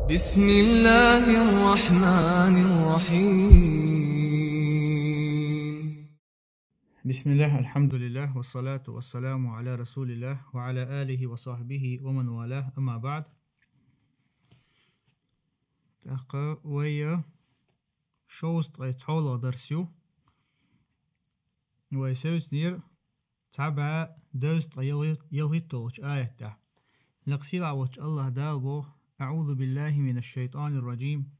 بسم الله الرحمن الرحيم. بسم الله الحمد لله والصلاة والسلام على رسول الله وعلى آله وصحبه ومن والاه، أما بعد. تحقا ويا شوست تعالى درسيو ويسوس نير تابع دوست يلغي طولش آية لقصيد عوش الله دالبو. أعوذ بالله من الشيطان الرجيم.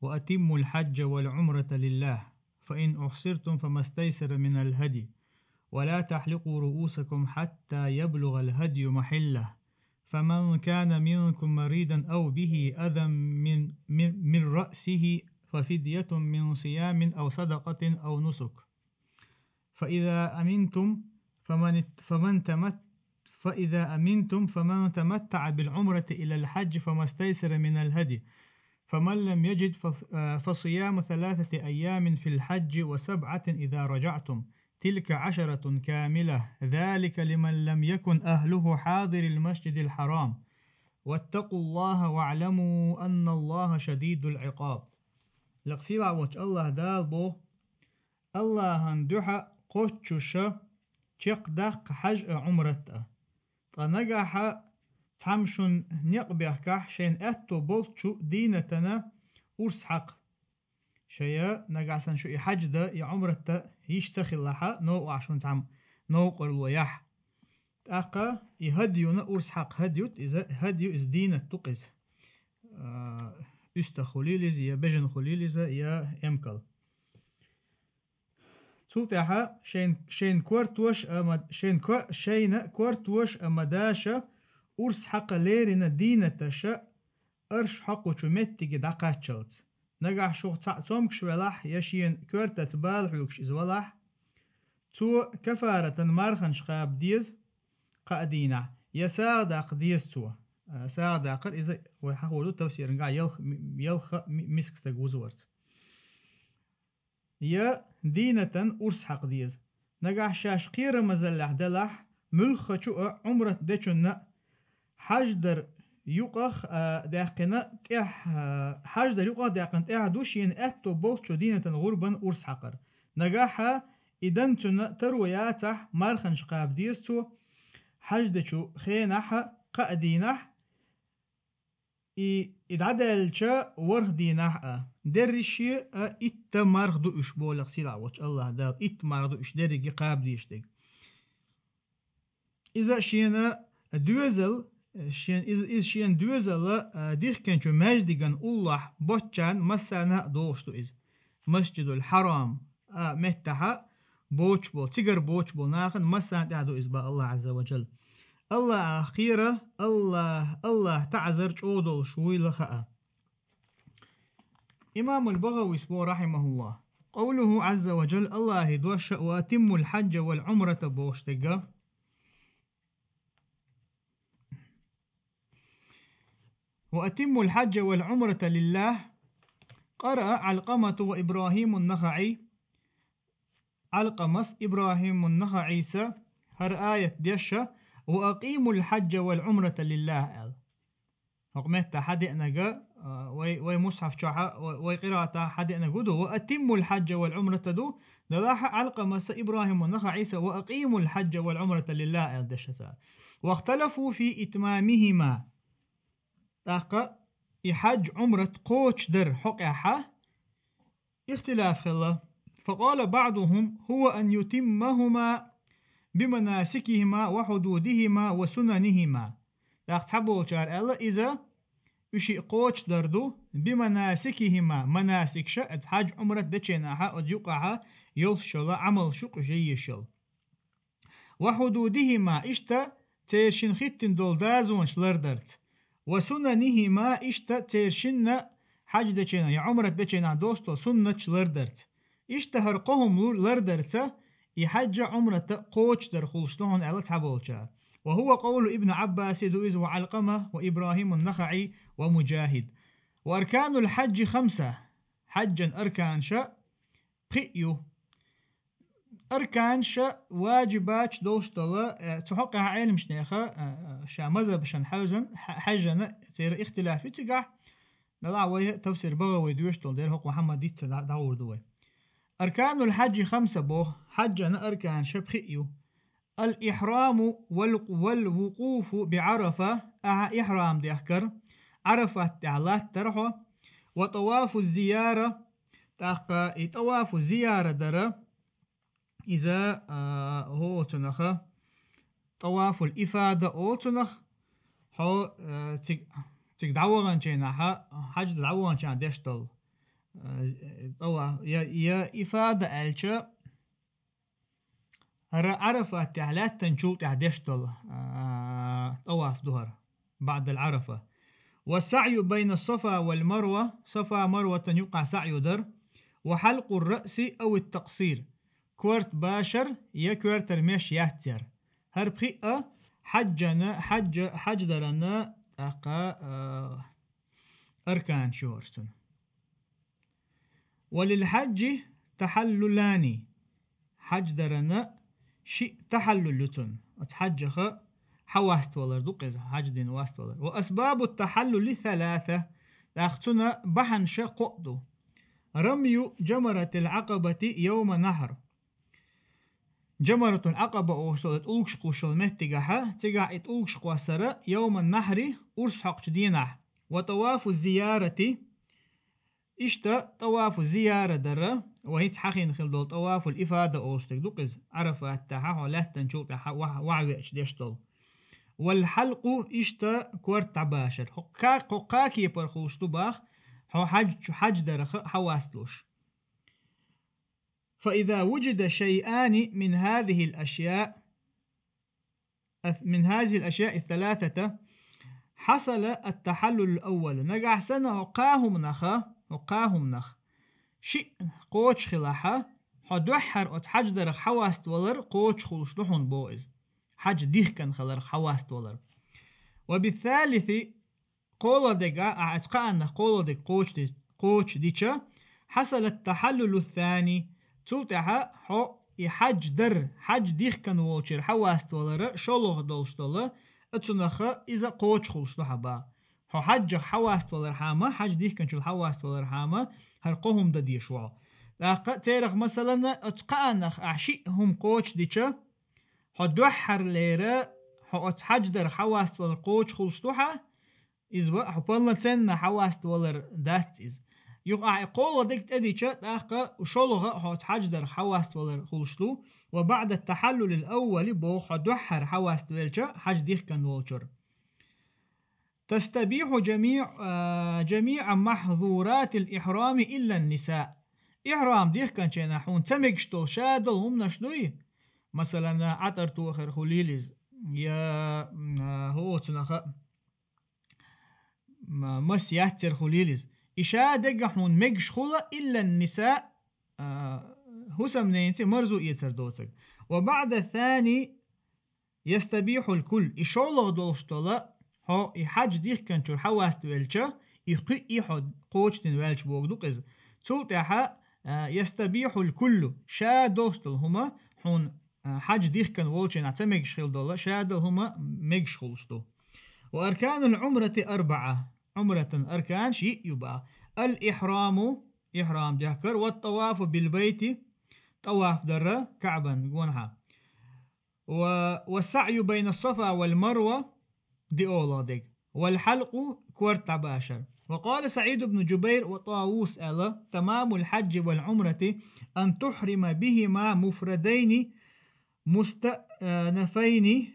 وأتموا الحج والعمرة لله فإن أحصرتم فما استيسر من الهدي ولا تحلقوا رؤوسكم حتى يبلغ الهدي محله فمن كان منكم مريضا أو به أذى من رأسه ففدية من صيام أو صدقة أو نسك. فإذا أمنتم فمن تمتع بالعمرة إلى الحج فما استيسر من الهدي فمن لم يجد فصيام 3 أيام في الحج و7 إذا رجعتم تلك 10 كاملة ذلك لمن لم يكن أهله حاضر المسجد الحرام واتقوا الله واعلموا أن الله شديد العقاب. لقصير عوش الله دالبو الله هندوحا قوتشوشا تقدق حج عمرته فنجح تحمشن نقبح كح شين أتو بولتشو دينتنا ورس حق شيا نجعسن شو يحج ده يعمرته هيش تخل لها نو عشان تعم نو قرلو يح أقا يهديونا ورس حق هديوت إذا هديو إز دينة تقز استخليلز يا بجن خليلز يا أمكل توتها شين كورتوش أمد شين كورتوش أمداشة ورس حق ليرنا دينة تشا أرش حقو تمتي دقاتشلت نجح شو تعتمك شوالح يشين كورتة بالحوكش إزوالح تو كفارة مرخن شخاب ديز قادينا يساعدق ديز تو ساعدق إذا وحقولو توسير نقع يلخ مسك تجوزورت يا دينة ورس حق ديز نجح شاش قير مزلح دلح ملخ شو عمرة دشنا حجدر يقخ داقنا تح حجدر يقخ داقنا تح دوشين أتو بولتشو دينة غربا ورس حقر نجاحها إذن تروياتح مارخن شقاب ديستو حجدشو خينح قادينح إدعدلشا ورخ دينح درشي إت مارخ دو إشبو لقسيل عوش الله دال إت مارخ دو إش درجي قاب ديشتك إذا شينا دوزل شين دوزل ديخ كنشو مجدقن الله بوتشان مسانا دوشتو إز مسجد الحرام متحا بوش بول تيجر بوش بول ناخن مسانا تعدو إز با الله عز وجل الله أخيرا الله تعذر جودل شوي لخاء. إمام البغوي اسمه رحمه الله قوله عز وجل الله دوش وأتم الحج والعمرة بوشتقا وأتم الحج والعمرة لله. قرأ علقمة وإبراهيم النخعي علقمس إبراهيم النخعي هر آية ديشة وأقيموا الحج والعمرة لله حكمت حدئنا جا ومصحف شاحة وقراءة حدئنا جدو وأتموا الحج والعمرة دو دلاح علقمس إبراهيم النخعي وأقيموا الحج والعمرة لله دشة واختلفوا في إتمامهما تاقا يحج عمرة قوش در حقها اختلاف خلا. فقال بعضهم هو أن يتمهما بمناسكهما وحدودهما وسننهما. تحبوا شار الله إذا يشي قوش دردو بمناسكهما مناسك شا حج عمرة دچناها أجيقها يلشل عمل شق جيشل وحدودهما إشتا تيرشن ختن دول دازون شلردرت وسننهما إشتا تيرشن حج دچنا يا عمرة دچنا دوشتو سنة شلردرت إشتا هرقهم لردرت يحج عمرة قوش در خلشتهن على تحبولشا. وهو قول ابن عباس دويز وعلقمة وإبراهيم النخعي ومجاهد. وأركان الحج 5 حجا أركان شا قئيو أركان شا واجبات دوشتلا تحقق علم شنيخة شا مذهب شن حوزن حجنا تير اختلافي تقع لا ويه تفسير بغوي دوشتول دير هو محمد ديت داور دوي. أركان الحج 5 بو حج أنا أركان شبخيو. الإحرام والوقوف بعرفة إحرام دي أحكر عرفة تعالات ترحو. وطواف الزيارة تاقا طواف الزيارة درا إذا هو تنخ طواف الإفادة أو تنخ هو تقدعوغان شينا حج دعوغان شان ديشتل طواف يا إفادة ألشا عرفة تعالات تنشوط ديشتل طواف ظهر بعد العرفة. والسعي بين الصفا والمروة صفا مروة يقع سعي در. وحلق الرأس أو التقصير كورت باشر يا كورتر مش يهتر هر بخيئة حجنا حج درنا أقا أركان شورتن. وللحج تحللان حج درنا شيء تحللتن أتحجخ حواست ولر دوقز حج دين واست ولر. وأسباب التحلل 3 أختنا بحن شقدو. رمي جمرة العقبة يوم نحر جمرة العقبة أوصلت أولكش قوشل مهتجها تجع أولكش قوسرة يوم النحر أرس حق دينه. وطواف الزيارة إشتا طواف الزيارة درة وهي تحقين خلدول طواف الإفادة أوشتك دوقز عرفة التحا ولا تنشوط وعويش ديشتول. والحلق إشتا كورت عباشر حقاكي برخوشتو باخ هو حج درخ حواستلوش. فإذا وجد شيئان من هذه الأشياء الثلاثة حصل التحلل الأول. نجع سنة وقاهم نخ شيء قوش خلاحة حدوحر حج درخ حواست ولر قوش خلش لحون بوئز حج ديخ كان خلر حواست ولر. وبالثالث قولة دقا أعتقاء قولة دق قوش ديشا حصل التحلل الثاني تلتها حو يحج در حج ديخ كان ووشير حواست ولر شلوغ دولشتولا اتنخ إذا قوش خلشتو حبا حو حج حواست ولر حاما حج ديخ كان شل حواست ولر حاما هرقوهم دا ديشوا لاقا تيرغ مثلا اتقاء أعشيهم قوش ديشا حو دوحر ليرا حو اتحج در حواست ولر قوش خلشتوها إذ بقى حبالنا تسنى حواست ولر دات إذ يقع قولة ديك تديشة تاقا وشولغة حوت حجدر حواست ولر خلشتو. وبعد التحلل الأول بو حدوحر حواست ولشة حج ديخ كان ولشر. تستبيح جميع محظورات الإحرام إلا النساء. إحرام ديخ كان شنحون تمكشتل شادل هم نشدوي مثلا عطر توخر خليليز يا هو تنخ مس يهتر خليليز إشاء دقحون مجش خلا إلا النساء هسم نينتي مرزو يتر دوتك. وبعد الثاني يستبيح الكل إشولغ دولشتولا هو إحاج ديخ كانشور حواست ويلشا إخي إحد قوشتن ويلش بوغدو قز تولتها يستبيح الكل شا دولشتل هما حون حاج ديخ كان وولشن عتمجش خيل دولا شا دول هما مجش خلشتو. وأركان العمرة 4 عمرة أركان شيء يبقى الإحرام إحرام جهكر. والطواف بالبيت طواف درة كعبا قونها. والسعي بين الصفا والمروة دي أولادك. والحلق كورت عباشر. وقال سعيد بن جبير وطاووس ألا تمام الحج والعمرة أن تحرم بهما مفردين مستأنفين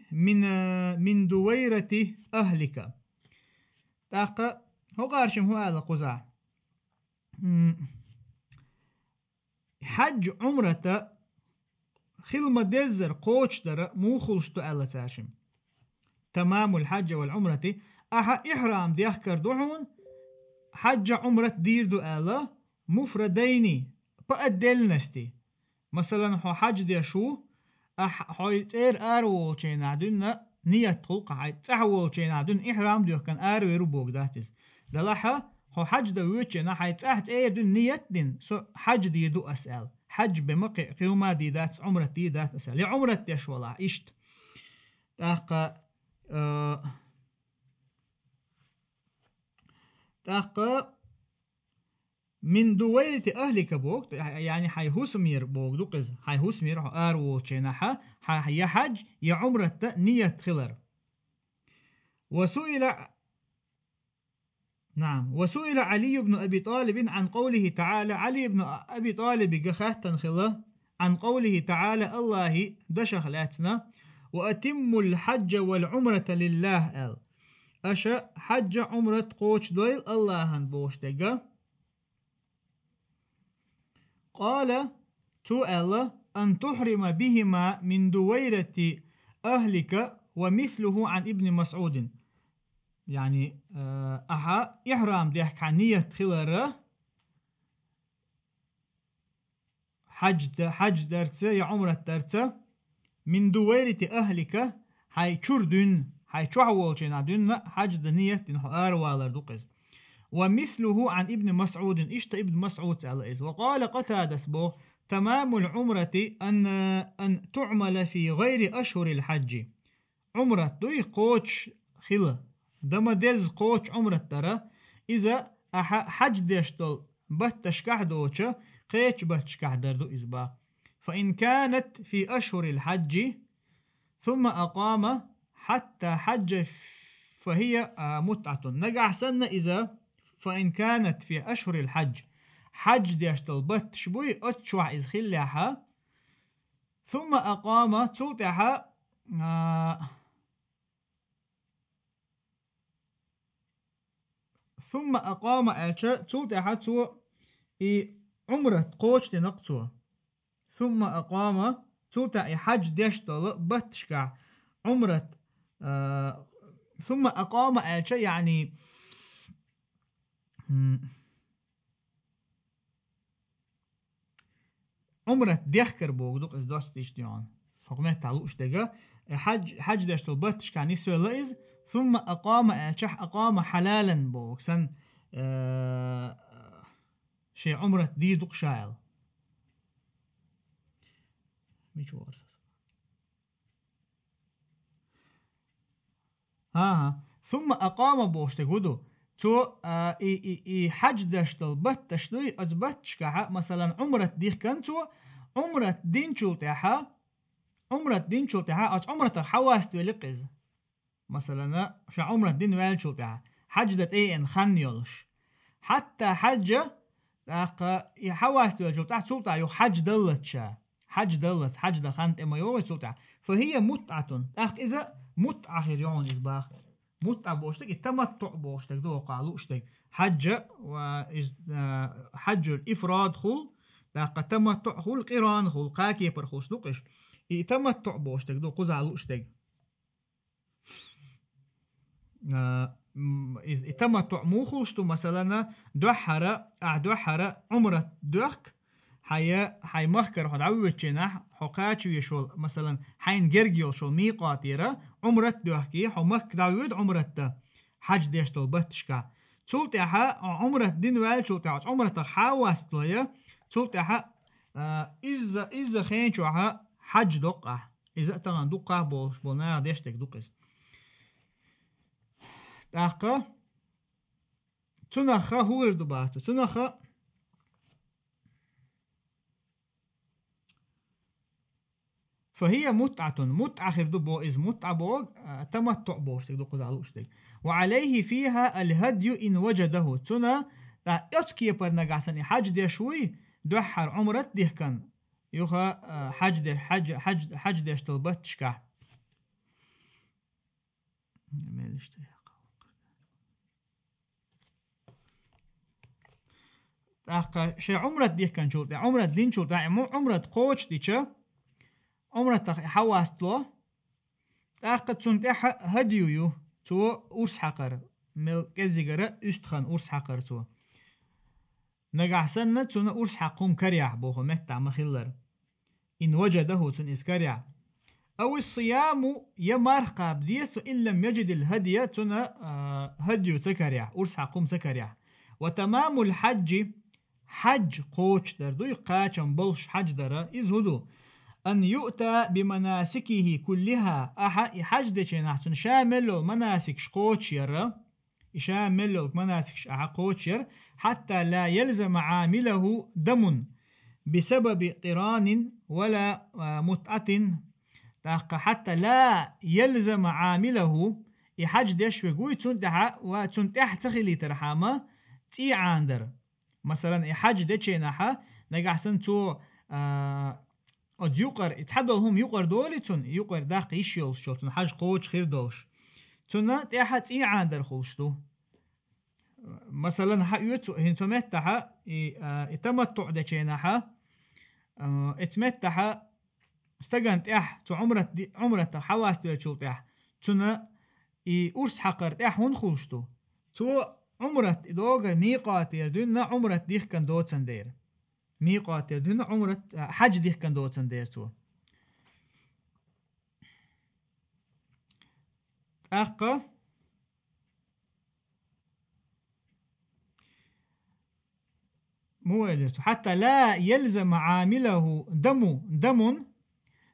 من دويرة أهلك. تاقا هو قارشم هو هذا قزع حج عمرة خلما دزر قوش در مو خلشتو ألا تاشم. تمام الحج والعمرة إحرام دي أخكر دوحون حج عمرة دير دو ألا مفردين بأدل نستي مثلا هو حج دي شو حوي تير أرول چين عدن نية تلقى حي تحول چين عدن إحرام ديو كان أرويرو بوغ داتيز دلحا هو حج دو ويتشينا حي تحت اير دون نية دين سو حج دي دو أسأل حج بمقع قيوما دي دات عمرة دي دات أسأل يا عمرة ديش ولا إشت أقا من دويرة أهلك بوك يعني حيهوس مير بوك دوقز حيهوس مير أرو تشيناحا يا حج يا عمرة نية خلر. وسئل علي بن أبي طالب عن قوله تعالى علي بن أبي طالب جخات خلا عن قوله تعالى الله دشخ لاتنا وأتم الحج والعمرة لله ال أشا حج عمرة قوش دويل الله بوشتجا قال تو الله أن تحرم بهما من دويرة أهلك ومثله عن ابن مسعود يعني أها إحرام ديك عنية خلره حج درتة يا عمرة درتة من دويرة أهلك هاي شردن هاي شعول شنا دن حج دنية إنه أروالر دوقز. ومثله عن ابن مسعود إشت ابن مسعود على إز وقال قتادة بو تمام العمرة أن تعمل في غير أشهر الحج عمرة دوي قوش خلا دما ديز قوش عمرة ترى إذا حج ديشتل بتشكح دوشة قيش بتشكح دردو إزبا فإن كانت في أشهر الحج ثم أقام حتى حج فهي متعة نقع سنة إذا فإن كانت في أشهر الحج حج ديشتل بتشبوي أتشوع إز خليها ثم أقام تلتها ثم أقام أشا تلتها تو عمرة قوش تنقطوه ثم أقام تلتها حج ديشتل بتشكع عمرة ثم أقام أشا يعني عمرة ديخكر بوغدوق إز دوست إشتيان حكمة تعلوش دقا حج داشتل بتشكع نسوى لئز ثم أقام أشح أقام حلالا بوغ سن شي عمرة دي دوق شايل ميش ورس ثم أقام بوغ تقودو تو حج داشتل بتشتوي أزبتشكع مثلا عمرة ديخ كنتو عمرة دينشو تاحا عمرة حواست ولقز مثلا شا عمرة دين والشو تاحا حج دات إن خانيولش حتى حج حواست ولشو تاحا سلطة يو حج دلت شا حج دا خانت إما يو سلطة فهي متعة إذا متعة هريون إزباخ متعة بوشتك التمتع بوشتك دو قالوشتك حج حج الإفراد خل تمتع خل قران خل قاكي برخوش دوقش التمتع بوشتك دو قزعلوشتك إذا التمتع مو خلشتو مثلا دوحرة عمرة دوحك حي مخكر حد عويت جناح حقاتش ويشول مثلا حين جرجيو شو ميقاتيرة عمرة دوحكي حمك داوود عمرة حج ديشتل بتشكا تلتها عمرة دين والشو تعش عمرة حواست ليا تلتها إذا خين شوها حج دقة إذا تغن دقة بوش بنا ديشتك دقس تاقة تنخا هو الدبات تنخا فهي متعة خير دبو إز متعة بوغ تمتع بوش تقدو قدالوش تك وعليه فيها الهدي إن وجده تنا اتكي برنقاسني حج دي شوي دوحر عمرت ديه كان يوخا حج دي اشتلبت تشكح شي عمرت ديه كان شو عمرت دين شو عمرت قوش ديشا عمرة حواستلو أخذ سنتها هديو تو أورس حقر مل كزيجرة استخن أورس حقر تو نجح سنة تون أورس حقهم كريع بوه متع مخلر إن وجده تون إسكريع أو الصيام يمرق بديس إن لم يجد الهدية تون هديو تكريع أورس حقهم تكريع وتمام الحج حج قوش دردو يقاتشم بلش حج درا إزهدو أن يؤتى بمناسكه كلها حج ديشي نحتن شامل المناسك شقوش يرى يشامل مناسك قوتشر حتى لا يلزم عامله دم بسبب قران ولا متعة، حتى لا يلزم عامله يحج ديش ويقوي تنتح وتنتح تخلي ترحامة تي عاندر. مثلا يحج ديشي نحا نجح سنتو od يقر يتحدلهم يقر دولتون يقر داق يشيل شوتون حاج قوش خير دولش تنا تيحت اي عاندر خلشتو. مثلا حيوتو هنتمتح يتمتع دشينها اتمتح استجنت تو عمرت حواس تشول تح تنا ارس حقر هون خلشتو تو عمرت دوغر ميقات يردنا عمرت ديخ كان دوتسن دير ميقات يردنا عمرت حج ديخ كان دوتسن دير تو أقا موالرتو حتى لا يلزم عامله دم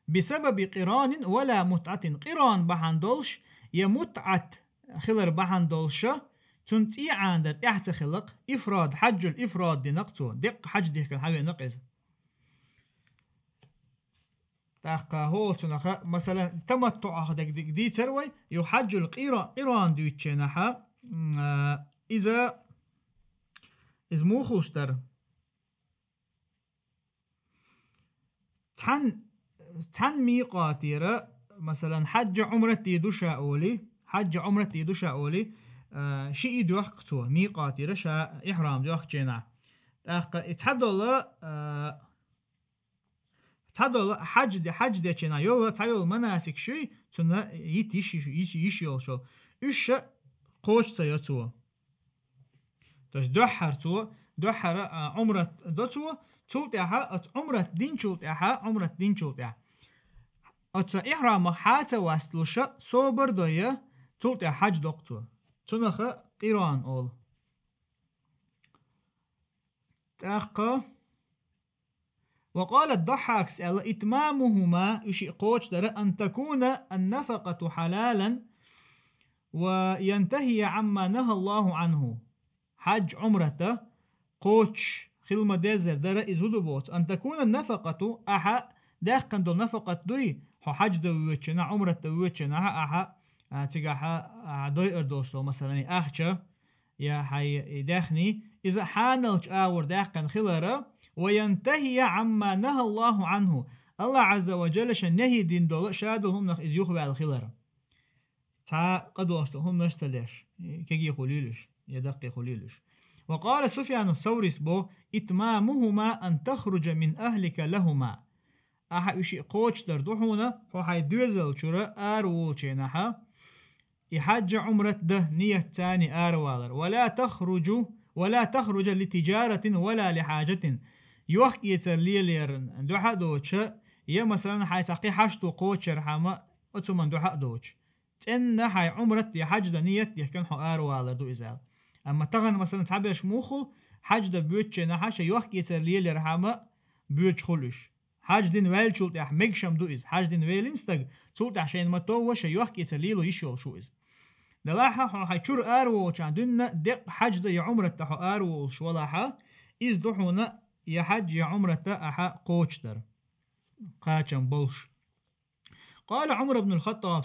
بسبب قران ولا متعة. قران بحندولش يا متعة خلر بحندولشة تنتي عندر تحت خلق إفراد حج الإفراد دي نقطو دق حج دي كان حاجة نقص تاقا هو تنخا مثلا تمتع هدك دي تروي يحج القران دي تشنحا إذا مو خوشتر تحن ميقاتيرة مثلا حج عمرة يدوشا أولي حج عمرة يدوشا أولي شيء دوخ كتو ميقاتيرة شا إحرام دوخ جينا تحدل حج دي جينا يولا تايول مناسك شي تنا يشيول شو إيش قوش تيتو تش دوحر عمرة دوتو تولتها عمرة دين تولتها ات إحرام حاتا واستلوشا صوبر دوية تولتها حج دوقتو تنخ قيران أول تاقا. وقال الضحاك إتمامهما يشي قوش در أن تكون النفقة حلالا وينتهي عما نهى الله عنه. حج عمرته قوش خلما ديزر در إزهدو بوت أن تكون النفقة أحا داخل دو نفقة دوي حج دويتشنا عمرة دويتشنا أحا تيجا دوي أردوشتو مثلا أخشى يا حي داخني إذا حانلش آور داخل خلرة وينتهي عما نهى الله عنه. الله عز وجل شنهي دين دول شادهم نخ إز يخوي على الخلرة تا قدوشتو هم نشتلش كي خليلش يدقي خليلش. وقال سفيان الثوري بو إتمامهما أن تخرج من أهلك لهما أحا يشي قوش دردوحونا هو حي دوزل شرا آرول شيناها يحج عمرة ده نية تاني آروالر ولا تخرج لتجارة ولا لحاجة يوخ يتر ليليرن دوحا دوتش يا مثلا حي ساقي حشتو قوش رحمة أتمن دوحا دوتش تن حي عمرة يحج ده نية يحكن حو آروالر دو إزال. أما تغن مثلا تعبير شموخل حج ده بيوتش نحاش يوخ يتر ليلي رحمة بيوتش خلش حج دين ويل شولت اح ميكشم دو إز حج دين ويل انستغ شولت عشان ما توش يوخ يتر ليلو يشول شو إز دلاحة حي شور آرو شاندنا دق حج ده يا عمرة تحو آرو شولاحة إز دوحونا يا حج يا عمرة أحا قوشتر قاچم بولش. قال عمر بن الخطاب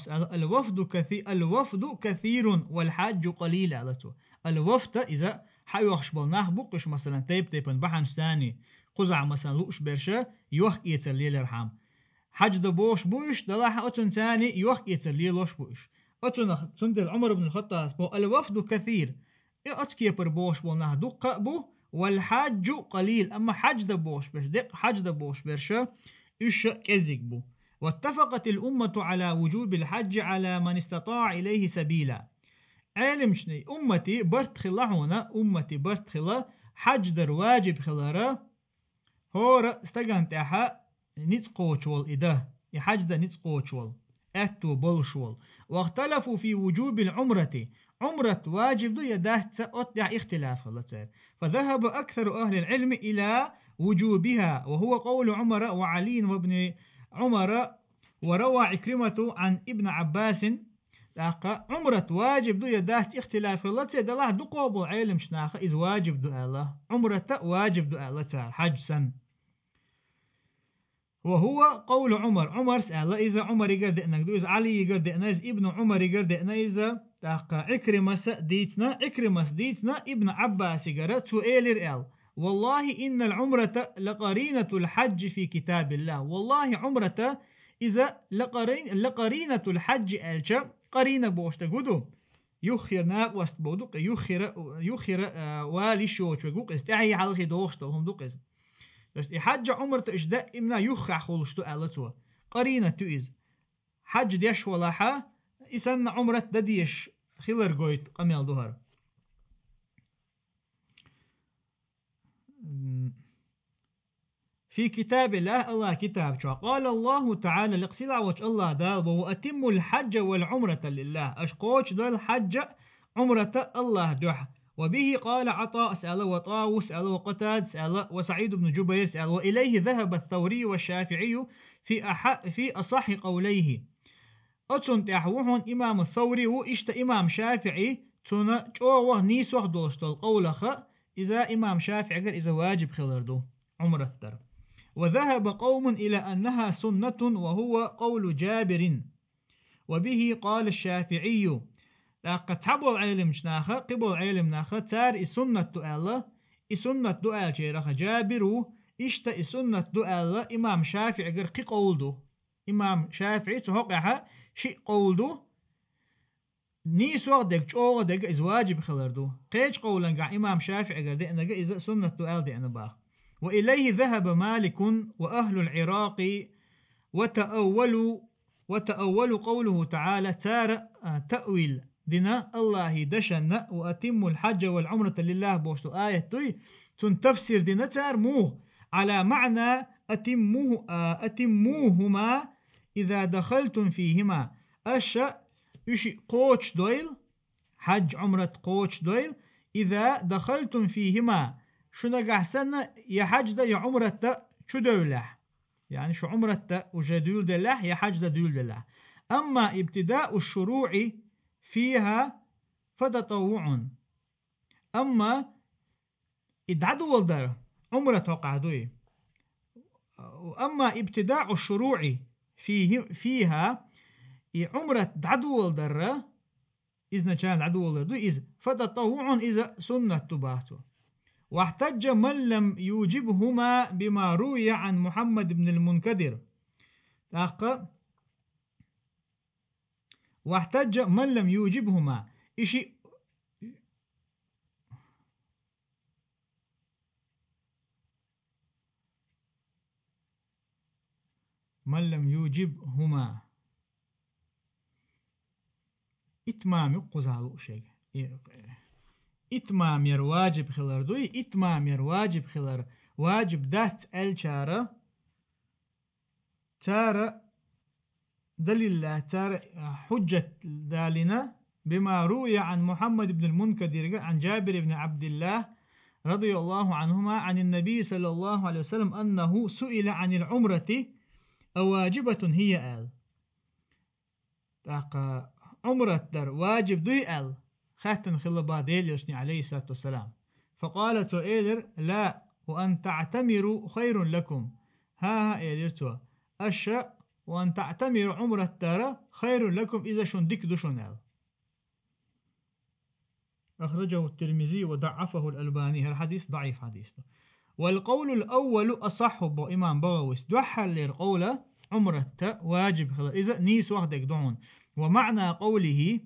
الوفد كثير والحاج قليل علته. الوفد إذا حيوخش بالناخ بقش مثلا تيبن بحنش ثاني قزع مثلا لوش برشا يوخ يتر ليل رحم حج ده بوش بوش دلاحة أتن ثاني يوخ يتر ليلوش بوش أتن تندل عمر بن الخطاب الوفد كثير أتكي بر بوش بالناخ دق بو والحاج قليل. أما حج ده بوش برش دق حج ده بوش برشا إيش كزيك بو. واتفقت الأمة على وجوب الحج على من استطاع إليه سبيلا. علم شني أمتي برت خلا هنا أمتي برت خلا حج در واجب خلارا هورا استجنت أحا نتقوشول إده يحج ده نتقوشول أتو بلشول. واختلفوا في وجوب العمرة عمرة واجب دو يداه أطلع اختلاف خلاص. فذهب أكثر أهل العلم إلى وجوبها وهو قول عمر وعلي وابن عمر. وروى عكرمة عن ابن عباس داقة عمرة واجب دو يدات اختلاف الله تسيد الله دو قابل علم شناخة إذ واجب دو الله عمرة واجب دو الله تار حج سن. وهو قول عمر سأل إذا عمر يقردئنا إذا علي يقردئنا إذا ابن عمر يقردئنا إذا عكرمة ديتنا ابن عباس يقرأ سؤال ال والله إن العمرة لقرينة الحج في كتاب الله. والله عمرة إذا لقرينة الحج ألشا قرينة بوشتا قدو يخير ناقوست بودوك يخير والي شوش وقوك استعي حلقي دوشتا هم دوك حج عمرة إجداء إمنا يخع خلشتو ألتوا قرينة تؤز حج ديش ولاحا إسان عمرة دديش خلر قويت قميل دوهر. في كتاب الله كتاب شو قال الله تعالى لقصيلا وش الله دال وأتم الحج والعمرة لله أشقوش دول حج عمرة الله دوح. وبه قال عطاء سأل وطاووس سأل وقتاد سأل وسعيد بن جبير سأل وإليه ذهب الثوري والشافعي في أصح قوليه. أتون تحوهن إمام الثوري وإشت إمام شافعي تون جوه نيس وحدوشت القول إذا إمام شافعي قال إذا واجب خلردو عمرة تر. وذهب قوم إلى أنها سنة وهو قول جابر. وبه قال الشافعي قتبوا العلم شناخة قبل العلم ناخة تار سنة دؤالة سنة دؤال جيرخ جابرو إشتا سنة دؤالة إمام شافعي قر قي قولدو إمام شافعي تحقها شيء قولدو نيس وقدك جوغ دك إز واجب خلردو قيج قولا قع إمام شافعي قر دئنا إذا سنة دؤال دئنا باه. وإليه ذهب مالك وأهل العراق وتأول قوله تعالى تار تأويل دنا الله دشن وأتم الحج والعمرة لله بوشت الآية توي تنتفسر دنا تار موه على معنى أتموهما إذا دخلتم فيهما أشا يشي قوش دويل حج عمرة قوش دويل إذا دخلتم فيهما شو نقحسن يا حج دا يا عمرة دا شو دوله يعني شو عمرة دا وجدول دله يا حج دا دول دله. أما ابتداء الشروع فيها فتطوع. أما إدعدوا والدار عمرة توقعدوي. أما ابتداء الشروع فيها عمرة دعدوا والدار إذن كان دعدوا والدار إذ فتطوع إذا سنة تباهتو. واحتج من لم يوجبهما بما روي عن محمد بن المنكدر. واحتج من لم يوجبهما إشي من لم يوجبهما إتمام قزالو شيء إتمام ير واجب خلر دوي إتمام ير واجب خلر واجب دات الشارة تارة دليل تارة حجة دالنا بما روي عن محمد بن المنكدر عن جابر بن عبد الله رضي الله عنهما عن النبي صلى الله عليه وسلم أنه سئل عن العمرة أواجبة هي عمرة در واجب دوي خاتن خلبا ديليشني عليه الصلاة والسلام. فقال تو إيدر لا وأن تعتمروا خير لكم. ها إيدر أشا وأن تعتمروا عمرة ترى خير لكم إذا شندك دشنال. أخرجه الترمذي وضعفه الألباني. الحديث ضعيف حديث. والقول الأول أصح بإمام بغويس دوحل القول عمرة واجب إذا نيس وحدك دعون. ومعنى قوله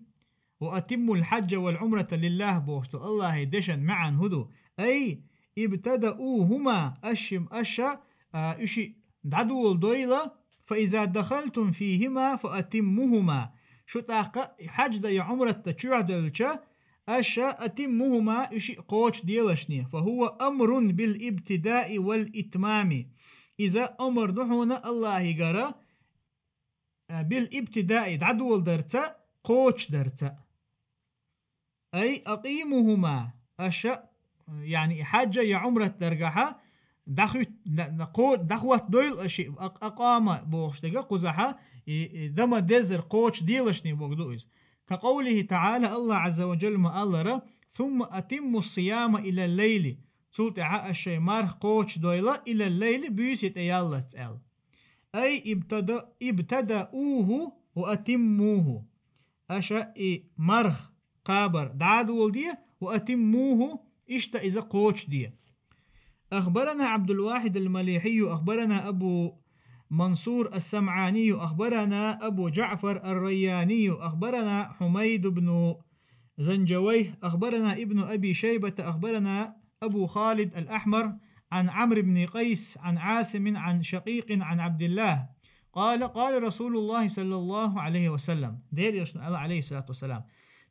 وأتم الحج والعمرة لله بوشت الله دشن معا هدو أي ابتدأوهما أشا إشي دعدو الدويلة فإذا دخلتم فيهما فأتمهما شو تاق حج دا يا عمرة تشوع دولشا أشا أتمهما إشي قوش ديلشني فهو أمر بالابتداء والإتمام. إذا أمر دحونا الله يقرأ بالابتداء دعدو الدرتا قوش درتا أي أقيمهما أشا يعني حاجة يا عمرة درجها دخوت دويل أشي أقام بوشتجا قزحة دم دزر قوش ديلشني بوجدويز كقوله تعالى الله عز وجل ما الله ثم أتم الصيام إلى الليل سلط الشيء مارخ قوش دويلة إلى الليل بيسيت يلا تسأل أي ابتدأوه وأتموه أشا مرخ قابر دعادول دي وأتموه إشتا إذا قوش دي. أخبرنا عبد الواحد المليحي أخبرنا أبو منصور السمعاني أخبرنا أبو جعفر الرياني أخبرنا حميد بن زنجويه أخبرنا ابن أبي شيبة أخبرنا أبو خالد الأحمر عن عمرو بن قيس عن عاصم عن شقيق عن عبد الله قال رسول الله صلى الله عليه وسلم دير الله عليه الصلاة والسلام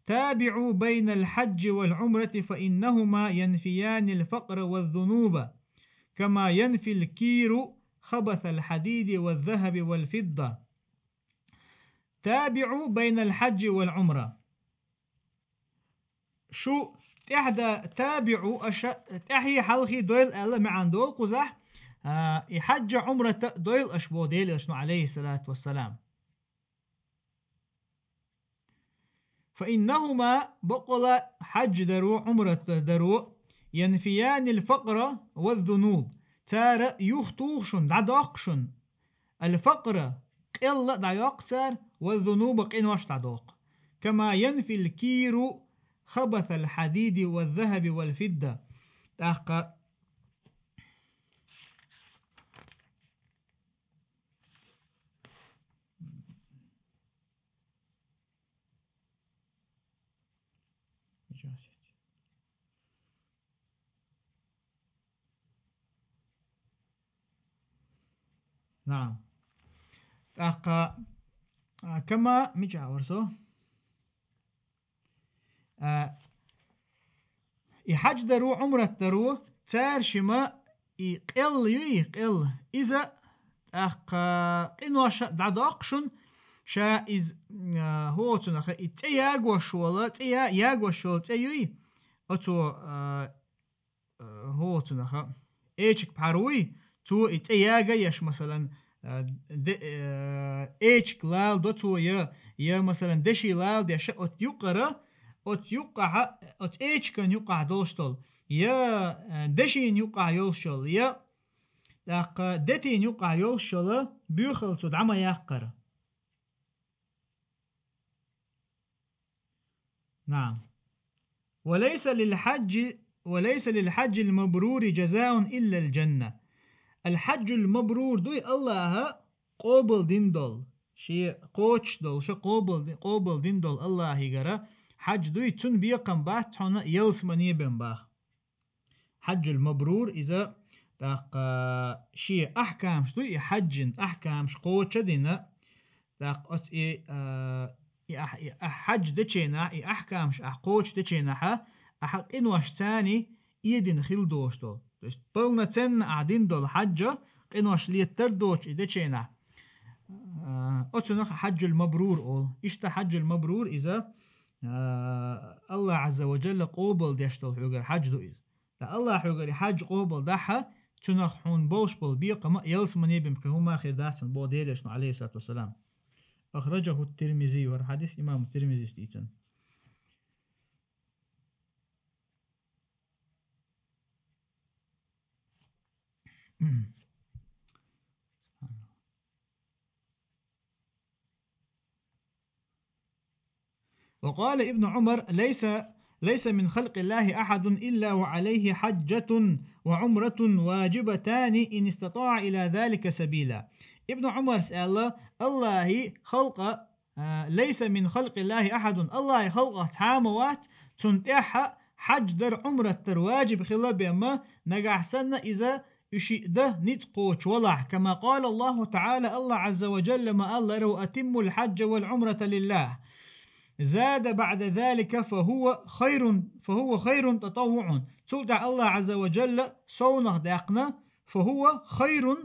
تابعوا بين الحج والعمرة فإنهما ينفيان الفقر والذنوب كما ينفي الكير خبث الحديد والذهب والفضة. تابعوا بين الحج والعمرة شو تحدى تابعوا تحيي حلقي دويل ألا معان دول قزح يحج عمرة دويل أشبو ديل أشنو عليه الصلاة والسلام فإنهما بقل حج درو عمرة درو ينفيان الفقر والذنوب تار يختوشن دعدقشن الفقر قل دعيقتر والذنوب قنوش دعدق كما ينفي الكير خبث الحديد والذهب والفضة تحقق نعم تحقق كما مجا ورسو يحج درو عمرة درو تار شما يقل إذا إنوش دعدقشن شا إز هو تنخ إتياغ وشولا تياغ وشولا تيوي أتو هو تنخ إيشك بحروي تو إتياغ يش مثلا إيشك لال دوتو يا مثلا دشي لال ديش أتيقرا أتيقع أتيشكن يقع دولشتول يا دشين يقع يولشول يا دتين يقع يولشول بيخل تدعم يقر. نعم وليس للحج المبرور جزاء إلا الجنة. الحج المبرور دوي الله قوبل ديندول شي قوش دول شي قوبل ديندول الله يقرأ حج دوي تون بيقم باه تحونا يلس منيبن باه. حج المبرور إذا شي أحكام شدوي حج أحكام شقوش دينا حج دچينا أحكام أحقوش دچينا أحق إنوش تاني إيدين خيل دوشتو بلنا تن قاعدين دول حجة إنوش ليتر دوش دچينا أتنخ حج المبرور أول إشتا حج المبرور إذا الله عز وجل قوبل ديشتو حجر حج دو إذ الله حجر حج قوبل دحا تنخ حون بولش بول بيقى ما يلس منيبن بكهما خير داتن بو ديلشنو عليه الصلاة والسلام. أخرجه الترمذي والحديث إمام الترمذي ستيتن. وقال ابن عمر ليس من خلق الله أحد إلا وعليه حجة وعمرة واجبتان إن استطاع إلى ذلك سبيلا. ابن عمر سأل الله خلق ليس من خلق الله أحد الله خلق تاموات تنتح حج در عمرة در واجب خلاب ما نجح سنة إذا يشيء ده نتقوش ولح كما قال الله تعالى الله عز وجل ما الله رو أتم الحج والعمرة لله زاد بعد ذلك فهو خير تطوع سلطع الله عز وجل صونغ داقنا فهو خير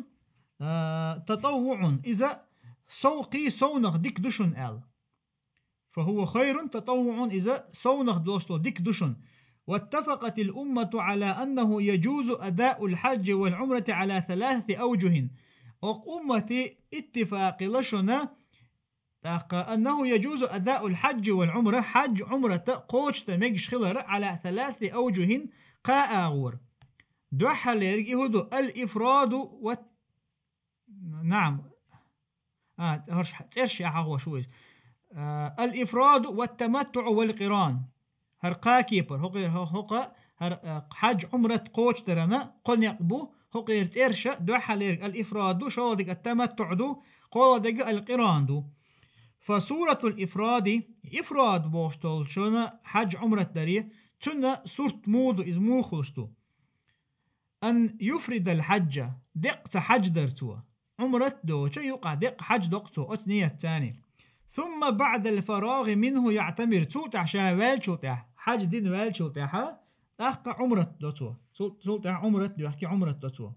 تطوع إذا سوقي صونغ ديك دشن آل فهو خير تطوع إذا صونغ دوشتو ديك دشن. واتفقت الأمة على أنه يجوز أداء الحج والعمرة على 3 أوجه وأمة اتفاق لشنا أنه يجوز أداء الحج والعمرة حج عمرة قوش تمجش خلر على 3 أوجه قاء دوحة يهدو الإفراد نعم هرش ترش يا شويز الإفراد والتمتع والقران هرقا كيبر هقا هر حج عمرة قوش ترنا قل يقبو هقا يرترش دوحة الإفراد شو ديك التمتع دو قول ديك القران دو فصورة الإفراد إفراد بوشتول شونا حج عمرة داري تنا صورت مود إزمو خلشتو أن يفرد الحج دقت حج درتوا عمرة دوشة يقع دق حج دقتو أتنية الثاني ثم بعد الفراغ منه يعتمر تولتع شاوال شولتع حج دين وال شولتعها أحقى عمرة دوتوا تولتع عمرة دو أحكي عمرة دوتوا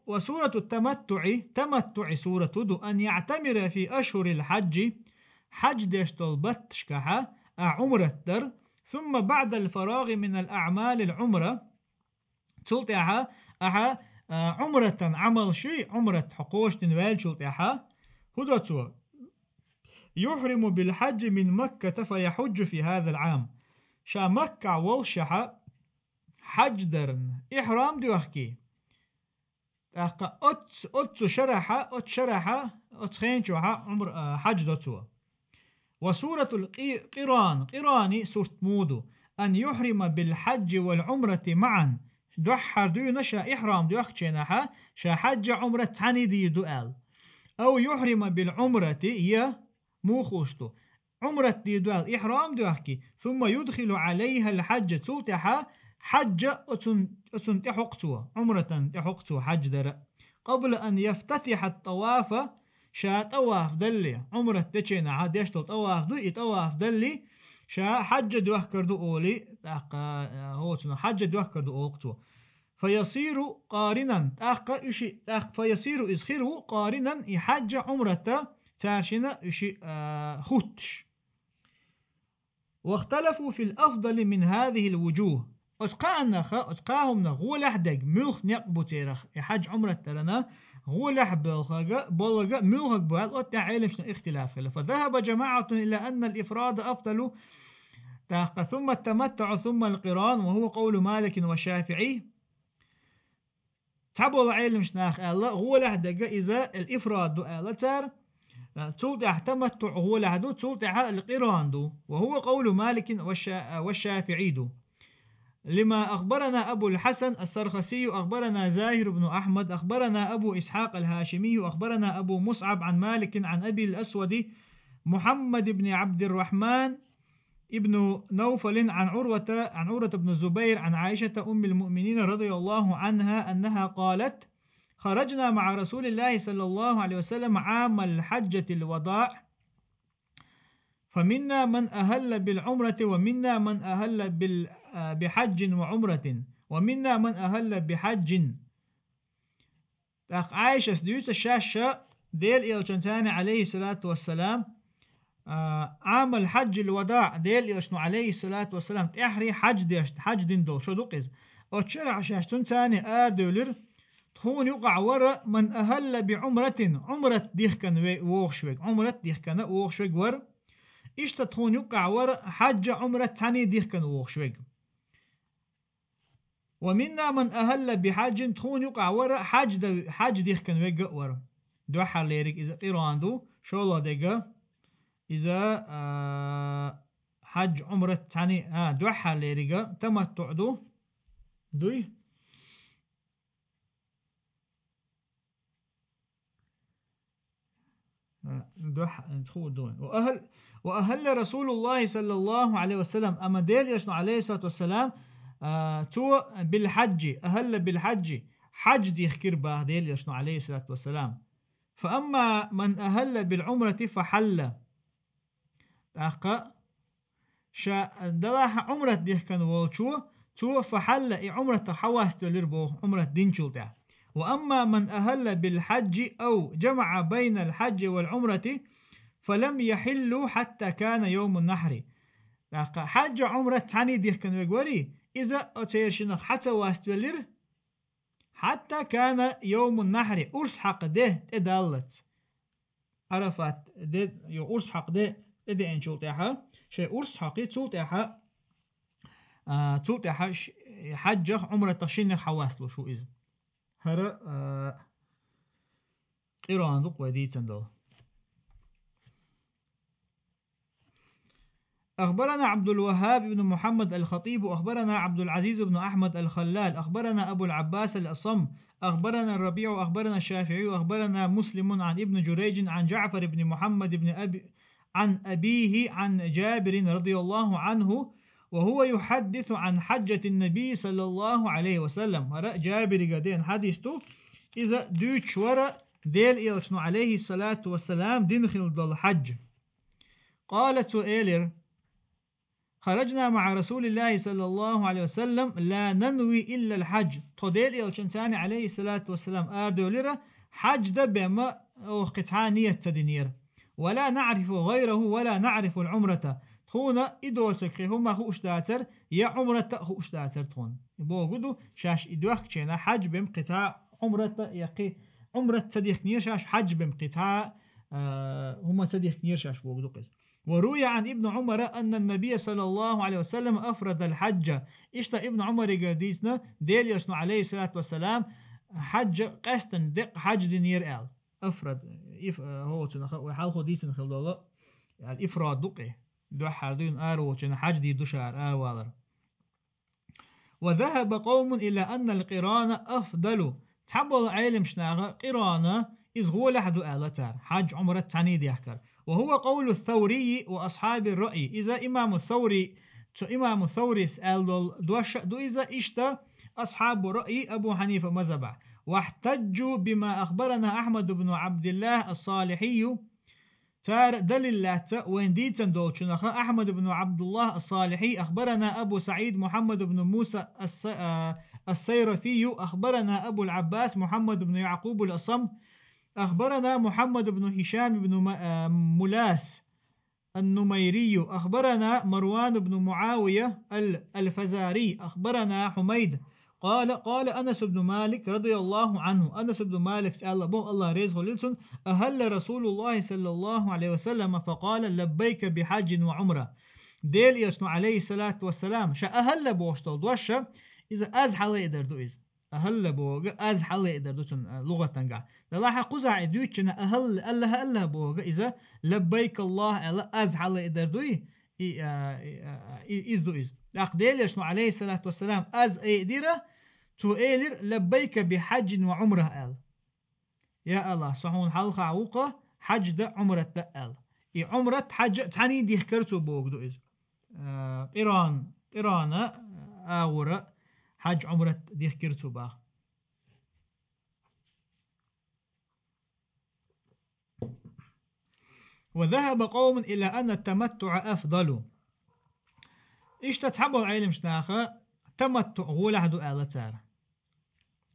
وسورة تمتع سورة دو أن يعتمر في أشهر الحج حج ديشتول بتشكحة عمرة در ثم بعد الفراغ من الأعمال العمرة تلتعها عمرة عمل شيء عمرة حقوش تنوال شلتعها هدتوا يحرم بالحج من مكة فيحج في هذا العام شا مكة والشحة حج درن إحرام دو أخكي أت شرحة خينشوها عمر حج دوتوا وسورة قراني سورة مودو أن يحرم بالحج والعمرة معا دوحر دو نشا إحرام دو أخشينها شا حج عمرة تاني دي دوال أو يحرم بالعمرة يا موخوشتو عمرة دي دوال إحرام دو أخكي ثم يدخل عليها الحج تلتها حج أتن تحقتوا عمرة تحقتوا حج در قبل أن يفتتح الطواف شا طواف دلي عمرة تشينا عاديش طواف دو يطواف دلي شا حج دوه كردو أولي هو حج دوه كردو أولقتوا فيصير قارنا فيصير إسخيره قارنا يحج عمرة تارشنا إشي خوتش واختلفوا في الأفضل من هذه الوجوه أتقاهم نغول أحدق ملخ نقبو تيرخ يحج عمرة ترنا غول أحبالخاقة بلغة ملخ بوال أتع علم اختلاف فذهب جماعة إلى أن الإفراد أفضل ثم التمتع ثم القران وهو قول مالك والشافعي تعبوا العلم شناخ الله غول أحدق إذا الإفراد دو آلتر تلتع تمتع غول أحدو تلتع القران دو وهو قول مالك والشافعي دو لما أخبرنا أبو الحسن السرخسي أخبرنا زاهر بن أحمد أخبرنا أبو إسحاق الهاشمي أخبرنا أبو مصعب عن مالك عن أبي الأسود محمد بن عبد الرحمن ابن نوفل عن عروة بن الزبير عن عائشة أم المؤمنين رضي الله عنها أنها قالت خرجنا مع رسول الله صلى الله عليه وسلم عام الحجة الوداع فمنا من أهل بالعمرة ومنا من أهل بحج وعمرة ومنا من أهل بحج عائشة سديوت الشاشة ديل إلشنتاني عليه الصلاة والسلام عام الحج الوداع ديل إلشنو عليه الصلاة والسلام تحري حج دين دول شو دوقز أتشرع شاشتون تاني دولر تخون يقع ورا من أهل بعمرة عمرة ديخ كان ووخشوك عمرة ديخ كان ووخشوك ور إيش تخون يقع ورا حج عمرة تاني ديخ كان ووخشوك ومنا من أهل بحج تخون يقع ورا حج ديخ كان ويقع ورا دو حاليرك إذا قيران دو شو الله ديقا إذا حج عمرة تاني دو حاليرك تمتع دو دوي وأهل رسول الله صلى الله عليه وسلم أما ديل يشنو عليه الصلاة والسلام تو بالحج أهل بالحج حج دي خكير باه ديل يشنو عليه الصلاة والسلام فأما من أهل بالعمرة فحل أقا شا دلاح عمرة دي كان والشو تو فحل عمرة حواس تلربو عمرة دين شلتع وأما من أهل بالحج أو جمع بين الحج والعمرة فلم يحلوا حتى كان يوم النحر حج عمرة تاني ديه كان ويقوري إذا أتيرشنخ حتى واستولر حتى كان يوم النحر أرس حق ده إدالت عرفت ده يو أرس حق ده إدي إنشول تاعها شيء أرس حقي تول تاعها تول تاعها حجة عمرة تشين حواسلو شو إذا هرا قيران دوق ودي تندول. أخبرنا عبد الوهاب بن محمد الخطيب أخبرنا عبد العزيز بن أحمد الخلال أخبرنا أبو العباس الأصم أخبرنا الربيع أخبرنا الشافعي أخبرنا مسلم عن ابن جريج عن جعفر بن محمد بن عن أبيه عن جابر رضي الله عنه وهو يحدث عن حجة النبي صلى الله عليه وسلم. هرأ جابر قدين حديثته إذا دوش ورا ديل إلشنو عليه الصلاة والسلام دنخل دول حج. قالت إيلر خرجنا مع رسول الله صلى الله عليه وسلم لا ننوي إلا الحج. توديل إلشنساني عليه الصلاة والسلام آردوليرا حج دبما أو قطعة نية تدنير ولا نعرف غيره ولا نعرف العمرة تخونا إدوتك هما خو أشتاتر يا عمرة خو أشتاتر تخون بوغدو شاش إدوخ تشينا حج بم قطعة عمرة يقي عمرة تديخ نير شاش حج بم قطعة هما تديخ نير شاش بوغدو قز. وروي عن ابن عمر أن النبي صلى الله عليه وسلم أفرد الحج. إشتا ابن عمر قديسنا ديل يشنو عليه الصلاة والسلام حج قستن دق حج دينير آل أفرد هو وحال خديسن خلدولا يعني إفراد دقه دو حردين آرو وشن حج دي دوشار والر. وذهب قوم إلى أن القران أفضل تحبوا العلم شناغا قران إذ هو لحدو آلتار حج عمرة تعنيد يحكر وهو قول الثوري وأصحاب الرأي. إذا إمام الثوري سأل دوش دو إذا إشتا أصحاب الرأي أبو حنيفة مزبع واحتجوا بما أخبرنا أحمد بن عبد الله الصالحي تار دليلات وين ديتن دولشنخ أحمد بن عبد الله الصالحي أخبرنا أبو سعيد محمد بن موسى السيرفي أخبرنا أبو العباس محمد بن يعقوب الأصم أخبرنا محمد بن هشام بن ملاس النميري أخبرنا مروان بن معاوية الفزاري أخبرنا حميد قال أنس بن مالك رضي الله عنه أنس بن مالك سأل الله رزقه للسن أهل رسول الله صلى الله عليه وسلم فقال لبيك بحج وعمرة. ديل يشنو عليه الصلاة والسلام شا أهل بوشتل دوشة إذا أزحل يقدر دو إذا أهل بوغ أزحل يقدر دو لغة تنقع للاحة قزع دوشنا أهل أله بوغ إذا لبيك الله ألا أزحل يقدر دو إذ دو إذ أقديل يشنو عليه الصلاة والسلام أز إيديرة تو إيلر لبيك بحج وعمره آل يا الله صحون حلقة عوقة حج ده عمرة ده آل عمرة حج تعني دي كرتو بوغ دو إذ إيران آورة حج عمرة دي كرتو با. وذهب قوم إلى أن التمتع أفضل. إيش تتحبوا العلم شناخة تمتع هو لحدو آلتار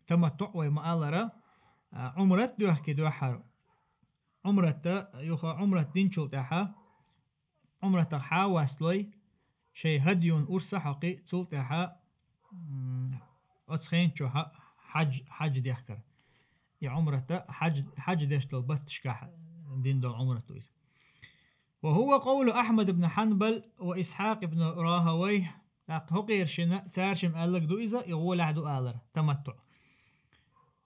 تمتع وما آلرا عمرة دوح كدو حر عمرة يوخا عمرة دينشو تاحا عمرة تحا واسلوي شي هديون أرسا حقي تول تاحا أتخين شو حج ديحكر يا عمرة حج ديشتل بس تشكاح دين دول عمرة تويس. وهو قول أحمد بن حنبل وإسحاق بن راهويه هقير شنا تارشم قال لك دو إذا يقول عدو آلر تمتع.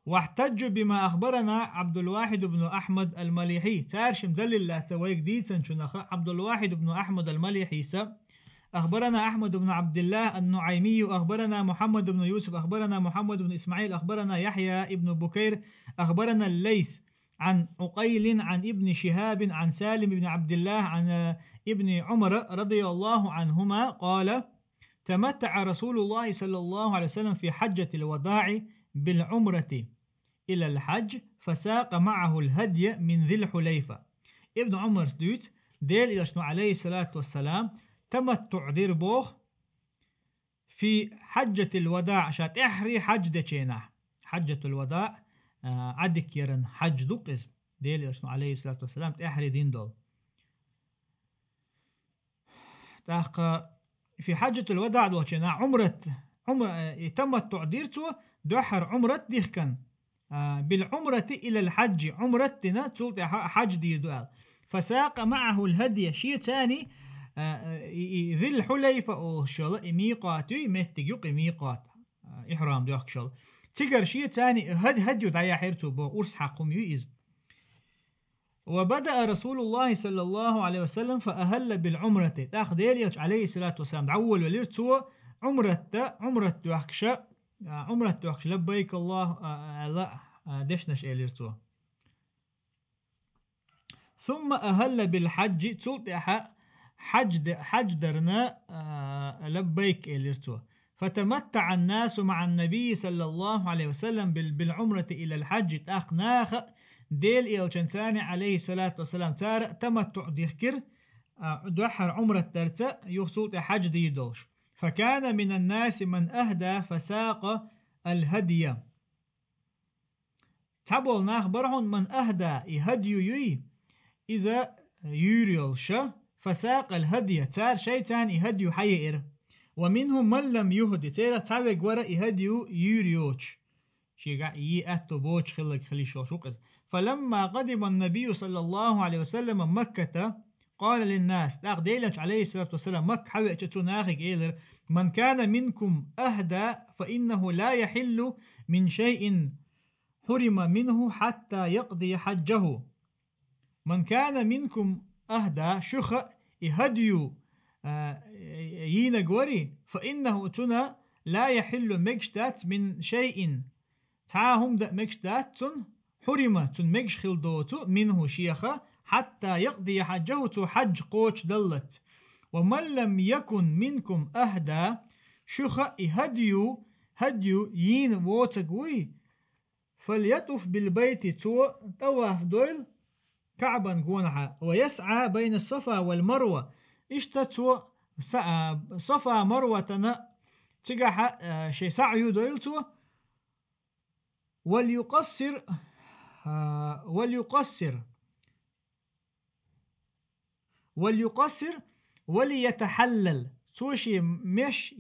واحتج بما أخبرنا عبد الواحد بن أحمد المليحي تارشم دليل لا تويك ديتن شنخ عبد الواحد بن أحمد المليحي أخبرنا أحمد بن عبد الله النعيمي أخبرنا محمد بن يوسف أخبرنا محمد بن إسماعيل أخبرنا يحيى ابن بكير أخبرنا الليث عن عقيل عن ابن شهاب عن سالم بن عبد الله عن ابن عمر رضي الله عنهما قال تمتع رسول الله صلى الله عليه وسلم في حجة الوداع بالعمرة إلى الحج فساق معه الهدي من ذي الحليفة. ابن عمر دوت ديل إلشنو عليه الصلاة والسلام تمتع دير بوخ في حجة الوداع شات إحري حج دينا حجة الوداع عدك يرن حج دوك اسم ديل إلشنو عليه الصلاة والسلام إحري دين دول تاق في حجة الوداع دوشنا تمتع ديرتو دوحر عمرة ديخكن بالعمرة إلى الحج عمرتنا تلت حج دي دوال فساق معه الهدي شيء تاني ذي الحليفة أو شل ميقاتي متجوق ميقات إحرام دوخ شل تجر شيء تاني هدي دعيا حيرتو بو أرس حقهم يئز. وبدأ رسول الله صلى الله عليه وسلم فأهل بالعمرة تأخذ يليش عليه الصلاة والسلام دعول وليرتو عمرة دوخشة عمرة دوخش لبيك الله لا دشنش إليرتو. ثم أهل بالحج تلتح حج درنا لبيك إليرتو فتمتع الناس مع النبي صلى الله عليه وسلم بالعمرة إلى الحج تأخناخ ديل إلشنتاني عليه الصلاة والسلام تار تمتع ديخكر دوحر عمرة ترتا يخصوت حج ديدوش فكان من الناس من أهدى فساق الهدي تبول ناخبرهن من أهدى يهدي يي إذا يوريلش فساق الهدي تار شيطان يهدي حيئر ومنهم من لم يهدي تيرا تابق ورا يهدي يوريوش شيقا يأتو بوش خلق خليشو شوقز. فلما قدم النبي صلى الله عليه وسلم مكة قال للناس لاق ديلنش عليه الصلاة والسلام مك حوي اتشتو ناخق إيلر من كان منكم أهدى فإنه لا يحل من شيء حرم منه حتى يقضي حجه. من كان منكم أهدى شخ يهديو يينقوري فإنه تنا لا يحل مجدات من شيء تعاهم دا مجدات حرمة مجش خلدوتو منه شيخة حتى يقضي حجه تو حج قوش دلت. ومن لم يكن منكم أهدى شخ هديو ين ووتقوي فليطف بالبيت تو طواف دويل كعبا قونها ويسعى بين الصفا والمروة اشتتو صفا مروة تقح شي سعيو دويلتو وليقصر وليتحلل توشي مش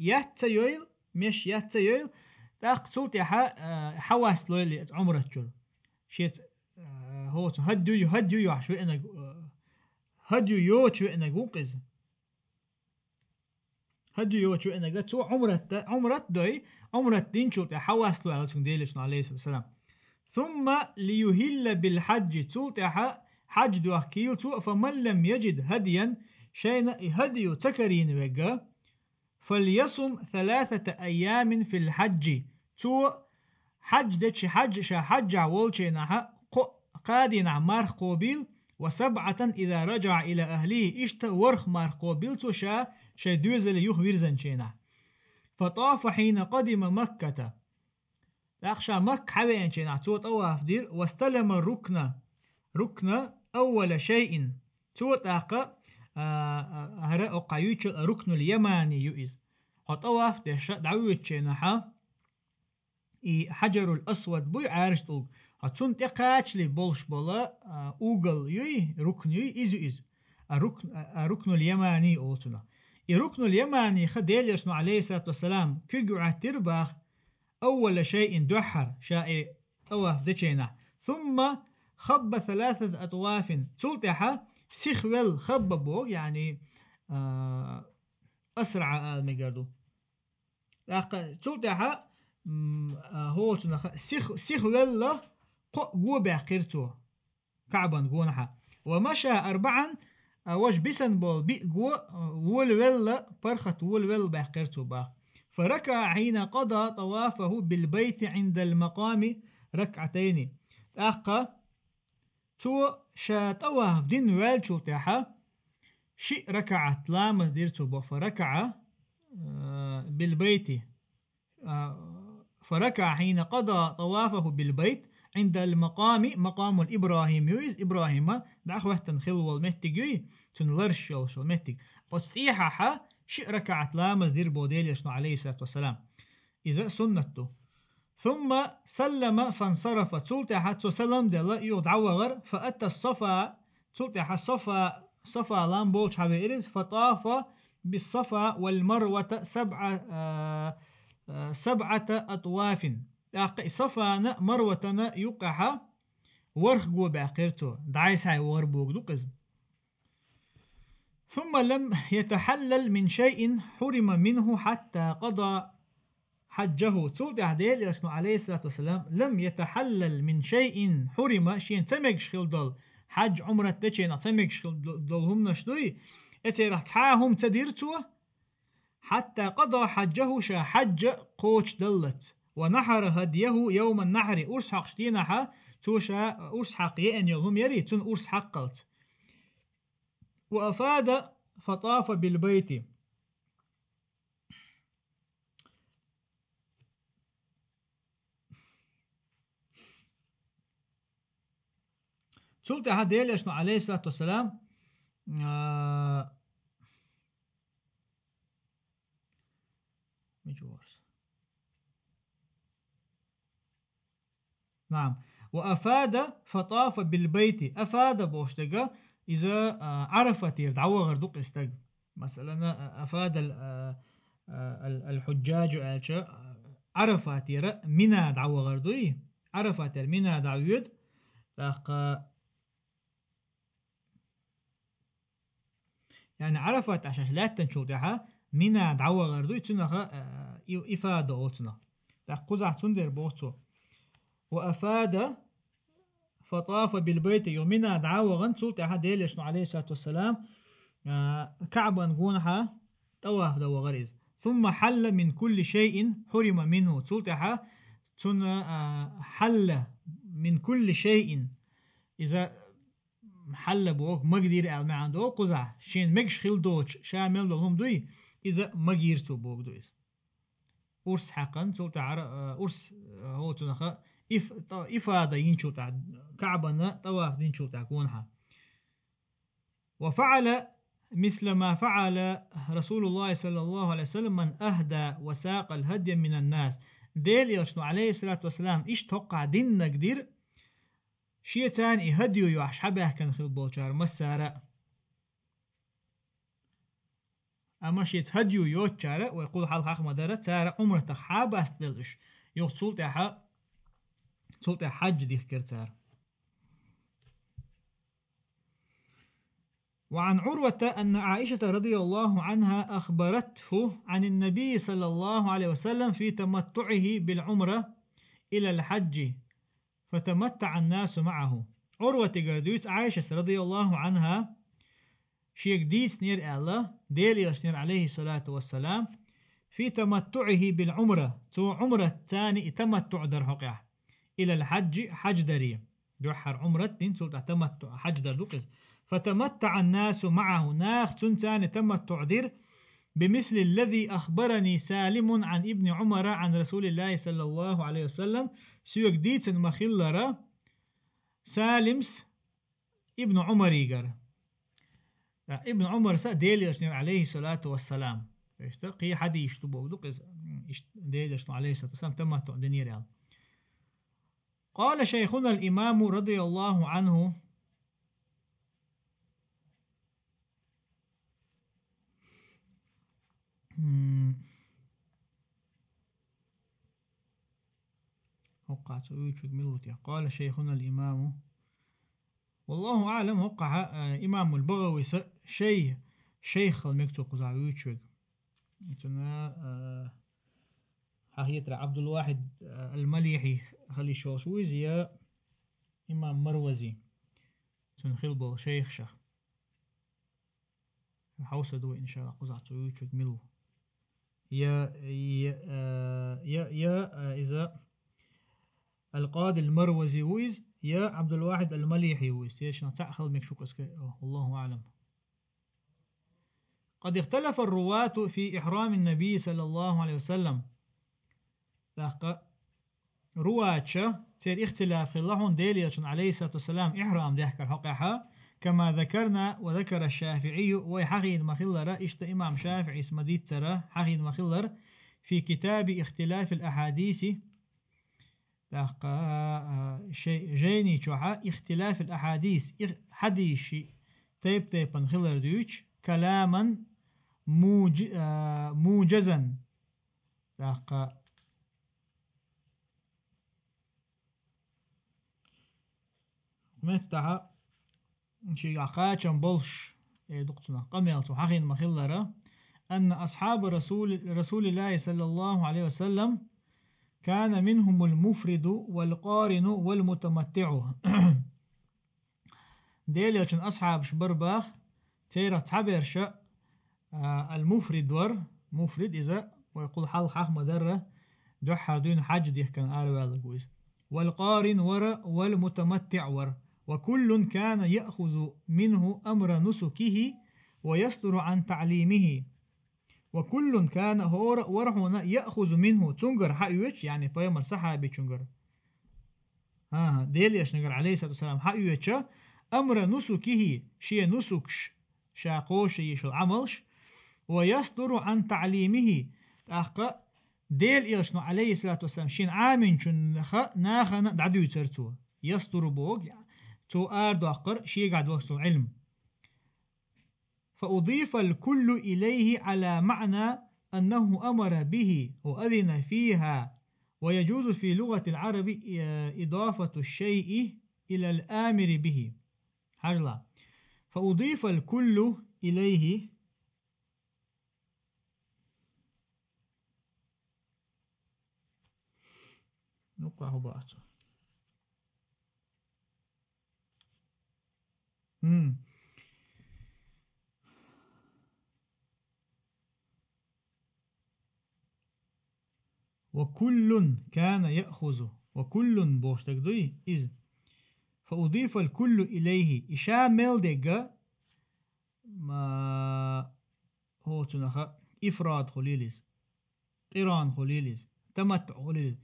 يتيويل تاق تولتي حواس لويلي عمره جل شيت هو هديو يوح شوي انا هديو يو شوي انا قوقز هديو يو شوي انا قلت عمرت دوي عمرت دين شولتي حواس لو على تنديلش عليه الصلاة والسلام. ثم ليهل بالحج تولتي حج دو كيلتو فمن لم يجد هديا شيء هديو تكرين وقا فليصم 3 أيام في الحج تو حج دتش حج عولشينا قادنا مارخ قوبيل و7 إذا رجع إلى أهله إشت ورخ مارخ قوبيل تو شا دوزل يوخ ويرزنشينا. فطاف حين قدم مكة أخشى مكة حبين شينا تو طواف دير واستلم ركن أول شيء تو تاقى هراء قيوش الركن اليماني يؤز وطواف دعوت شينا حجر الأسود بوي عارش طلق هتون تقاتش لي بولش بولا اوغل يوي ركن يوي إز الركن اليماني أوتنا الركن اليماني خديل يسمع عليه الصلاة والسلام كيقع ترباخ أول شيء دحر شاء أواف دشينا ثم خب 3 أطواف تلتح سيخويل خببو يعني أسرع المقردو تلتح هو تنا سيخويل قو باقرتو كعبا قونها ومشى 4 وش بسن بول بيقو ولول برخت ولول باقرتو با فركع حين قضى طوافه بالبيت عند المقام 2 أقا تو شا طواف دين والشو تاحا شي ركعت لامس ديرتو با فركع بالبيت فركع حين قضى طوافه بالبيت عند المقام مقام الإبراهيم يويز إبراهيم دعخ وقتا خلو المهتقوي تنلرش يلشو المهتق وتتيحها شي ركعت لامس دير بوديل يشنو عليه الصلاة والسلام إذا سنته ثم سلم فانصرف تلتح تسلم دل يدعوغر فأتى الصفا تلتح صفا لامبولش حبيرز فطاف بالصفا والمروة 7 7 أطواف صفانا مروتنا يقحا ورخقو باقرتو دعيس هاي وربوك دو قزم. ثم لم يتحلل من شيء حرم منه حتى قضى حجه. تولد عديل يشنو عليه الصلاة والسلام لم يتحلل من شيء حرم شين تمك شخل دول حج عمرة تشين تمك شخل دول هم نشدوي اتي رح تحاهم تديرتو حتى قضى حجه شا حج قوش دلت ونحر هديه يوم النحر أرس حق شتينها توشا أرس حق يأن يلهم يري تن أرس حق قلت. وأفاد فطاف بالبيت سلطة هديل يشنو عليه الصلاة والسلام نعم. وأفاد فطاف بالبيت أفاد بوشتقى إذا عرفت يردعوه غردوق استق مثلا أفاد الحجاج عرفت يرى منا دعوه غردوي عرفت منا دعويد يعني عرفت عشان لا تنشوتها منا دعوه غردوي تنها إفادة أوتنا قزع تندر بوتو. وأفاد فطاف بالبيت يومنا دعوه غنتو تاها ديلشنو عليه الصلاة والسلام كعبا نقونها طواف دو غريز. ثم حل من كل شيء حرم منه تلتها تن حل من كل شيء إذا حل بوك مقدير على ما عنده قزع شين مكش خيل دوش شامل لهم دوي إذا مقيرتو بوك دويس أرس حقا تلتها أرس هو تنخا إفادة ينشو تاع كعبنا طواف ينشو تاع كونها. وفعل مثل ما فعل رسول الله صلى الله عليه وسلم من أهدى وساق الهدي من الناس ديل يشنو عليه الصلاة والسلام إيش توقع دين نقدر شيء تاني هديو يوحش حبه كان خيل بولشار مسارة أما شيء هديو يوتشارة ويقول حال حق مدارة تارة عمره تخابة استبلش يوصل تاها سلطة حج دي كرتار. وعن عروة أن عائشة رضي الله عنها أخبرته عن النبي صلى الله عليه وسلم في تمتعه بالعمرة إلى الحج فتمتع الناس معه. عروة قردوت عائشة رضي الله عنها شيك ديس نير الله ديلي نير عليه الصلاة والسلام في تمتعه بالعمرة تو عمرة تاني تمتع در حقيقة إلى الحج حج دري يحر عمرة تنسل تمتع حج در دوقز فتمتع الناس معه ناخ تنتان تمتع در بمثل الذي أخبرني سالم عن ابن عمر عن رسول الله صلى الله عليه وسلم سيوك ديت المخلرة سالمس ابن عمر يقر ابن عمر ديلي عليه الصلاة والسلام قي حدي يشتبه دوقز ديلي عليه الصلاة والسلام تمتع دنير. قال شيخنا الإمام رضي الله عنه قال شيخنا الإمام والله أعلم وقع إمام البغوي شيخ المكتوب قزع يوتشوك حقيقة عبد الواحد المليحي خلي شوشويز يا إمام مروزي تنخلبو شيخ شخ حوصة دو إن شاء الله قزع يوتشوك ملو يا إذا القاضي المروزي ويز يا عبد الواحد المليحي ويز يشنا تأخذ مكشوك والله أعلم. قد اختلف الرواة في إحرام النبي صلى الله عليه وسلم رواتشا تير اختلاف اللهم ديليتشن عليه الصلاة والسلام إحرام ديحك الحقيقة كما ذكرنا وذكر الشافعي ويحقيد مخلر إشت إمام شافعي اسم ديت ترى حقيد مخلر في كتاب اختلاف الأحاديث شيء جيني شوحا اختلاف الأحاديث حديثي تيب نخلر ديوش كلاما موجزا تاقا متها شي عقاچن بولش دقتنا قميلتو حقين مخلرة أن أصحاب رسول الله صلى الله عليه وسلم كان منهم المفرد والقارن والمتمتع ديل يشن أصحاب شبرباخ تيرا تعبيرش المفرد ور مفرد إذا ويقول حل حق مدرة دحر دون حج ديه كان آل كويس والقارن ور والمتمتع ور وكل كان يأخذ منه أمر نسكه ويستر عن تعليمه وكل كان هو ورهنا يأخذ منه تنجر حيوش يعني بيمر صحابي تنجر ديل يشنجر عليه الصلاة والسلام حيوش أمر نسكه شيء نسكش شاقوش يشل عملش ويستر عن تعليمه أخا ديل يشنو عليه الصلاة والسلام شين عامن شن ناخنا دعدو يترتو يستر بوق تو أرد أقر شيء قاعد وصل علم فأضيف الكل إليه على معنى أنه أمر به وأذن فيها ويجوز في لغة العرب إضافة الشيء إلى الآمر به حجلا فأضيف الكل إليه نقرأه بأسه وكل كان يأخذ وكل بوش تقدوي إذ فأضيف الكل إليه إشامل دقا ما هو تنخ إفراد خليليز قران خليليز تمتع خليليز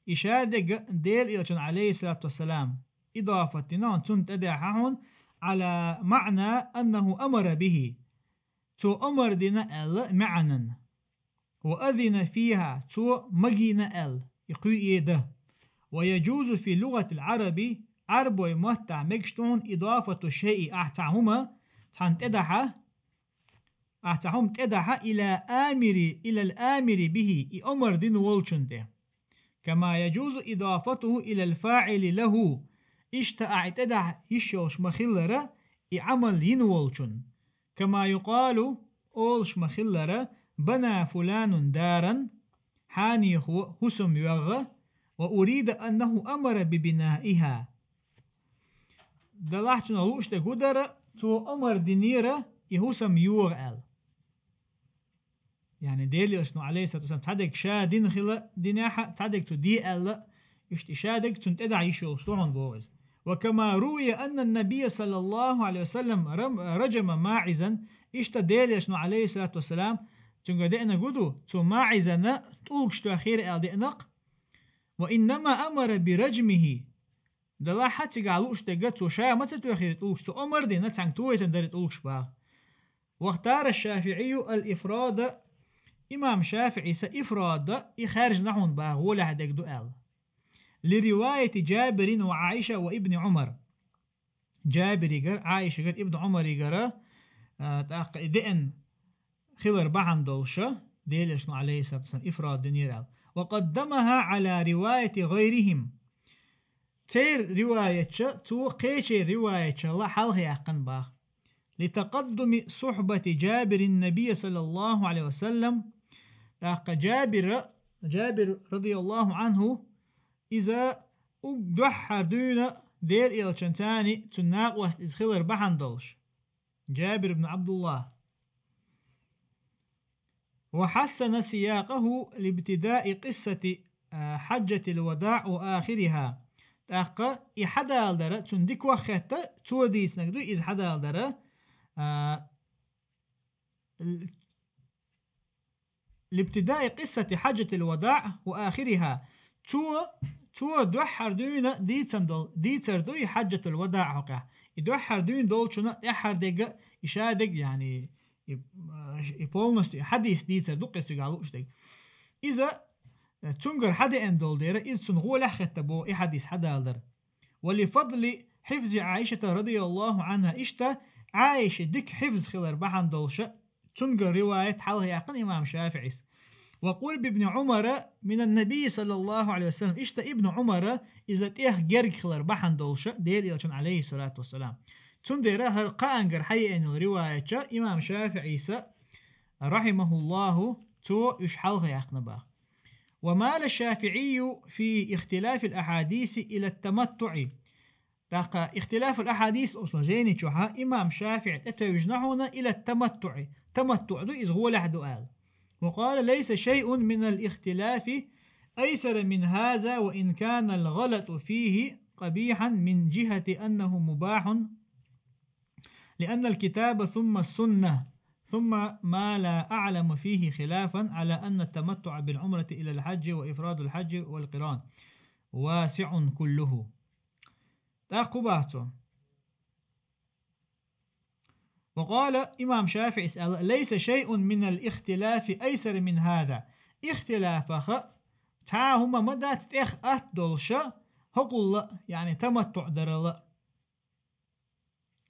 إشادق ديل إلى عليه الصلاة والسلام إضافتنا تنتدعهن على معنى أنه أمر به تو أمر دينا أل معنا وأذن فيها تو مجينا أل يقوي ده ويجوز في لغة العرب عرب ومتع مجتون إضافة الشيء أحتعهما تنتدح أحتعهم تدح إلى الآمر به أمر دين والشن ده كما يجوز إضافته إلى الفاعل له اعتدح يشوش مخلرة عمل ينولشن كما يقال أولش مخلرة بنى فلان دارا حاني هسم يغ وأريد أنه أمر ببنائها دلحتنا لوش تقدر تو أمر دينيرة يهسم يوغ يعني ديلي أشنو عليه الصلاة والسلام تعدك شا دين خلا ديناحة تعدك تو دي ألا اشتشادك تنتدع يشوش طبعا بوغز وكما روي أن النبي صلى الله عليه وسلم رجم ماعزا ديلي أشنو عليه الصلاة والسلام تنقى دينا قدو تو ماعزا تقولش تو أخير أل دينق وإنما أمر برجمه دلا حتى قالوش تقت وشا ما تتو أخير تقولش تو أمر دينا تعنك توي تندري تقولش باه واختار الشافعي الإفراد إمام شافعي سإفراد يخارج نحون باه ولا هدك دؤال لرواية جابر وعائشة وابن عمر جابر يقر عائشة يقر ابن عمر يقر دئن خلر بحن دولشة ديلشنا عليه الصلاة والسلام إفراد دنيرال وقدمها على رواية غيرهم تير رواية تو قيش رواية الله حلها يقن باه لتقدم صحبة جابر النبي صلى الله عليه وسلم جابر رضي الله عنه إذا أدحر دون ديل إلى شنتاني تناق وست إزخلر بحندلش جابر بن عبد الله وحسن سياقه لابتداء قصة حجة الوداع وآخرها تاقا إحدا الدرة تندك وخطة توديس نقدو إز حدا الدرة لابتداء قصة حجة الوداع وآخرها تو دوحر دون ديتر دوي حجة الوداع هقع يدوحر دون دول شنا يحر دقا يشادق يعني يبولنس حديث ديتر دو قصة قالوش دق إذا تنقر حدا ان دول دير إذ تنغو لحخت بو إحديث حدا الدر ولفضل حفظ عائشة رضي الله عنها إشتا عائشة دك حفظ خلر بحن دولشة تنقر رواية حالها يقن إمام شافعي وقرب ابن عمر من النبي صلى الله عليه وسلم إشت ابن عمر إذا تيه جرق خلر بحن دولش ديل إلشان عليه الصلاة والسلام تندر هرقا أنجر حي أن الرواية إمام شافعي رحمه الله تو يشحلها يقنبا. ومال الشافعي في اختلاف الأحاديث إلى التمتع. تاقى اختلاف الأحاديث أصلا جيني تشوها إمام شافعي أتوجنحونا إلى التمتع. تمتع دو إذ هو لحد قال. وقال ليس شيء من الاختلاف أيسر من هذا وإن كان الغلط فيه قبيحا من جهة أنه مباح لأن الكتاب ثم السنة ثم ما لا أعلم فيه خلافا على أن التمتع بالعمرة إلى الحج وإفراد الحج والقران واسع كله. تاقباته. وقال إمام شافعي ليس شيء من الاختلاف أيسر من هذا. اختلافه تعاهما مدى تتخ أتدولشا هقول يعني تمتع درلا.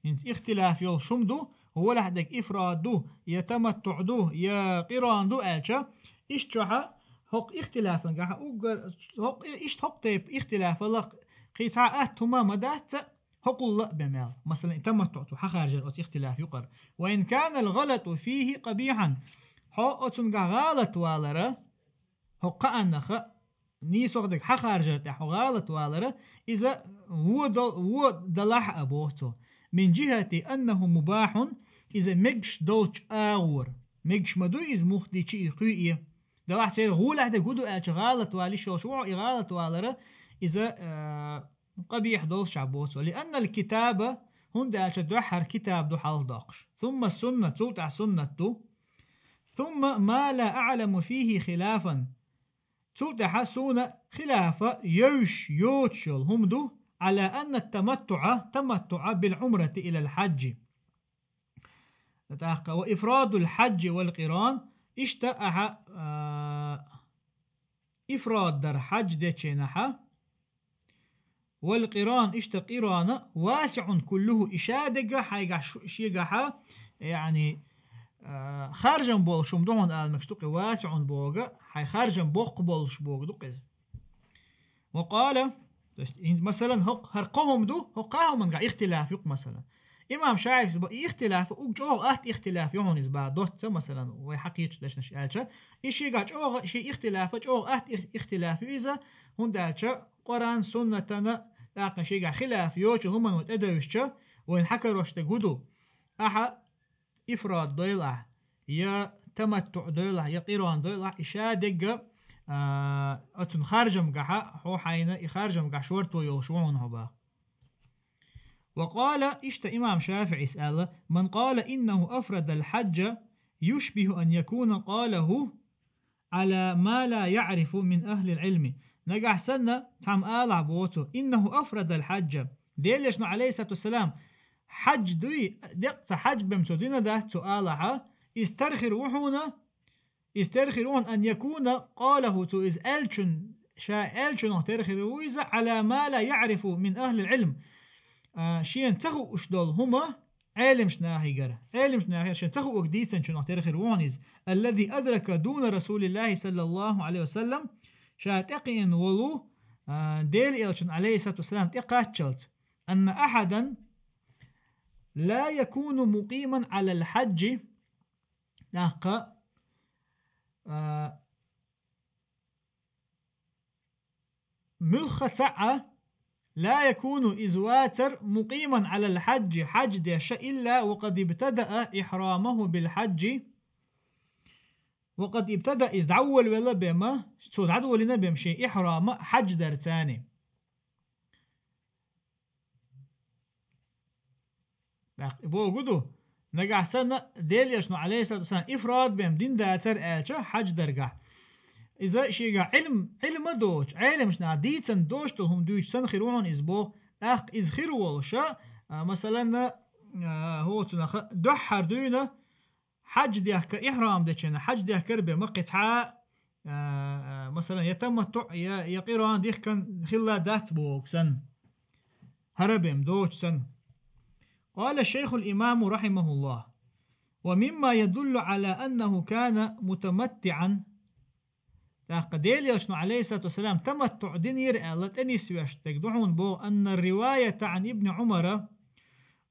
انت اختلاف يول شمدو هو لحدك إفراد دو يا تمتع دو يا قران دو ألشا إشتوها هق اختلافا هق إشت هق تيب اختلاف الله قيتها أتهما مدى هقول لا بمال مثلا تمتع حخارج اختلاف يقر وإن كان الغلط فيه قبيحا حق غلط والرا حق أنخ نيس وقتك حخارج غلط والرا إذا هو دلح أبوته من جهة أنه مباح إذا مجش دولش آور مجش مدو إذ مخدي شيء قوية دلح سير غول أحد قدو ألش غلط والي شو غلط والرا إذا قبيح دول شعبوت لأن الكتابة هون دالش دوحر كتاب دو حال داقش ثم السنة تلتع سنة دو ثم ما لا أعلم فيه خلافا تلتع سنة خلافة يوشل هم دو على أن تمتع بالعمرة إلى الحج وإفراد الحج والقران اشتأها إفراد در حج دي چينها والقران قران واسع كله إشادقة حيقع شيقها يعني خارجا بول شمدوهن المكشتوق واسع بوغا حي خارجا بوق بولش بوغ دوقز. وقال مثلا هرقهم دو هقاهم من اختلاف يق مثلا إمام شايف اختلاف وجوه اختلاف يهون إزبا دوت مثلا وحقيقة ليش نشألش إشي قاعد جوه شيء اختلاف جوه اختلاف إذا هون دالشة قرآن سنة لكن شيء خلاف يوش هم متأدوش وإن حكروش تجودو أحا إفراد ضيلة يا تمتع ضيلة يا قيران ضيلة إشادق أتن خارجم قحا هو حين خارجم قح شورتو يوشون هبا. وقال إشت إمام شافعي اسأل من قال إنه أفرد الحج يشبه أن يكون قاله على ما لا يعرف من أهل العلم. نجح سنة تعم آلع بوتو إنه أفرد الحج ديليشنا عليه الصلاة والسلام حج دوي دقت حج بمتودين ده سؤالها استرخرون أن يكون قاله تو إز ألشن شا ترخرويز على ما لا يعرف من أهل العلم شين تخو أشدول هما علمش ناهي شين تخو أقديسا شنو ترخروانيز الذي أدرك دون رسول الله صلى الله عليه وسلم شاتقين ولو ديل إلشن عليه الصلاة والسلام تقاتشلت أن أحدا لا يكون مقيما على الحج ناقا ملخة لا يكون إزواتر مقيما على الحج حج ديش إلا وقد ابتدأ إحرامه بالحج وقد ابتدأ إزعول ولا بما عدول لنا بمشي إحرام حج درتاني بو قدو نقع سنة ديل يشنو عليه الصلاة والسلام إفراد بهم دين داتر آلشا حج درقع إذا شيء علم دوش علمش نعديتن دوش تهم دوش سن خيروهن إزبو إز خيروالشا مثلا هو تنخ دحر دونا حج ديه كإحرام ديشنا حج ديه كربه مقطعة مثلا يتمتع يا قيران ديه كان خلا دات بوك سن هربهم دوش سن. قال الشيخ الإمام رحمه الله ومما يدل على أنه كان متمتعا قديل يشنو عليه الصلاة والسلام تمتع دينير ألا تنس يشتقدون بو أن الرواية عن ابن عمر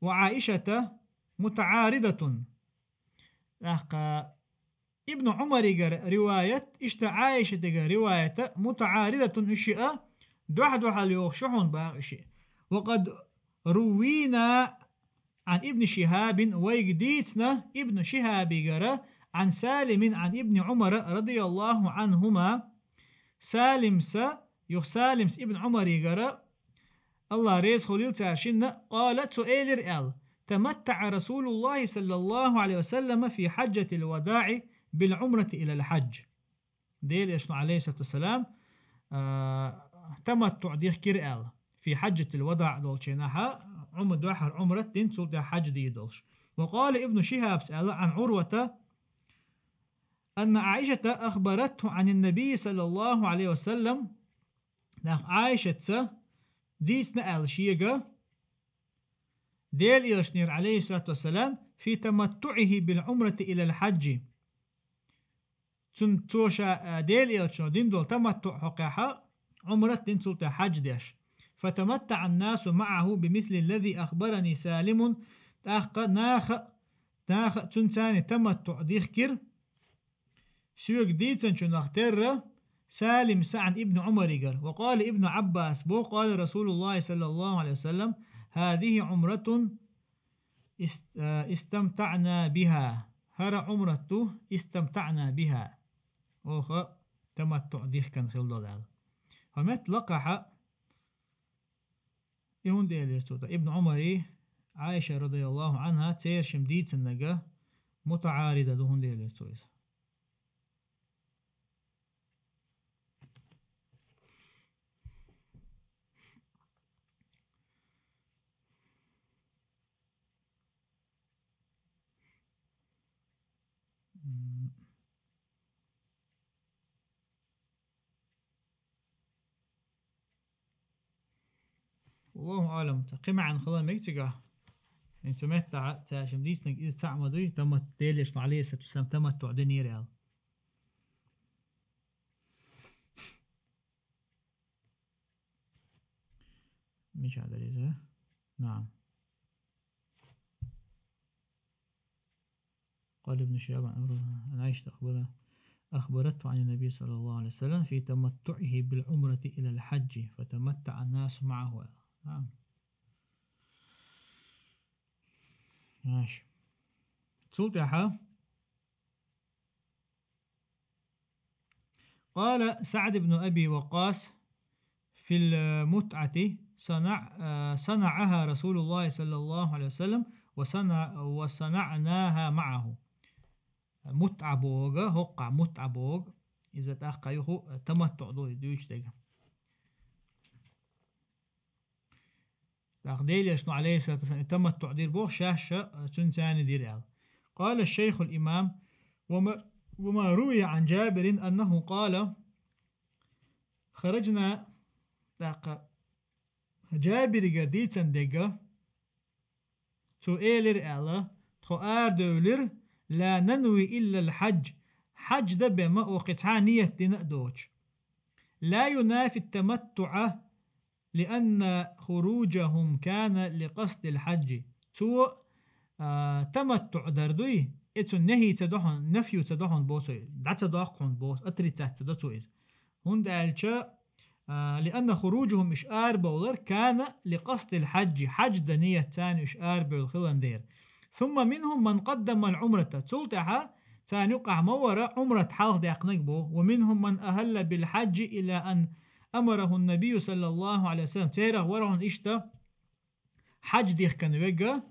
وعائشة متعارضة. ابن عمر رواية عائشة رواية متعارضة اشياء دوح اليوشحون باغشي. وقد روينا عن ابن شهاب ويجديتنا ابن شهاب عن سالم عن ابن عمر رضي الله عنهما سالمس ابن عمر الله ريز خليل تاشن قالت سؤال ال تمتع رسول الله صلى الله عليه وسلم في حجة الوداع بالعمرة إلى الحج. ديل إشنا عليه الصلاة والسلام تمتع ديخ كير في حجة الوداع دولشيناها عمر دوحر عمرة دين سلطة حج دي دولش. وقال ابن شهاب سأل عن عروة أن عائشة أخبرته عن النبي صلى الله عليه وسلم. عائشة ديسنا الشيغا ديل إلشنير عليه الصلاة والسلام في تمتعه بالعمرة إلى الحج. تنتوشا ديل إلشنو دين دول تمتع حقيقة عمرة دين سلطة حج ديش. فتمتع الناس معه بمثل الذي أخبرني سالم ناخ تنتاني تمتع ديخكر سيوك ديتن شو نختار سالم عن ابن عمر. وقال ابن عباس بو قال رسول الله صلى الله عليه وسلم هذه عمرة استمتعنا بها. هر عمرة استمتعنا بها وخ تمتع ديخ كان خلال دول فمت لقح يهون ديال ابن عمر عائشة رضي الله عنها تير شمديد سنجا متعارضة دهون ديال والله أعلم. تقيم عن خلال ميتجا انت متى تاشم ديسنك إذا تعمدوا تم تيلش عليه ستسلم تمتع دنيريال. مش هذا ليس نعم. قال ابن شهاب عن عائشة أخبرته عن النبي صلى الله عليه وسلم في تمتعه بالعمرة إلى الحج فتمتع الناس معه. نعم ماشي. سلطحة قال سعد بن أبي وقاص في المتعة صنعها رسول الله صلى الله عليه وسلم وصنعناها معه. متعة بوغا هقع متعة بوغ إذا تأخيه تمتع دويش ديجا تأخديل يشنو عليه الصلاة والسلام تمتع دير بوغ شاشة تنتاني دير. قال الشيخ الإمام وما روي عن جابر أنه قال خرجنا جابر قديتا ديجا تو إيلر ألا تو دولر لا ننوي إلا الحج. حج دبما وقطعا نية دينأدوج لا ينافي التمتع لأن خروجهم كان لقصد الحج. تو تمتع دردوي اتو نهي تدحون نفي تدحون بوتوي دعت تدحون بوت أتري تحت تدتويز هون دالشا لأن خروجهم إشعار بولر كان لقصد الحج. حج دنية تاني إشعار بالخلان دير. ثم منهم من قدم العمرة تلتها تاني يقع مورا عمرة حال ديق نقبو. ومنهم من أهل بالحج إلى أن أمره النبي صلى الله عليه وسلم تيره ورهن إشتا حج ديق كان ويقا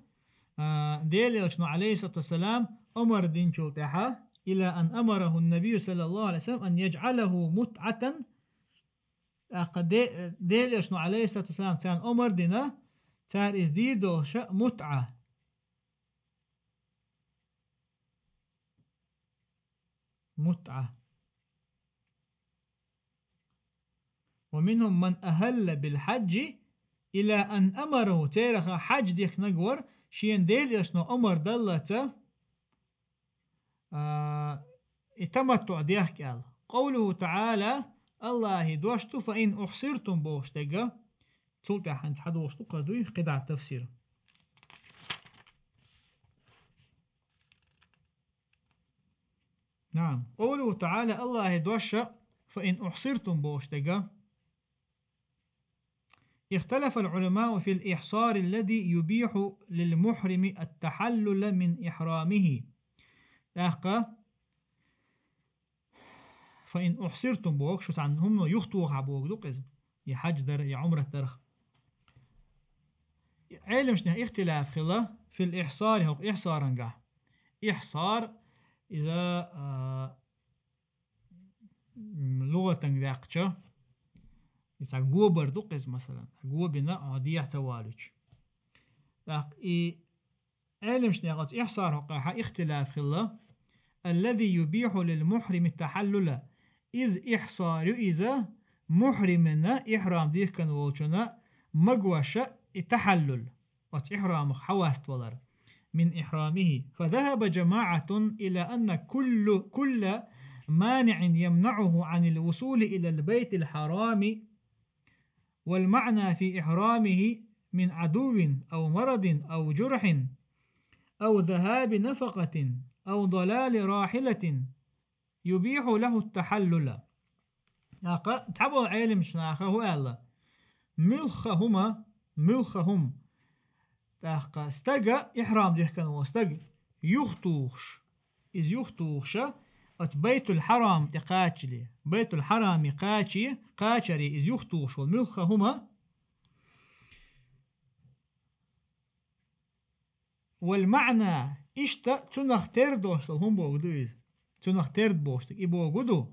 ديل شنو عليه الصلاة والسلام أمر دين تلتها إلى أن أمره النبي صلى الله عليه وسلم أن يجعله متعة. ديل شنو عليه الصلاة والسلام تان أمر دينا تار إزديدو شاء متعة ومنهم من أهل بالحج إلى أن أمره تيرخ حج ديك نقور شين ديل يشنو أمر دلتا يتمتع ديك قال. قوله تعالى الله دوشتو فإن أحصرتم بوشتغا تولت حنت حد وشتو قدوي قطع التفسير. نعم قوله تعالى الله دوشة فإن أحصرتم بوشتغا. اختلف العلماء في الإحصار الذي يبيح للمحرم التحلل من إحرامه. فإن أحصرتم بوك شو عنهم يخطوخ عبوك دو قزم يحج در يعمرة درخ علم شنه اختلاف خلا في الإحصار هو إحصارا قا إحصار إذا لغة ذاقشة إذا قوبر دو قزم مثلا قوبنا عادية توالج علم شنه إحصار هو اختلاف خلا الذي يبيح للمحرم التحلل إذ إحصار إذا محرمنا إحرام ديك كان والجنا مقوشة التحلل وإحرام حواست ولر من إحرامه. فذهب جماعة إلى أن كل مانع يمنعه عن الوصول إلى البيت الحرام والمعنى في إحرامه من عدو أو مرض أو جرح أو ذهاب نفقة أو ضلال راحلة يبيح له التحلل. تعبوا علم شناخه هو الله ملخهم استجا إحرام ده كان واستجا يختوش إذ يختوش بيت الحرام تقاتلي بيت الحرام قاتشري إذ يختوش والملخهما والمعنى إشتا تنختار دوشتل هم بوغدويز تنختار بوشتك إبوغدو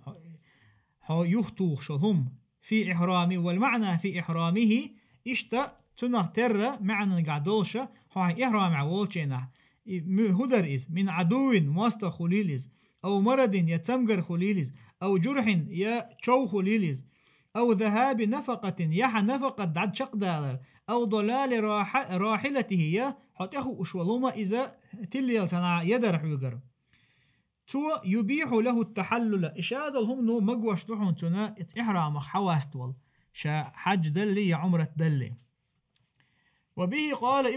ها يختوش هم في إحرامي والمعنى في إحرامه إشتا تنختار معنى قعدولشا ها إحرام عوالشينا هدر إز من عدو ماستا خليلز أو مرض يتمغر خليلز أو جرح يتشو خليلز أو ذهاب نفقة يح نفقة دعد شق دالر أو ضلال راحلته يا حتأخو أشوالوما إذا تليل تنع يدرح يقر تو يبيح له التحلل إشاد الهم نو مقوش تحون تنا إحرام حواستول شا حج دلي عمرة دلي. وبه قال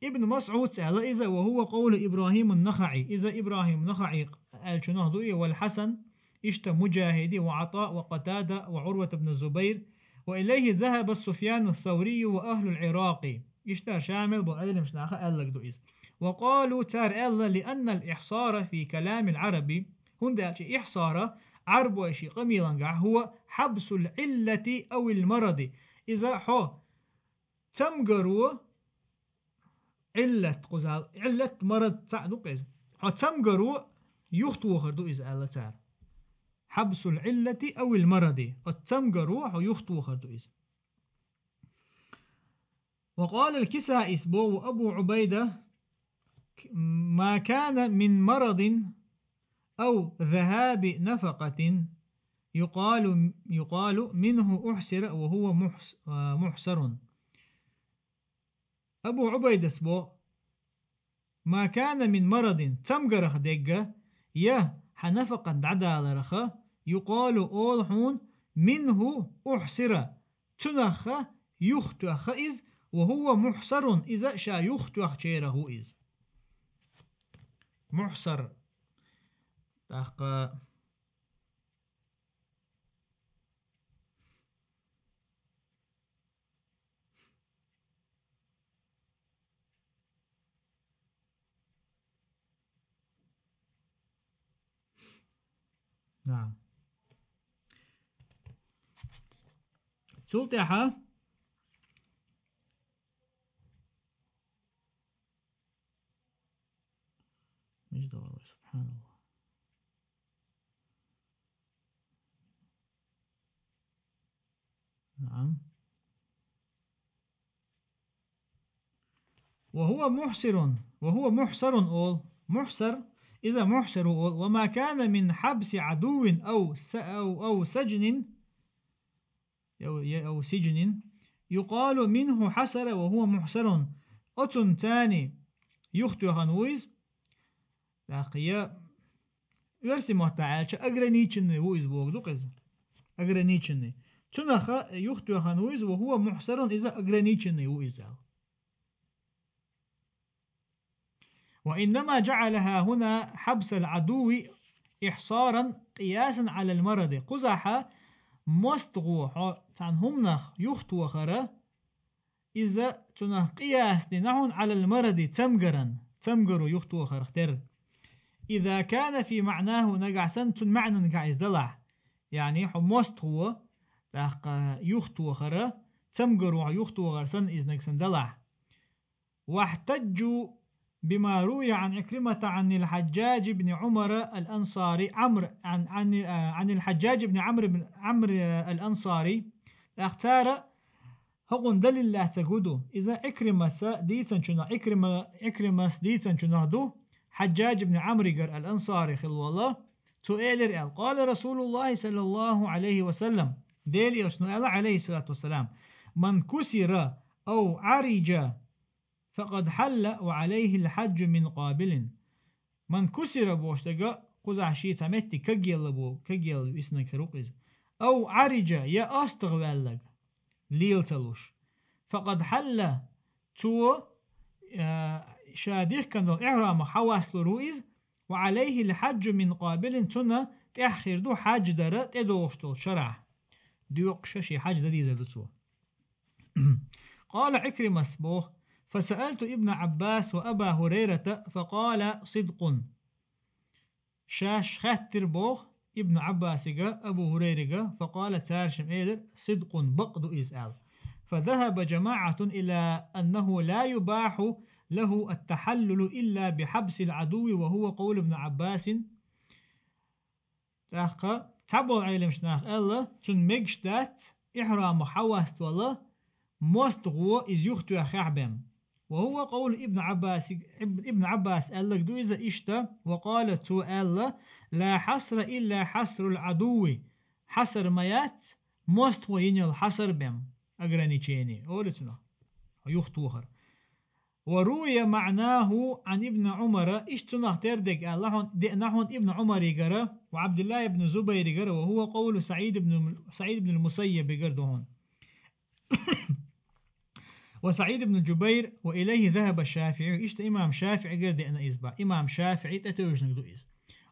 ابن مسعود سأل إذا وهو قول إبراهيم النخعي إذا إبراهيم النخعي الشنهدوية والحسن إشت مجاهدي وعطاء وقتادة وعروة بن الزبير وإليه ذهب السفيان الثوري وأهل العراق إشتا شامل بعلم شناخة قال لك دوئز. وقالوا تار ألا لأن الإحصار في كلام العربي هندا إحصار عرب وشي قميلا هو حبس العلة أو المرض إذا حو تمقروا علة قزال علة مرض تعدو قيز حو تمقروا يختو خردو إذا ألا تار حبس العلة أو المرض التمقروا حو يختو خردو إذا. وقال الكسائي اسبو أبو عبيدة ما كان من مرض أو ذهاب نفقة يقال منه أحسر وهو محسر. أبو عبيدة اسبو ما كان من مرض تمقرخ دقة يا حنفقة عدال رخا يقال أولحون منه أحسر تنخ يختخ إذ وهو محسر إذا شا يختخ شيره إذ محسر تحقا نعم سلطحة مجد الله سبحان الله. نعم وهو محسر أول محسر إذا محسر أول. وما كان من حبس عدو أو سجن أو سجن يقال منه حسر وهو محسر. أتن تاني يختو هنويز لاقيا верси محتاج ограниченный وإز بوغدو قز ограниченный تنخ يختو خنويز وهو محصر إذا ограниченный وإز وإنما جعلها هنا حبس العدو إحصارا قياسا على المرض قزح مستغو تنهمنخ يختو خرا إذا تنه قياس نحن على المرض تمجر يختو خرختر إذا كان في معناه نجعسن تن معنى نجعس دلع يعني مستغو يختو خرا تمجر يختو غرسن إذ نجسن دلع واحتجوا بما روي عن عكرمة عن الحجاج بن عمر الأنصاري عن الحجاج بن عمرو الأنصاري اختار هقون دليل الله تقودو إذا عكرمة ديتن شنو عكرمة ديتن شنو حجاج بن عمرو الأنصاري خلو الله تؤيلر قال رسول الله صلى الله عليه وسلم ديلي شنو عليه الصلاة والسلام من كسر أو عرج فقد حل وعليه الحج من قابل من كسر بوشتغا قزع شي تمتي كجيل اسنك رقز أو عرج يا أستغوالك ليلتلوش فقد حل تو شاديخ كانوا إحرام حواس لرويز وعليه الحج من قابل تنا تأخير دو حج دارة تدوشتو شرع ديوقش شي حج دي زلتو قال عكرمة سبوه فسألت ابن عباس وأبا هريرة فقال صدق شاش خاتر بوخ ابن عباس أبو هريرة فقال تارشم إيدر صدق بقد إزال فذهب جماعة إلى أنه لا يباح له التحلل إلا بحبس العدو وهو قول ابن عباس تبول علم شناخ الله تن مجشتات إحرام حواست والله مستغو إز يختو خعبم وهو قول ابن عباس قال لك دو إذا إشتا وقال تو الله لا حصر إلا حصر العدو حصر ميات مستغو ينيل حصر بم أغرانيشيني أولتنا يختوهر وروي معناه عن ابن عمر اشتنا تردك الله نحن ابن عمر يقرأ وعبد الله بن زبير يقرأ وهو قول سعيد بن المسيب يقرأ وسعيد بن جبير وإليه ذهب الشافعي إشت إمام شافعي قرد أنا إزبع إمام شافعي تتوجن نقدو إز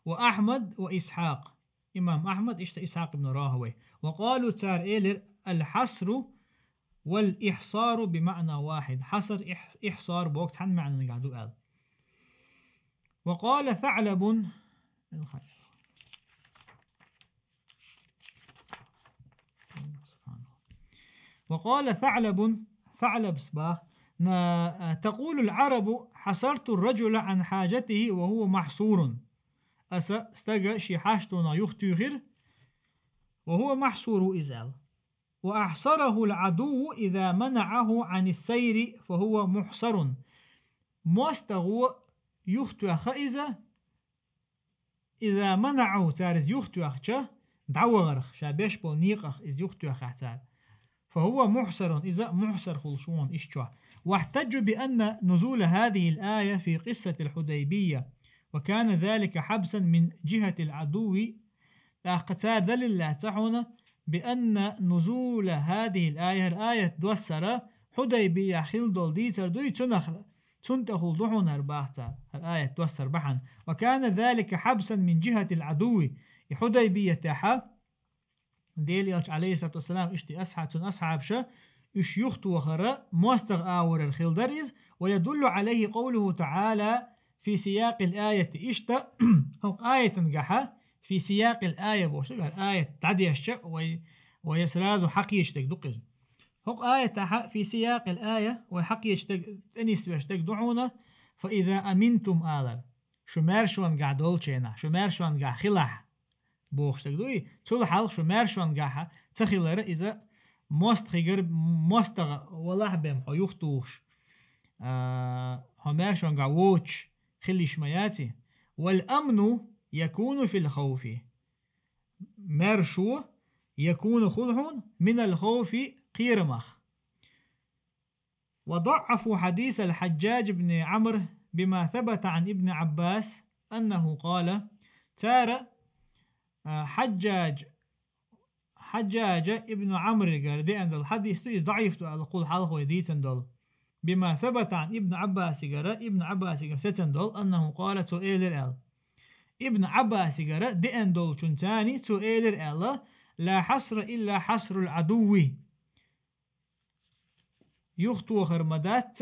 وأحمد وإسحاق إمام أحمد إشت إسحاق بن راهوي وقالوا تار إيلر الحصر والإحصار بمعنى واحد حصر إحصار بوقت عن معنى نقعدو قال وقال ثعلب وقال ثعلب صباح تقول العرب حصرت الرجل عن حاجته وهو محصور استجى شي حاجتنا يختيغر وهو محصور إزال وأحصره العدو إذا منعه عن السير فهو محصر مستغو يختيغ إذا منعه تارز يختيغ دعوغرخ شابيش بو نيقخ إز يختيغ حتار فهو محصر إذا محصر خلشون إشجع واحتجوا بأن نزول هذه الآية في قصة الحديبية وكان ذلك حبسا من جهة العدو قتار دليل الله تعالى بأن نزول هذه الآية دوسر حديبية خلدول ديتر دوي تنتخل دحون أرباحتا الآية دوسر بحن وكان ذلك حبسا من جهة العدو حديبية تحا ديلي عليه الصلاة والسلام اشتي أصحاب شا إش يخت وخراء موستغ آور الخلدريز ويدل عليه قوله تعالى في سياق الآية إشتا هو آية نجحة في سياق الآية بوشتغل آية تعدي الشاء ويسراز حقي يشتك دقز هو آية تحا في سياق الآية وحقي يشتك تنس يشتك دعونا فإذا أمنتم آلر شمار شوان قاعد دولشينا شمار شوان قاعد خلح بوخشتك دوي تول حال شمار شوان قاعد تخيلر إذا مستغ والله بهم يختوش همار شوان قاعد ووش خلي شمياتي والأمن يكون في الخوف مرشو يكون خلح من الخوف قيرمخ وضعفوا حديث الحجاج بن عمرو بما ثبت عن ابن عباس أنه قال تارة حجاج ابن عمرو قال دي عند الحديث ضعيف أقول حلقه ديتن دول بما ثبت عن ابن عباس قال ابن عباس قال دول أنه قال سؤال ابن عباس قال دي عند دول شنتاني سؤال لا حصر إلا حصر العدو يخطو خرمدات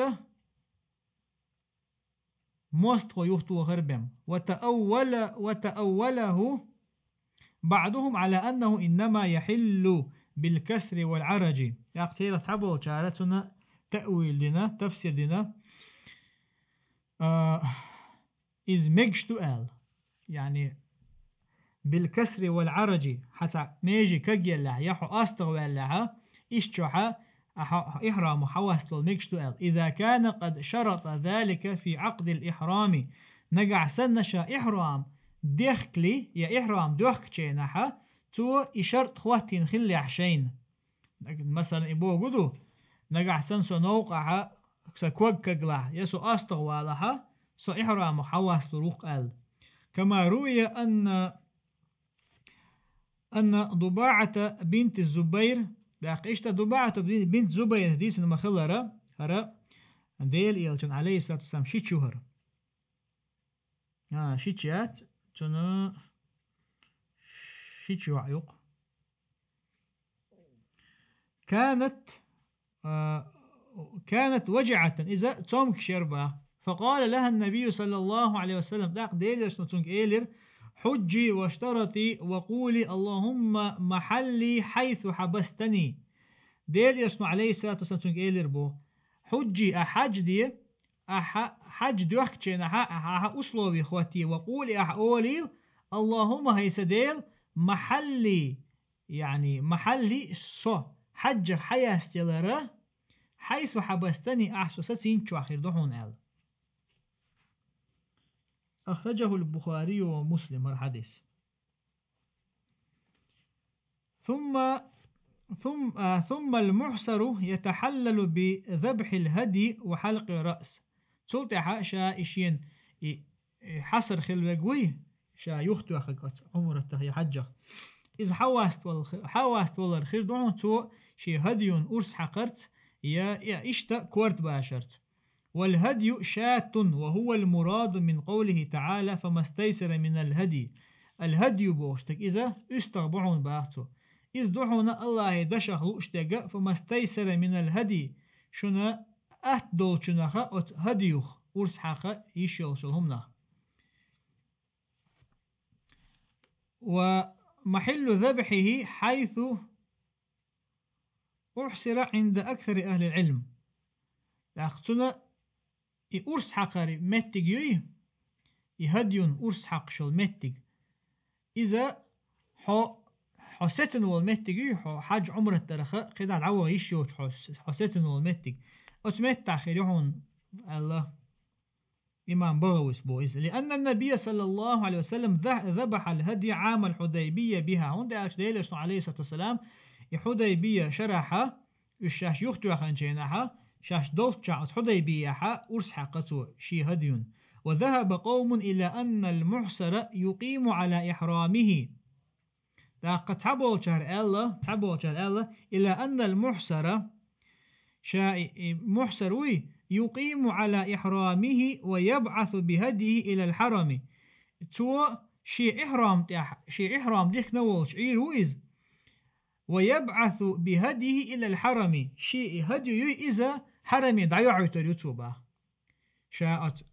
مستقو يخطو خربم وتأوله بعضهم على أنه إنما يحل بالكسر والعرج يقتير تعبوا شارتنا تأويل لنا تفسير لنا is mixed to al يعني بالكسر والعرج حتى ميجي كجيلا يحو أستغوال لها إشتوحا إحرام حواستل mixed to al إذا كان قد شرط ذلك في عقد الإحرام نقع سنشا إحرام دخلي يا إحرام دوخكشينها تو إشارت خواتين خلي عشين مثلا إبو قدو نقع سنسو نوقعها سكوك كقلا يسو أستغوالها سو إحرام حواس روق ال كما روي أن ضباعة بنت الزبير إشتا ضباعة بنت زبير ديس المخلرة هرا ديل إيلجن عليه الصلاة والسلام شيت شهر شيتشات تنا شيتشو عيوق كانت وجعة إذا تومك شربة فقال لها النبي صلى الله عليه وسلم داق ديلش نتونك إيلر حجي واشترطي وقولي اللهم محلي حيث حبستني ديلش عليه الصلاة والسلام تونك إيلر بو حجي أحج دي حج دوخشين أسلوبي خواتي وقولي أوليل اللهم هيسديل محلي يعني محلي صو حج حيا استيلره حيث حبستني أحسوسين شو آخر دحون آل أخرجه البخاري ومسلم الحديث ثم المحصر يتحلل بذبح الهدي وحلق رأس سلطة شا إشين حصر خلوقوي شا يختو أخذ عمرته هي حجة إذا حواست والله الخير دعون تو شي هدي أرس حقرت يا إشتا كورت باشرت والهدي شاة وهو المراد من قوله تعالى فما استيسر من الهدي بوشتك إذا استغبعون باختو إذ دعونا الله دشخلو اشتاق فما استيسر من الهدي شنا أهدول شنخا هديوخ أرس حقا يشيل شلهمنا ومحل ذبحه حيث أحصر عند أكثر أهل العلم لأختنا أرس حقاري متق يوي يهديون أرس حق شل متق إذا حسيتن والمتق يوي حاج عمر الترخة قيدا العوة يشيوش حسيتن والمتق أتمتع خيريحون الله إمام بغويس بويس لأن النبي صلى الله عليه وسلم ذبح الهدي عام الحديبية بها عند أشديلش عليه الصلاة والسلام حديبية شرحها الشاش يختو خنجينها شاش دوف شاعت حديبية أرس حقته شي هديون وذهب قوم إلى أن المحصر يقيم على إحرامه قد تعبوا شهر الله إلى أن المحصر محصروي يقيم على إحرامه ويبعث بهديه إلى الحرم تو شي إحرام ديك نولش عيرويز ويبعث بهديه إلى الحرم شي هديه إذا حرمي دعيو تريتوبا شاءت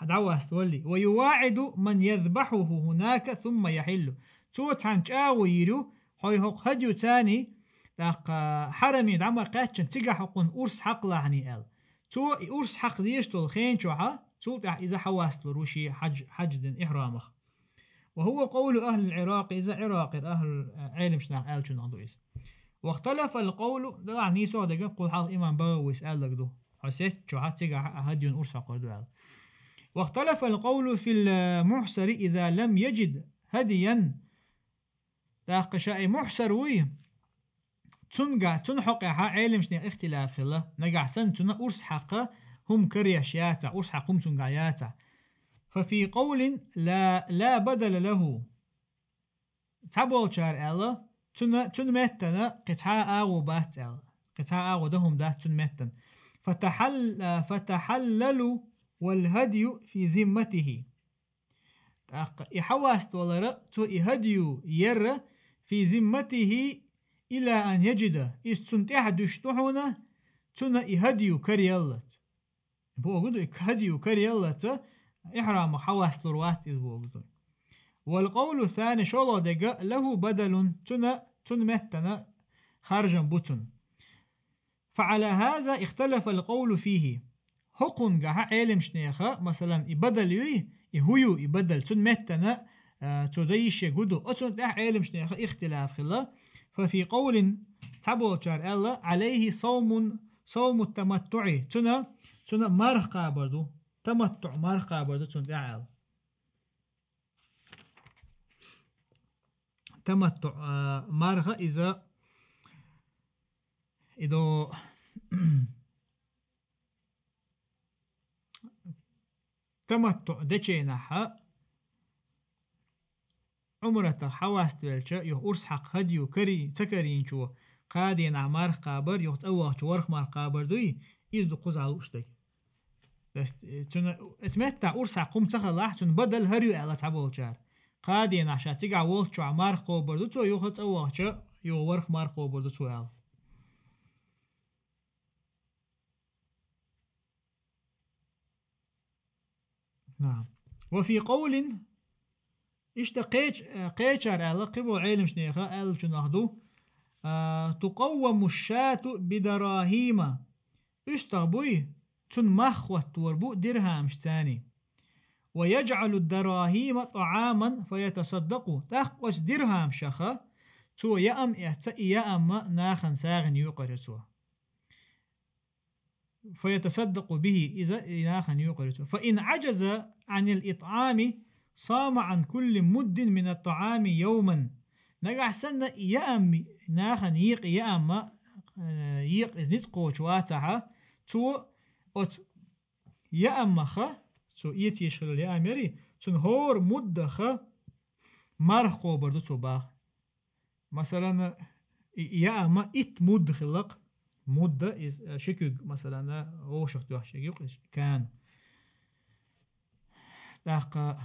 دعوة استولي ويواعد من يذبحه هناك ثم يحل تو تانجاو يرو هوق هديو تاني داق حرمي دعما قاتشن تيجا حقون أرس حق لعني أل تو أرس حق ديش تول خين شوها تو إذا حواست لروشي حج دين إحرامخ وهو قول أهل العراق إذا عراق أهل علم شنع آل شنع دويس واختلف القول ده يعني سوى ده قول حال إمام بغويس آل لك دو حسيت شوها تيجا هديون أرس حق دو آل واختلف القول في المحصر إذا لم يجد هديا داق شاء محصر وي تنقع تنحق علم شنع اختلاف خلا نقع سن تنا أرس حقا هم كريا شياتا أرس حقهم تنقعياتا ففي قول لا بدل له تابول شار ألا تن متنا قطعة أو بات ألا قطعة أو دهم ده تن متن فتحللوا والهدي في ذمته يحواست ولا رأت يهديو ير في ذمته إلى أن يجد إستنت أحدش تحونا تنا يهديو كريالت بوجود يهديو كريالت إحرام حواست لروات إذ بوجود والقول الثاني شلو دقا له بدل تن متنا خارجا بطن فعلى هذا اختلف القول فيه حقن جها علم شنيخة مثلا يبدل يهويو يبدل تن متنا تديش يجودو أتون تح علم شنيخة اختلاف خلا ففي قول تبو شار الله عليه صوم التمتع تنا مرقة برضو تمتع مرقة برضو تن تعال تمتع مرقة إذا تمتع دچينها عمرته حواست ولچ يو أرس حق هديو كري تكرين شو قادين عمار قابر يو تأوه شو ورخ مار قابر دوي يزدو قزعلو اشتك بس تنا اتمتع أرس حقوم تخلح تن بدل هريو على تعبول شار قادين عشان تيجع وول شو عمار قابر دو تو يو تأوه شو يو ورخ مار قابر دو تو على نعم وفي قول قيشر على قبو علم شنيخة قال شناخدو تقوم الشاة بدراهيم اشتغبوي تن مخوة وربو درهم شتاني ويجعل الدراهيم طعاما فيتصدقوا تخوش درهم شخة تو يأم يأم ناخن ساغن يقرتوا فيتصدق به إذا ناخن يقرتوا فإن عجز عن الإطعام صام عن كل مد من الطعام يوما نجح سنة يأم ناخن يأم إذ نتقوش واتها تو أت يأم خا تو يتيشغل يأمري تون هور مد خا مرخو بردو تو با مثلا يأم إت مد خلق مد إز شكوك مثلا هو شخص شكوك كان داق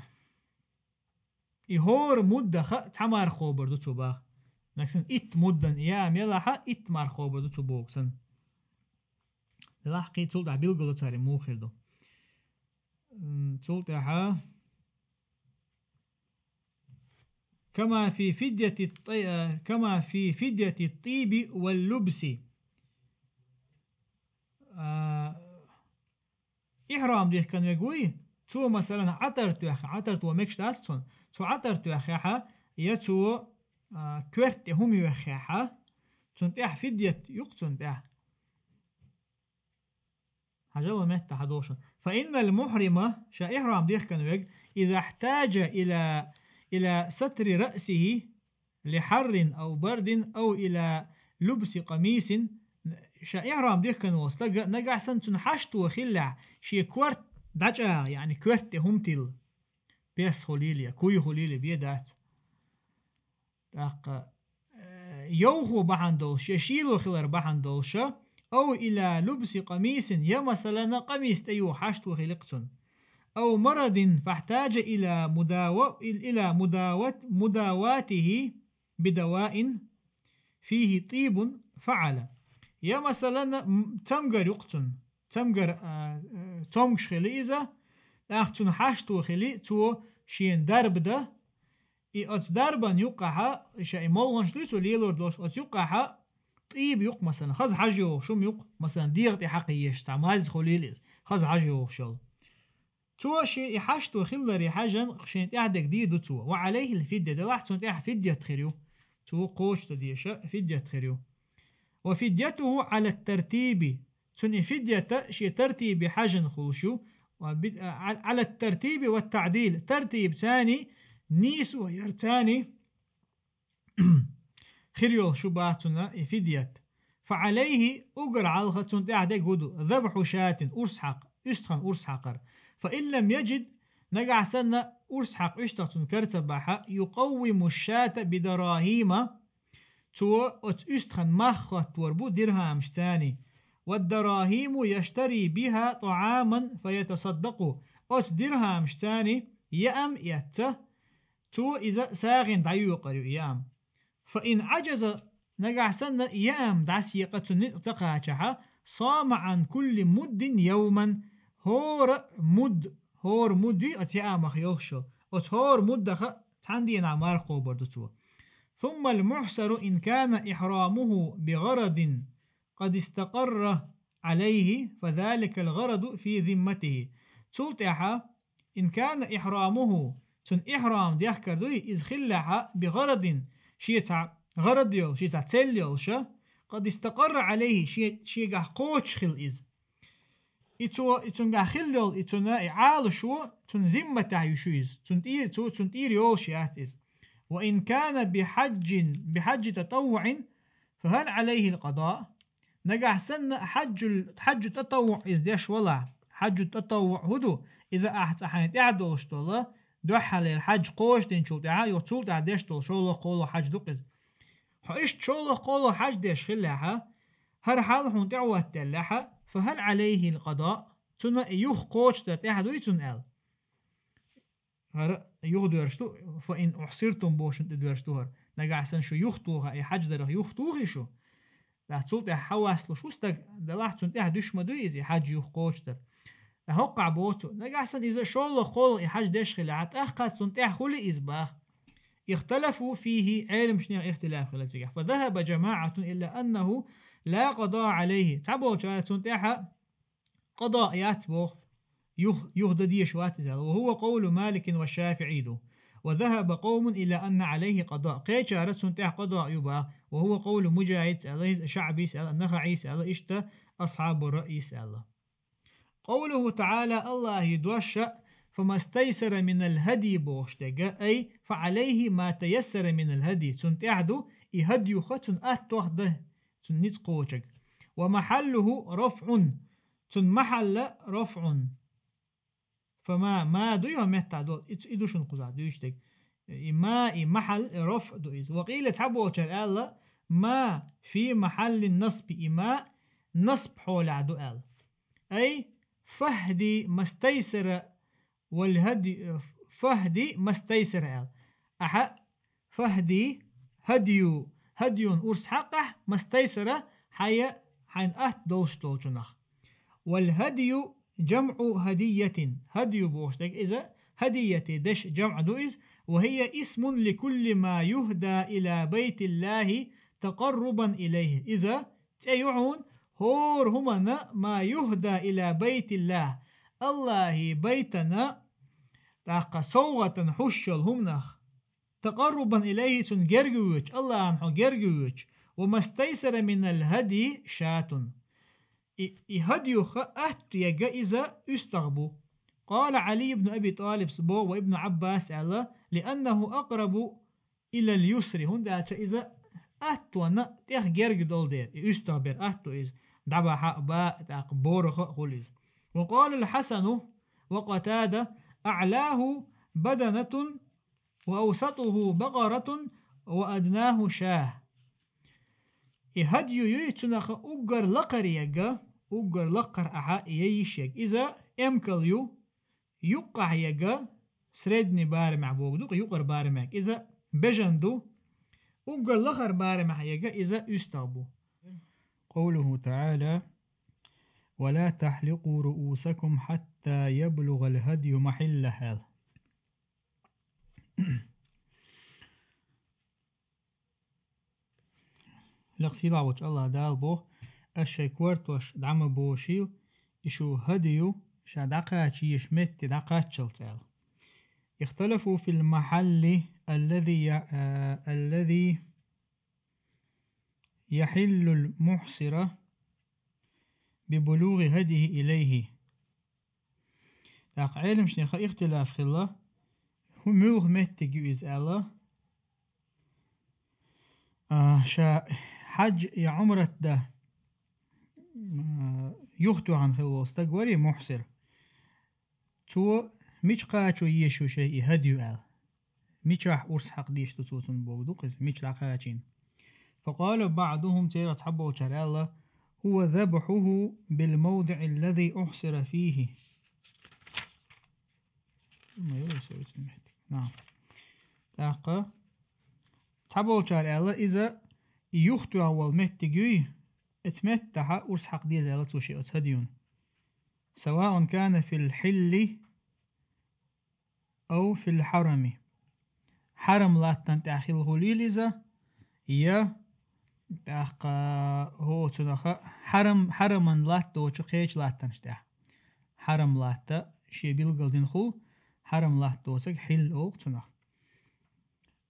يهور مدة تمار خوبر دو تبا نكسن إت مدن يام يلاها إت مار خوبر دو تبوكسن لاحقي تولد عبيل قلو تاري موخر دو تولد كما في فدية الطيب واللبس إحرام ديه كان يقوي تو مثلا عطرت ومكشتاتون تو عطرت يخيحا يتو كورت هم يخيحا تون تيح فدية يقتون تيح حاجة متى حدوشن فإن المحرم شا إحرام ديه كان يقوي إذا احتاج إلى ستر رأسه لحر أو برد أو إلى لبس قميص شا إحرام ديه كان وصلق نقع سنتون حشت وخلع شي كورت دجا يعني كورت همتل بيس خليليا كوي خليلي بيدات داق يوخو بحندولش يشيلو خلر بحندولش أو إلى لبس قميص يا مثلا قميص تيو حشت وخلقتن أو مرض فاحتاج إلى مداواته بدواء فيه طيب فعل يا مثلا تمجر يقتن تمجر تومش خلي إذا أختن حشتو خلي تو شين درب ده أت دربان يقعها شيء مولغنش ليتو ليلور دوش أت يقعها طيب يق مثلا خز حاجه شو يق مثلا ديغتي حقيش تعماز خليليز خز حاجه شو تو شيء حشتو خلري حاجة شين تعدك دي تو وعليه الفدية ده راح تنتع فدية تخريو تو قوش تديشة فدية تخريو وفديته على الترتيب تن فدية شيء ترتيب حاجة خلشو على الترتيب والتعديل ترتيب ثاني نيس ويرتاني خريو شباتنا فدية فعليه أجر على تنتع دك ودو ذبح شاة أرسحق يستخن أرسحقر فإن لم يجد نقع سنة أرس حق اشتغتن كرتباحة يقوم الشاة بدراهيم تو أت أستخن مخت وربو درهم شتاني والدراهيم يشتري بها طعاما فيتصدق أت درهم شتاني يأم يته تو إذا ساغن دعيو قريو يأم فإن عجز نقع سنة يأم دعسيقة تقاچها صام عن كل مد يوما هور مدي أتيام خيوشل أتهور مدخ تندين عمار خوبردتو ثم المحسر إن كان إحرامه بغرض قد استقر عليه فذلك الغرض في ذمته تلتحا إن كان إحرامه تن إحرام ديخ كردوي إذ خلها بغرض شيء غرض يول شيء تل يول قد استقر عليه شيء قح قوش خل إذ إتون قح خل يول إتون إعال شو تن ذمته يشويز تن إير يول شيات إذ وإن كان بحج تطوع فهل عليه القضاء نجح سنة حج تطوع إزديش ولا حج التطوع هدو إذا أحد يعدل شطولة دوحة للحج قوش دين شلتها يطول تعديش طول شولو قولو حج دوقز حيش شولو قولو حج ديش خلها هر حال حون تعوه تلها فهل عليه القضاء تنا يوخ قوش ترتاح دويتون أل هر يخدرشتو فإن أحصرتم بوشن تدرشتوهر نجح سن شو يختوها أي حج دره يختوه شو لا تصلت حواس لشوستك دلاح تنتهي دش مدويز حج يخوشتر هقع بوتو نجح سن إذا شول خول حج دش خلعت أخذ تنتهي خلي إزباخ اختلفوا فيه علم شنو اختلاف خلاتك فذهب جماعة إلا أنه لا قضاء عليه تعبوا تنتهي قضاء ياتبو يهددي شوات وهو قول مالك والشافعي دو وذهب قوم إلى أن عليه قضاء قيشارة سنتح قضاء يبا وهو قول مجاهد سأله شعبي سأله النخعي سأله إشتا أصحاب الرأي سأله قوله تعالى الله يدوش فما استيسر من الهدي بوشتغ أي فعليه ما تيسر من الهدي سنتح دو يهدي ختن أتوحده سنتقوشك ومحله رفع محل رفع فما دويها متى دول إدوشن قزع دويشتك ما محل رفع دويز وقيل تحبوا تشال ما في محل النصب إما نصب حول عدو أي فهدي مستيسر والهدي فهدي مستيسر أحا فهدي هديو أرس حقه مستيسر حين دوش دولشنخ والهدي جمع هدية هدي بوشتك إذا هدية دش جمع دوئز وهي اسم لكل ما يهدى إلى بيت الله تقربا إليه إذا تيعون هور هما ما يهدى إلى بيت الله الله بيتنا تاق صوغة حشل همنخ تقربا إليه تنجرجوش الله أنحو جرجوش وما استيسر من الهدي شاتن يهديوخ أهتي جائزة استغبو قال علي بن أبي طالب سبو وابن عباس على لأنه أقرب إلى اليسر هندا إذا أهتونا تيخ جرج دول دير يستغبر أهتو إز دعبا حقباء تقبورخ خليز وقال الحسن وقتادة أعلاه بدنة وأوسطه بقرة وأدناه شاه يهديو يتنخ أجر لقر يجا أجر لقر أحا ييشيك إذا أمكليو يقع يجا سردني بارمع بوغدوق يقر بارمعك إذا بجندو أجر لقر بارمع يجا إذا يستغبو قوله تعالى ولا تحلقوا رؤوسكم حتى يبلغ الهدي محله لقصيلا وش الله دال بو الشي كورتوش دعم بوشيل إشو هديو شا دقاتي يشمت دقاتشل تال اختلفوا في المحل الذي يحل المحصر ببلوغ هديه إليه داق علم شنخا اختلاف خلا هو ملغ متجو إز الله شا حج يا عمرة ده يختو عن خلوص تقوري محصر تو ميش قاچو يشو شيء هديو آل ميشاح أرس حق ديش تتوتن بوغدو قز ميش لقاچين. فقال بعضهم تيرا تحبو الله هو ذبحه بالموضع الذي أحصر فيه. نعم تاقا تحبو الله إذا يختو أول متقوي اتمتح أرس حق دي زالتو شيء أتهديون سواء كان في الحل أو في الحرم. حرم لا تنتأخي الغليل إذا يا تاقا هو تنخا حرما لا توچ قيش لا تنشتح حرم لا شي بيلقل دينخل حرم لا توچ حل أو تنخ.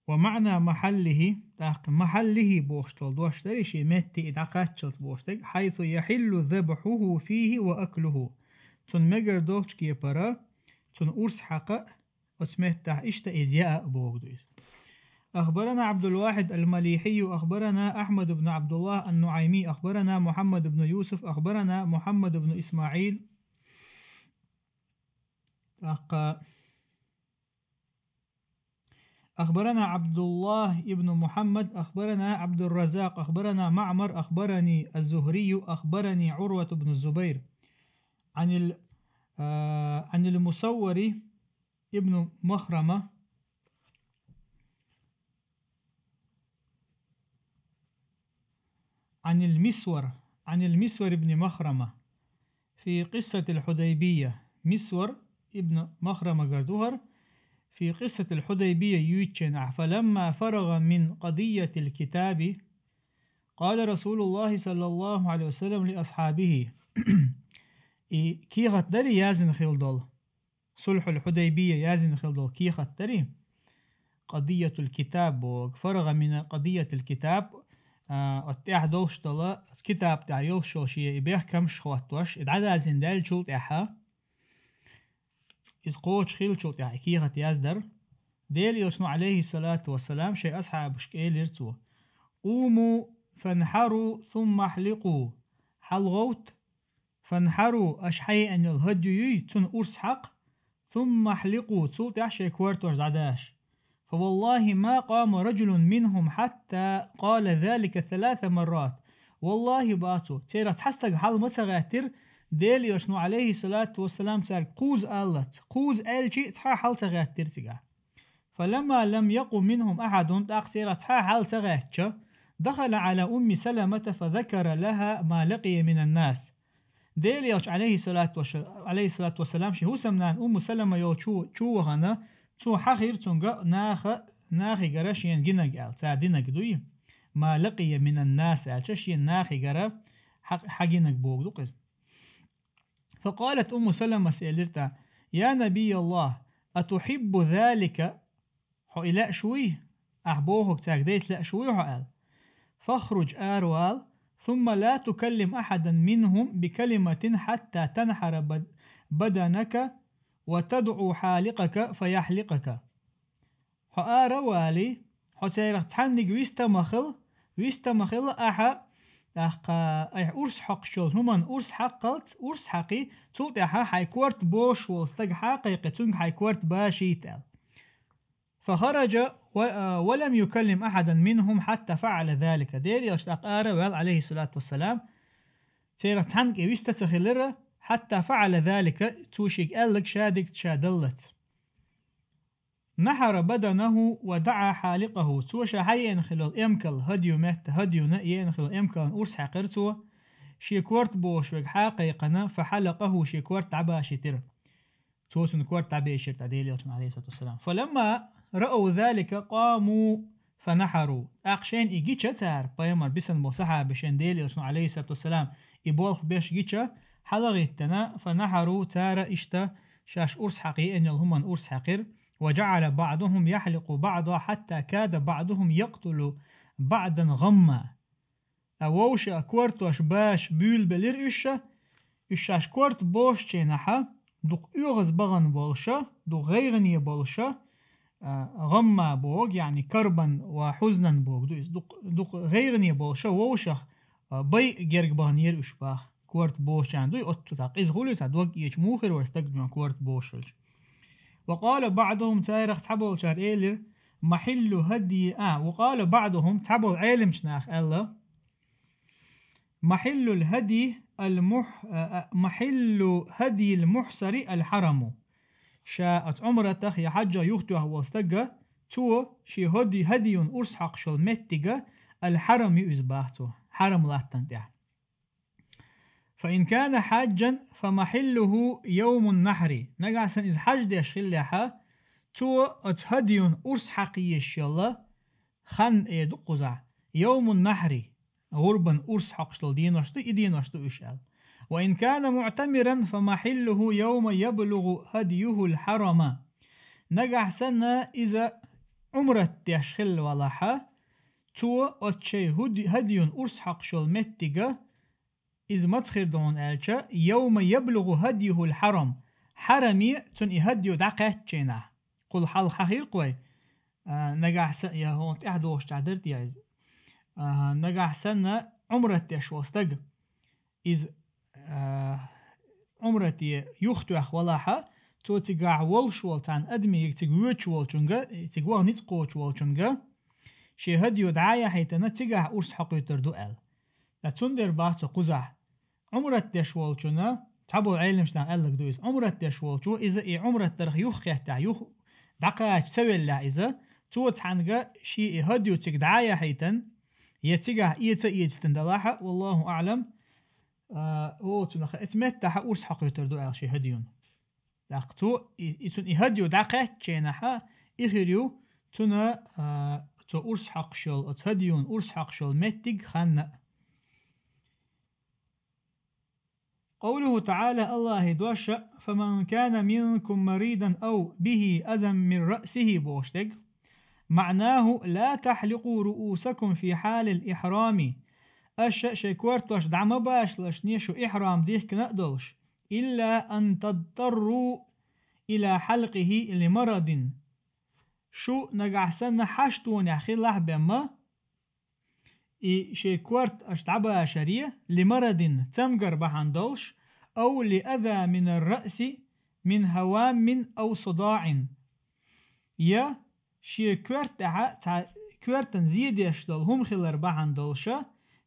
ومعنى محله تاق محله بوشتل دوشتري شي متي اتعقاتشلت بوشتك حيث يحل ذبحه فيه وأكله تن مجر دوش كي برا تن أرس حقا وتمتح إشتا إزياء بوغدويس. أخبرنا عبد الواحد المليحي أخبرنا أحمد بن عبد الله النعيمي أخبرنا محمد بن يوسف أخبرنا محمد بن إسماعيل أخبرنا عبد الله ابن محمد أخبرنا عبد الرزاق أخبرنا معمر أخبرني الزهري أخبرني عروة بن الزبير عن المصور ابن مخرمة عن المسور ابن مخرمة في قصة الحديبية. مسور ابن مخرمة قردوهر في قصة الحديبية يوتشنع فلما فرغ من قضية الكتاب قال رسول الله صلى الله عليه وسلم لأصحابه كي غتدري يازن خلدول صلح الحديبية يازن خلدول كي غتدري قضية الكتاب فرغ من قضية الكتاب اتاح دولش طلا كتاب تاع يلشو شي يبيح كم شخواتوش ادعدا زندال شولت احا إذ قوش خيل شولت احا كي غت يازدر ديل يلشنو عليه الصلاة والسلام شي أصحاب شكيل يرتوا قوموا فانحروا ثم احلقوا حلغوت فانحروا أشحي أن الهديو تن أرس حق ثم احلقوا تولت احا شي كوارتوش دعداش فوالله ما قام رجل منهم حتى قال ذلك 3 مرات. والله باتو تيرا تحستق حال متغاتر ديل يشنو عليه الصلاة والسلام تار قوز آلت قوز آلشي تحا حال تغاتر تقع. فلما لم يقم منهم أحد تاق تيرا تحا حال تغاتش دخل على أم سلمة فذكر لها ما لقي من الناس. ديل يش عليه الصلاة والسلام شي هو سمنان أم سلمة يو شو غنا تو حخير تونغا ناخي غراشين جنق آل تعدينك دوي ما لقي من الناس آل شاشين ناخي غرا حقينك بوغدو قز. فقالت أم سلمة سألرتا يا نبي الله أتحب ذلك حو إلاء شوي أحبوهك تاكديت لا شوي آل فاخرج آروال ثم لا تكلم أحدا منهم بكلمة حتى تنحر بدنك وتدعو حالقك فيحلقك. حآر والي حتيرخ تحنق ويستمخل أحا أي أرس حق شول همان أرس حقي تولت أحا حيكورت بوش والستق حقيقة تنك حيكورت باشيتال. فخرج ولم يكلم أحدا منهم حتى فعل ذلك. دير يشتاق آر عليه الصلاة والسلام تيرخ تحنق ويستسخلر حتى فعل ذلك توشيك ألك شادك شادلت. نحر بدنه ودعا حالقه توشا حي ينخل الامكل هديو مهت هديو ينخل الامكل أرس حقرتو شيكورت بوشوك حقيقنا فحلقه شيكورت عباشتر توسن كورت عباشتر تعديل عليه الصلاة والسلام. فلما رأوا ذلك قاموا فنحروا أقشين إيجيتشا تار بايمر بسن مصحى بشين ديل عليه الصلاة والسلام إبولخ بيش جيتشا حلغتنا فنحروا تار إشتا شاش أرس حقي إن الهمن أرس حقير وجعل بعضهم يحلق بعضا حتى كاد بعضهم يقتل بعضا غما. أووش كورتوش باش بيل بلير إشاش كورت بوش تشينحا دوق يغز بغن بولشا دوق غيغني بولشا غما بوغ يعني كربا وحزنا بوغ دوق غيغني بولشا ووشا بي جرق بغنير إشباخ كورت بوش عندو يقطو تاق إز غولي تدوق يش موخر ورستقدم كورت بوشلش. وقال بعضهم تاريخ تحبول شار إيلر محل هدي وقال بعضهم تحبول عالم شناخ الله محل الهدي محل هدي المحسر الحرم شاءت عمرتك يا حجة يختوه واستقى تو شي هدي أرسحق شل متقى الحرم يزباهته حرم لا تنتع. فإن كان حاجا فمحله يوم النحر نقعسن إذ حج دي شلحة تو هدي أرسحق يشيالله خن يدقزع يوم النحر غربا أرسحق شل ديناشتو إديناشتو إشال. وإن كان معتمرا فمحله يوم يبلغ هديه الحرم نجح سنة إذا عمرت يشخل ولاحة تو أتشي هدي أرسحق شل متقى إذ متخير دون ألشا يوم يبلغ هديه الحرم حرمي تن هديو دقات جينا قل حال خير قوي نجح سنة يا هون تحدوش تعدرت يعز نجح سنة عمرت يشوستق إذ عمرتي يختو أخوالها تو تقع والشوال تان أدمي تقويتش والشنغا تقوى نتقوش والشنغا شي هديو دعايا حيثنا تقع أرس حقو تردو أل لا تندر باعتو قزع عمرتي شوالشنا تعبو العلم شتان ألك دويس عمرتي شوالشو إذا إي عمرت ترخ يخ يحتع يخ دقاش سوي الله إذا تو تحنغا شي هديو تقدعايا حيثن يتقع إيتستندلاحة والله أعلم هو تنخ اتمتح أرس حقو تردو أل شي هديون لقتو إتون إهديو دقات جيناها إخيريو تنا تو أرس حق شل أتهديون أرس حق شل متق خان. قوله تعالى الله دوش فمن كان منكم مريضا أو به أذى من رأسه بوشتق معناه لا تحلقوا رؤوسكم في حال الإحرام شكورتوش دعم باش لشنيشو إحرام ديك نقدلش إلا أن تضطروا إلى حلقه لمرض شو نقعسن حشتون يخيل بما شكورت أشتعبها شرية لمرض تمقر بحندلش أو لأذى من الرأس من هوام أو صداع يا شكورت كورتن زيد يشتل هم خلر بحندلش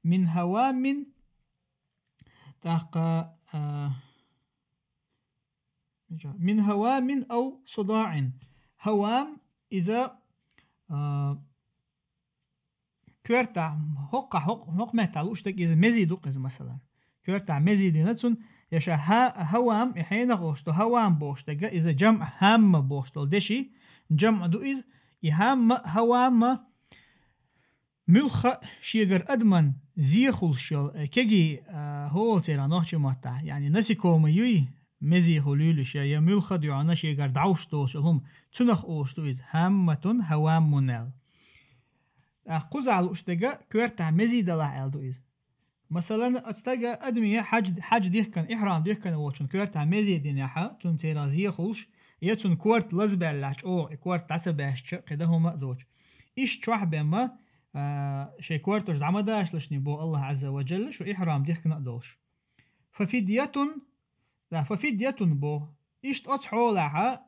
من هوام تاقى من هوام أو صداع هوام إذا كورتا حق ما تعلوش تك إذا مزيدو قز مثلا كورتا مزيدي نتسون يشا هوام إحينا غوشتو هوام بوشتك إذا جمع هام بوشتو دشي جمع دو إذ يهام هوام ملخ شيغر أدمن زيخول شل كجي هول تيرا نوحش ماتا يعني نسي كوميوي مزي هلولش يا ملخد يعنى شيغر دعوشتو شلهم تنخ أوشتو إذ هامتون هوام منال قزع الأشتغى كورتا مزي دلع ألدو إذ مثلا أتستغى أدمي حج ديك كان إحرام ديك كان وشن كورتا مزي دينيحا تون تيرا زيخولش يتون كورت لزباللاش أو كورت تعتباش قده هما دوش إيش تروح بما شي كورتوش دعمداش لشني بو الله عز وجل شو إحرام ديك نقدوش ففدية بو إيش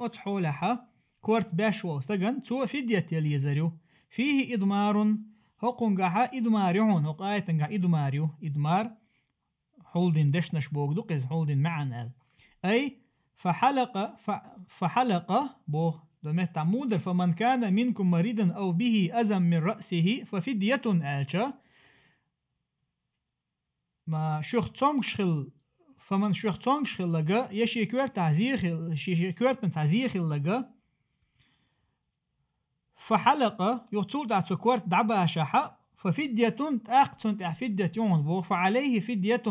أتحولها كورت باشو استغن تو فدية يليزريو فيه إدمار هقنقها إدماريون هقايتنقها إدماريو إدمار حولدين دشنش بوغدو قز حولدين معن أي فحلق بو دمت مودر فمن كان منكم مريضا أو به أذى من رأسه ففدية ألشا ما شخصونشخل فمن شخصونشخل لغا يشي كورت تعزيخ لغا فحلق يطول دعتو كورت دعبها شاحا ففدية تأخذ فدية بو فعليه فدية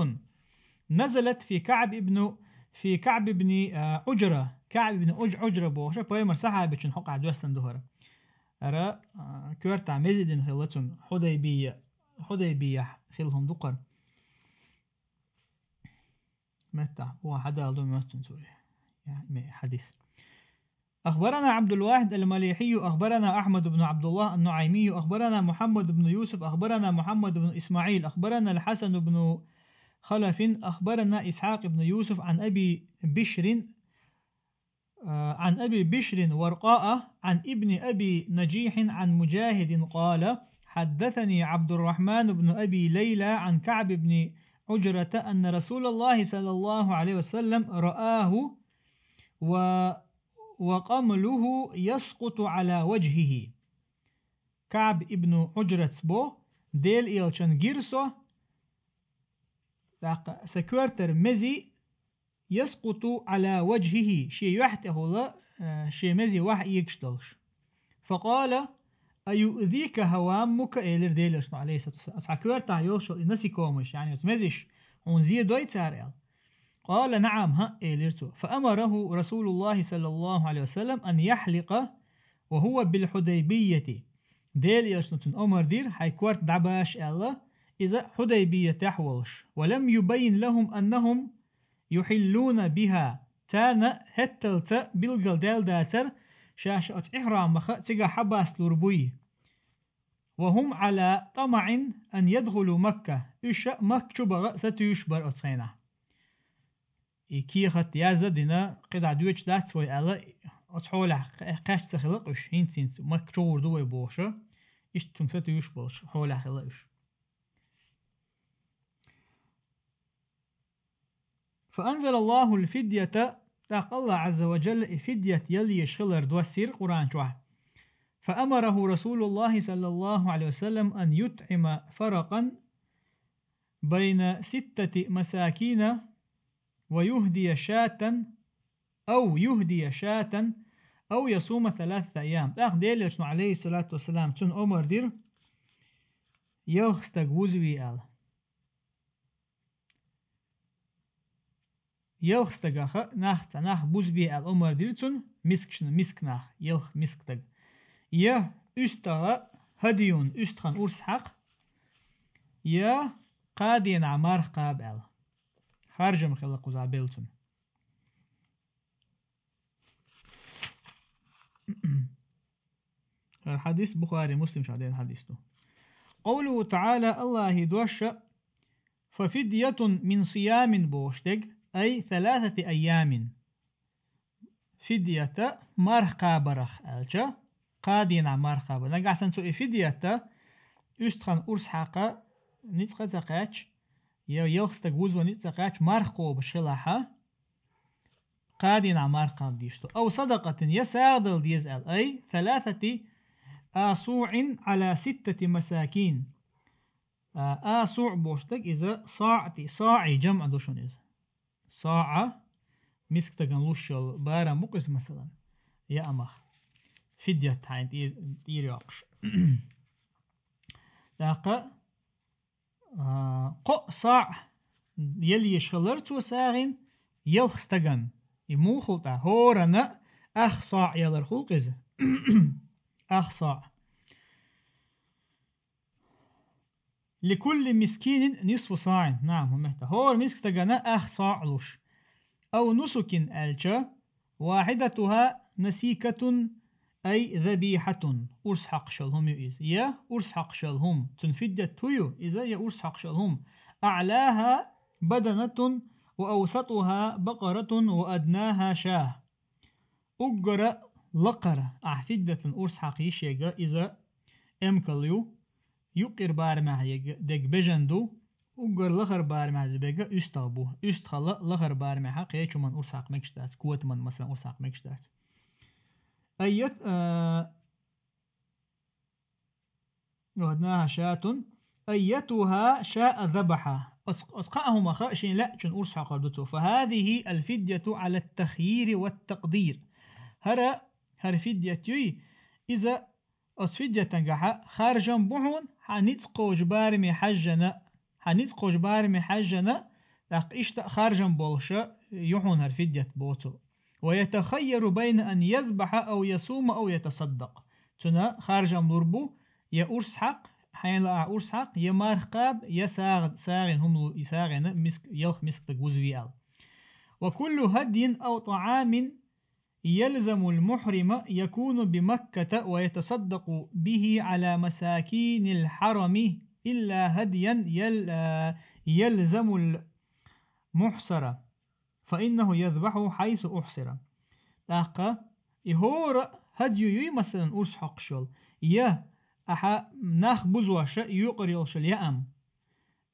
نزلت في كعب ابن عجرة كعب ابن عجرة بوشة بايمر صحابة شن حق عدوستن دهرة أرى كورتا مزيدين خلتون حديبية خلهم دقر متى هو حدا لدو متن سوري يعني حديث. أخبرنا عبد الواحد المليحي أخبرنا أحمد بن عبد الله النعيمي أخبرنا محمد بن يوسف أخبرنا محمد بن إسماعيل أخبرنا الحسن بن خلف أخبرنا إسحاق بن يوسف عن أبي بشر عن أبي بشر ورقاء عن ابن أبي نجيح عن مجاهد قال حدثني عبد الرحمن بن أبي ليلى عن كعب بن عجرة أن رسول الله صلى الله عليه وسلم رآه وقمله يسقط على وجهه. كعب ابن عجرة بو ديل إيلشان جيرسو سكورتر مزي يسقط على وجهه شي يحته لا شي مزي واحد يكشتلش. فقال أيؤذيك هوامك إلر ديلش عليه الصلاة والسلام سكورتا يوشو نسي كومش يعني تمزش ونزي دوي تاريال. قال نعم ها إلرتو. فأمره رسول الله صلى الله عليه وسلم أن يحلق وهو بالحديبية ديل يشنتن أمر دير حيكورت دعباش الله إذا حديبية تحولش ولم يبين لهم أنهم يحلون بها تانا هتلت بالقل ديل داتر شاشة إحرام مخا تيغا حباس لربوي وهم على طمع أن يدخلوا مكة إشا مكتوبة ستيشبر أتخينا كيخت يازدنا قد دويش دات ويألا أتحولها قاش تخلقش هنتين مكتور دوي بوشة إيش تنسيتو يشبوش حولها خلقش. فأنزل الله الفدية تاق الله عز وجل فدية يلي يشغلر دوسير قرآن شوح. فأمره رسول الله صلى الله عليه وسلم أن يطعم فرقا بين 6 مساكين ويهدي شاة أو يصوم 3 أيام. تاق ديل يشنو عليه الصلاة والسلام تن أمر دير يلخستق وزوي آل يلخستق ناخ بوزبي آل أمر دير تن مسك ناخ يلخ مسكتق يا أستغى هديون أستخن أرسحق يا قادين عمار قاب آل خارج مخلق وزعبيلتن. الحديث بخاري مسلم شعدين حديثه. قوله تعالى الله دوش ففدية من صيام بوشتق أي 3 أيام فدية مرخا برخ ألجا قادين مرخا برخ نقع سنتو فدية أستخن أرسحق نتقى زقاش يلخستق وزو نتقاش مرخو بشلاحة قادين مرخا بديشتو أو صدقة يساعدل ديزال أي 3 آصوع على 6 مساكين. آصوع بوشتك إذا صاعي جمع دوشون إذا صاعة مسكتك نلوشل بارا مقس مثلا يا أمخ فدية تاين تيرياقش داقا قو صاع يلي يشغلرتو ساغين يلخستغن يموخلتا هورنا أخ صاع يلرخلق إذا أخ صاع لكل مسكين نصف صاع. نعم ومهتا هور مسكتغنا أخ صاع لوش أو نسك ألجا واحدتها نسيكة أي ذبيحة أرسحق شلهم إذا يا أرسحق شلهم تنفدت تويو إذا يا أرسحق شلهم أعلاها بدنة وأوسطها بقرة وأدناها شاه أجر لقر أحفدة أرسحق يشيغا إذا أمكليو يقر بارمه دق بجندو أجر لخر بارمه دبيغا أستغبو أستخلا لخر بارمه قيچو من أرسحق مكشتات قوت من مثلا أرسحق مكشتات أيت وهدناها شاة أيتها شاء ذبحها أتقاهم خاشين لا جن أرسحق قردتو. فهذه الفدية على التخيير والتقدير هر فدية يوي إذا أتفدية تنجح خارجا بحون حنتقو جبارمي حجنا لق إشتا خارجا بولشا يحون هر فدية بوتو. ويتخير بين أن يذبح أو يصوم أو يتصدق تنا خارجا مربو يا أرسحق حين لا أرسحق يا مارقاب يا ساغن هم يساغن مسك يلخ مسك تجوزويال. وكل هدي أو طعام يلزم المحرم يكون بمكة ويتصدق به على مساكين الحرم إلا هديا يلزم المحصر فإنه يذبح حيث أحصر. تاقا يهور هديو يي مثلا أرس حق شل يا أحا ناخ بزوش يقري شل يأم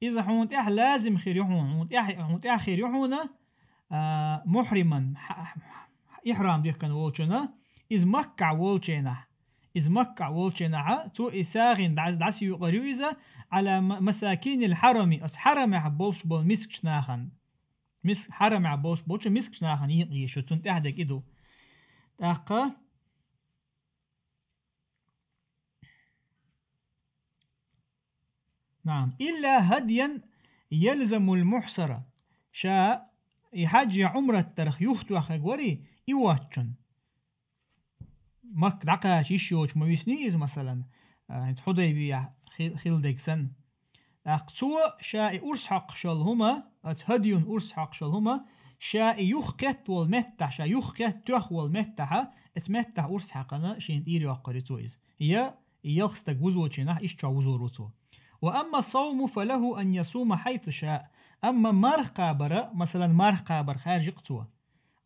إذا حونت إح لازم خير يحون حونت إح خير يحونا محرما إحرام ديك كان والشنا إذ مكع والشنا إذ مكع والشنا تو إساغين دعس يقريو إذا على مساكين الحرم حرم عبولش بول مسك شناخن مسك حرم عبولش بولش مسك شناخن يقيشو تنت أحدك إدو تاقا نعم إلا هديا يلزم المحصرة شاء يحاج عمرة ترخ يختو أخيقوري إيواتشن مك دقاش يشيوش مويسنيز مثلا حديبية خيلدكسن أقصوا شاء أرسحق شلهما هديون أرسحق شلهما شاء يخكت والمتح شاء يخكت تخ والمتح اسمتح أرسحقنا شين إيري وقريتويز يلخستك وزوشينه إيش تشاوزو روتو وأما الصوم فله أن يصوم حيث شاء أما مارخ قابر مثلا مارخ قابر خارج قطوة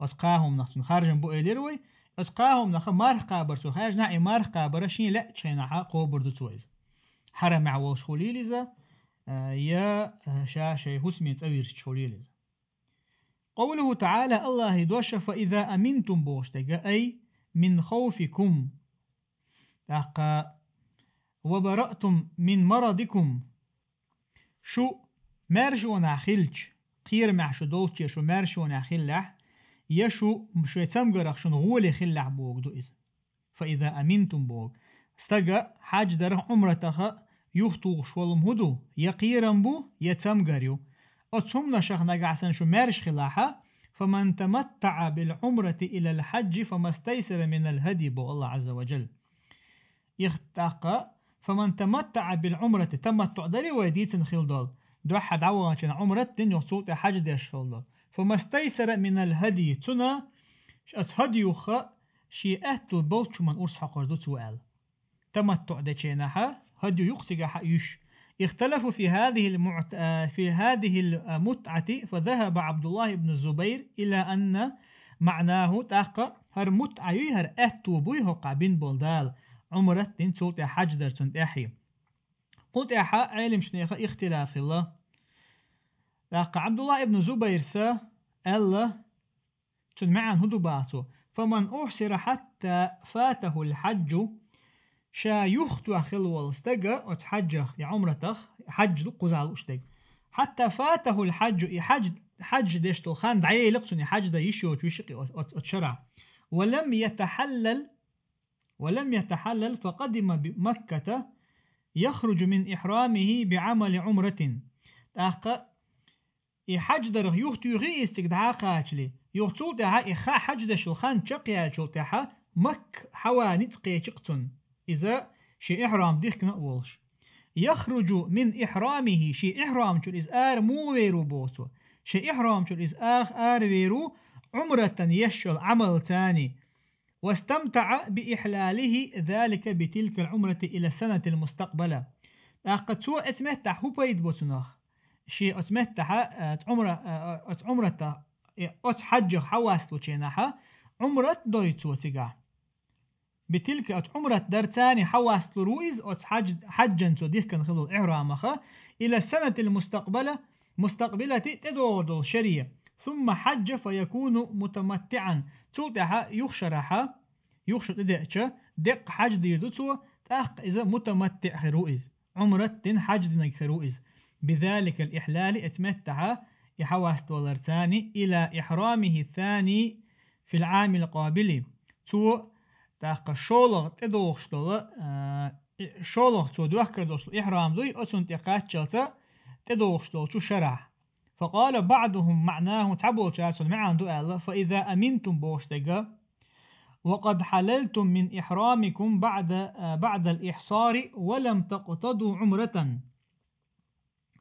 أتقاهم نختن خارجن بو إليروي أتقاهم نخ مارخ قابر تو خارج نعي مارخ قابر شين لا تشينها قوبر دو تويز حرم عوش خليلزا يا شاشي هسمي تأوير شخليلزا قوله تعالى الله دوش فإذا أمنتم بوشتك أي من خوفكم تاقا وبرأتم من مرضكم شو مارشو ناخلج قير معشو دولتش شو مارشو ناخلح يشو مشو يتمقرق شو نغولي خلح بوك دو إذن فإذا أمنتم بوك استقى حاج درح عمرتخ يختوغ شوالم هدو يقيرن بو يتمقريو أتهم نشخ نقعسن شو مارش خلاحة فمن تمتع بالعمرة إلى الحج فما استيسر من الهدي بو الله عز وجل يختاق فمن تمتع بالعمرة تمتع داري ويديتن خلدال دو حد عوغان عمرة دين يخصوط حاج ديش خلدال فما استيسر من الهدي تنا هديوخ شي أهتو بولتش من أرس حقر دو توال تمتع ديشينها هديو يقتق حيوش اختلفوا في هذه المتعة فذهب عبد الله بن الزبير إلى أن معناه تاقا هر متعة هر أهتو بويه قابين بولدال عمرة دين سولت حاج درتون أحي قلت أحا علم شنيخ اختلاف الله لقى عبد الله ابن زبير سا ألا تنمعن هدو باتو فمن أحسر حتى فاته الحج شا يختو خلوال استقى وتحجه يا عمرتخ حج قزال اشتق حتى فاته الحج حج ديشتو خان دعيه لقتني حج دا يشو ويشقي وتشرع ولم يتحلل فقدم بمكة يخرج من إحرامه بعمل عمرة تاقى يحج دره يختو يغي استقدعا قاتلي يغتول تاها إخا حج دشو خان تشقيا شو تاها مك حواني تقيا شقتن إذا شي إحرام ديك نقولش يخرج من إحرامه شي إحرام شو الإزآر مو ويرو بوتو شي إحرام شو الإزآر ويرو عمرة يشل عمل تاني واستمتع بإحلاله ذلك بتلك العمرة إلى السنة المستقبلة أقتو أتمتع هو بيد بوتناخ شي أتمتع عمرة أتحج حواسلو تشيناها عمرة دويتو تقع بتلك عمرة درتاني حواسلو رويز حجن توديه كان خلو إحرامها إلى السنة مستقبلة تدور الشريعة ثم حج فيكون متمتعا تلتها يخشر إدأتش دق حج ديردوتو تاق إذا متمتع خروئز عمرة دين حج دينك خروئز بذلك الإحلال اتمتع يحواست ولرتاني إلى إحرامه الثاني في العام القابل تو تاق شولغ تدوخشتول شولغ تو دوخكردوشتول إحرام دوي أتون تقاتشلتا تدوخشتول تو شرع فقال بعضهم معناه تعبوا شارسون معان دو فإذا أمنتم بوشتقا وقد حللتم من إحرامكم بعد الإحصار ولم تقتضوا عمرة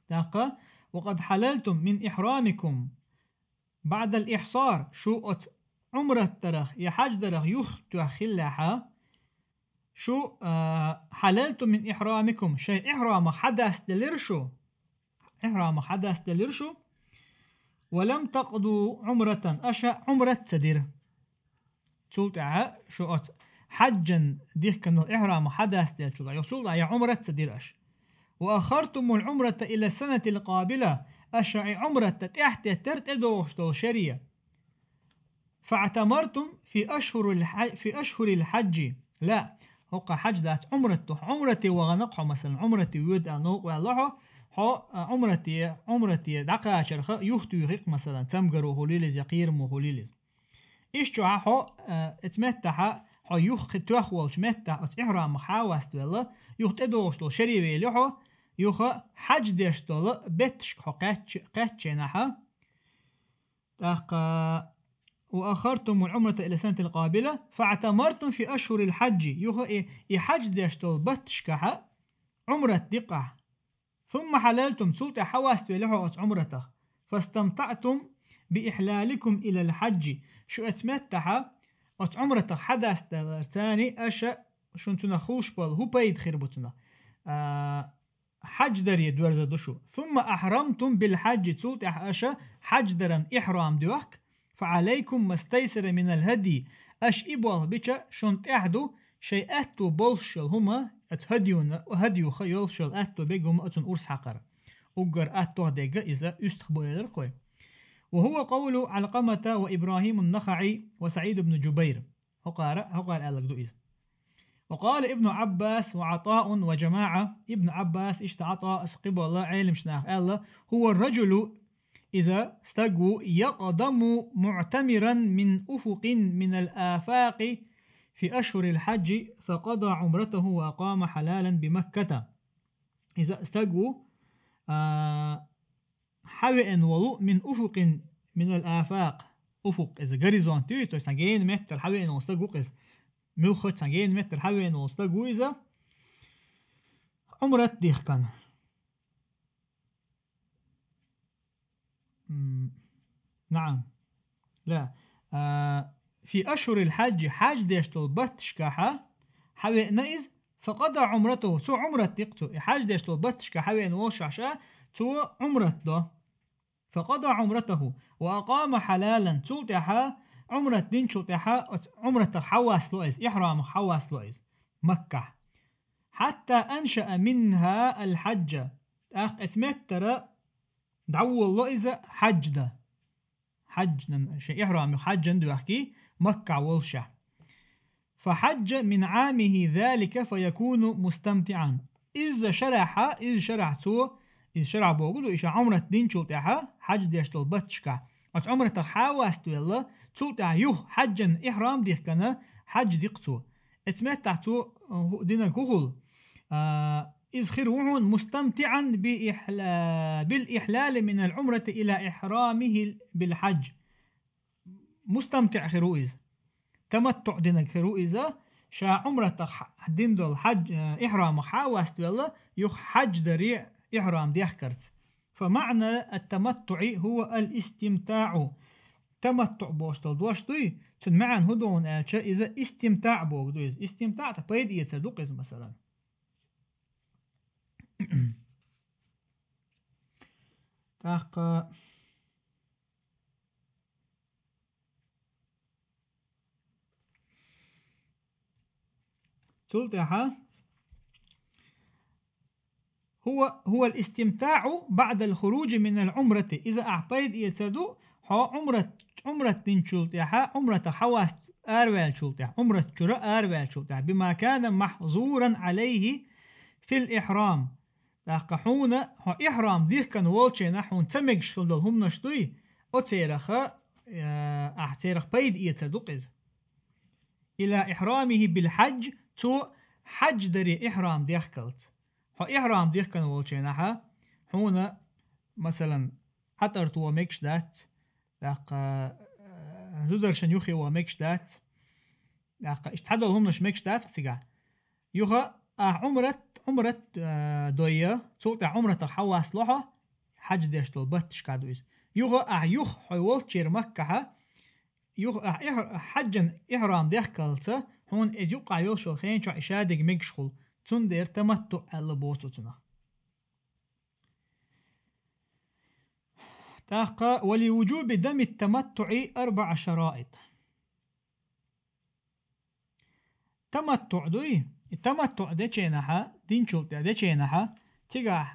تاقا وقد حللتم من إحرامكم بعد الإحصار شو عمرة ترخ يحاج درخ يختو خلحا شو حللتم من إحرامكم شيء إحرام حدث دلرشو ولم تقضوا عمرة أشا عمرة تدير تولتها شو أت حجا ديك كانوا الإحرام حدث ديال شو يوصل يا عمرة تديرش وأخرتم العمرة إلى السنة القابلة أشعي عمرة تحت ترتدوش دول شرية فاعتمرتم في أشهر الحج لا هقا حج دات عمرتي وغنقح مثلا عمرتي ويد أنوق والله عمرتي دقا شرخ يختو يغيق مثلا تمقرو هوليلز يقيرمو هوليلز إيش جوها اتمتح يخ توخولش متح إحرام حاوست ولا يختدوش دول شرية ويلوحو يخ حج ديش دول بتش قاتش نحا وأخرتم العمرة إلى السنة القابلة فاعتمرتم في أشهر الحج يخ حج ديش دول بتشكح عمرة دقة ثم حللتم سلط حواست ولحو عمرته فاستمتعتم بإحلالكم إلى الحج شو اتمتح عمرته حدث ثاني أشا شون تنخوش بال هو بيد خربتنا حج دري دور زدشو ثم أحرمتم بالحج سلط أشا حج درن إحرام دوك فعليكم ما استيسر من الهدي أش إبوال بيشا شون تحدو شيء أتو بولشل هما هديو خيول شل أتو بيجهم أتون أرس حقر أجر أتو ديجا إذا يستخبئ قوي وهو قول علقمة وإبراهيم النخعي وسعيد بن جبير هقار قال دو إذا وقال ابن عباس وعطاء وجماعة ابن عباس اشتعطى اسقب الله علم شناخ الله هو الرجل إذا استقوا يقدم معتمرا من أفق من الآفاق في أشهر الحج فقضى عمرته وأقام حلالا بمكة إذا استقوا حوئن وضوء من أفق من الآفاق أفق إذا جريزون تيتو سنجين متر حوئن واستقوا قز ملخت سنجين متر حوئن واستقوا إذا عمرت ديخ كان نعم لا في أشهر الحج حاج ديش طلبت شكاحة حوي نئز فقضى عمرته تو عمرة تقتو حاج ديش طلبت شكاحة حوي نوشعشا تو عمرته فقضى عمرته وأقام حلالا تلتحا عمرة دين تلتحا عمرة حواس لؤيز إحرام حواس لؤيز مكة حتى أنشأ منها الحج اتمتر دعو الله إذا حج ده حج شيء إحرام حج عنده يحكي مكة والشع فحج من عامه ذلك فيكون مستمتعا إذا شرع بوجود إيش عمرة دين شلتها حج ديش طلبتشكا عمرة حاوست ولا شلتها يوه حجا إحرام ديك كنا حج ديقتو اتمتعتو دينا جوجل إذ خيروهن مستمتعا بالإحلال من العمرة إلى إحرامه بالحج مستمتع خيروئز تمتع دينك خيروئزة شا عمرة دين دول حج إحرام حاوست ولا يخ حج دريع إحرام ديخكرت فمعنى التمتع هو الاستمتاع تمتع بوشتل دوشتوي تن معن هدون آلشا إذا استمتاع بوغدويز استمتاع تبايد يتصدقز مثلا تاق تلتها هو الاستمتاع بعد الخروج من العمرة إذا أعبيد يتصدق عمرة تنشلتها عمرة حواست أروال شلتها عمرة شراء أروال شلتها بما كان محظورا عليه في الإحرام تاقحون إحرام ديك كان والشي نحون تمج شلدل هم نشتوي أتيرخ أحتيرخ بيد يتصدقز إلى إحرامه بالحج تو حج دري إحرام ديخكلت إحرام ديك كان والشي نحا هنا مثلا أترت ومكش دات زودرشن يوخي ومكش دات اشتحدل هم نش مكش دات خسيقا يوخا عمرة دوية صوت عمرة حواس لها حج ديش طلبتش كادويز يوخا يوخ حيوال تشير مكة يوخا حجن إحرام ديخكلت هون اجوقع يوشل خين شو إشادق مكشخل تندير تمتع اللبوتوتنا تاقا ولوجوب دم التمتع 4 شرائط تمتع دوي التمتع ده چينها دين شلت ده چينها تيجا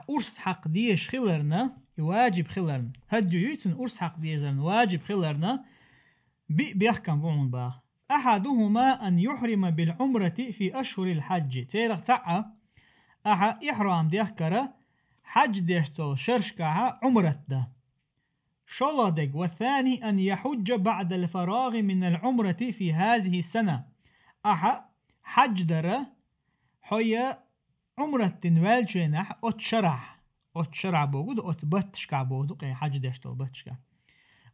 أرس حق ديش خلرنا واجب خلرنا هدو يتن أرس حق ديش واجب خلرنا بيحكم بون باخ أحدهما أن يحرم بالعمرة في أشهر الحج تيرغ تعا إحرام ديحكرا حج ديشتل شرشكها عمرة ده شلدق. والثاني أن يحج بعد الفراغ من العمرة في هذه السنة حج درة حيا عمرة والجنح أتشرع بوجود أتبتشكع بوجود حج ديشتل بتشكع.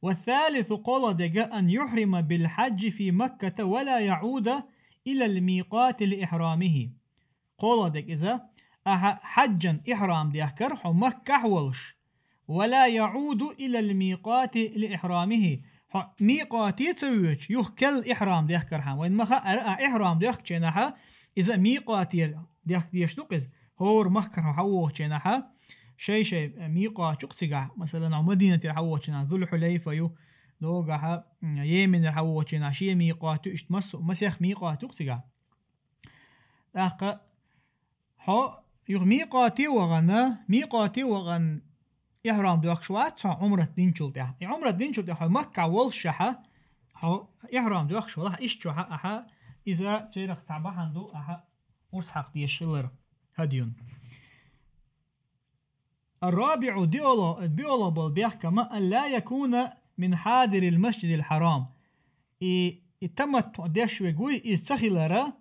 والثالث قال دقا أن يحرم بالحج في مكة ولا يعود إلى الميقات لإحرامه. قال دق إذا حجا إحرام ديكر مكة ولش ولا يعود إلى الميقات لإحرامه ميقاتي تسويش يخكل إحرام ديكر حام وإن مخا إحرام ديكر إذا ميقاتي ديشتقز هور مكة حوه جناحا شيء ميقات شقتجع مثلا مدينة الحوه جنا ذو الحليفة يو دوجها يمن الحوه جنا شيء ميقات اشتمس مسيخ ميقات شقتجع ميقاتي وغن إحرام دوك شوات عمرة دين شلته عمرة دين شلته مكة والشحة إحرام دوك شو لا إشتوها إذا تيرخ تعبان عندو ورس حق ديشلر هديون. الرابع بيولوبل بيحكم أن لا يكون من حاضر المسجد الحرام التمتع ديش ويقوي استخلر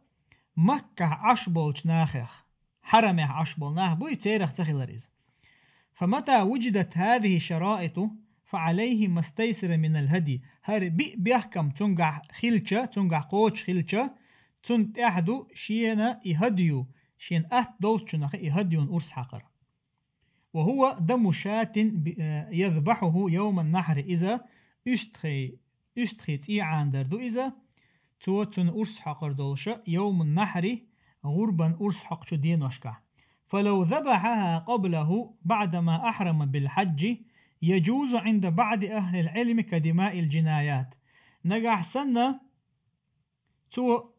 مكة عشبول ناخخ حرمه عشبول ناخ بوي تيرخ تخلريز. فمتى وجدت هذه الشرائط فعليه ما استيسر من الهدي هر بيحكم تنقع خلشة تنقع قوش خلشة تنت أحدو شينا يهديو شين دولشنخ يهديون أرس حقر وهو دم شاة يذبحه يوم النحر إذا استخيت عاندردو إذا توتن أرس حقر دولشة يوم النحر غربا أرس حق شدين وشكع. فلو ذبحها قبله بعدما أحرم بالحج يجوز عند بعض أهل العلم كدماء الجنايات نجح سنة تو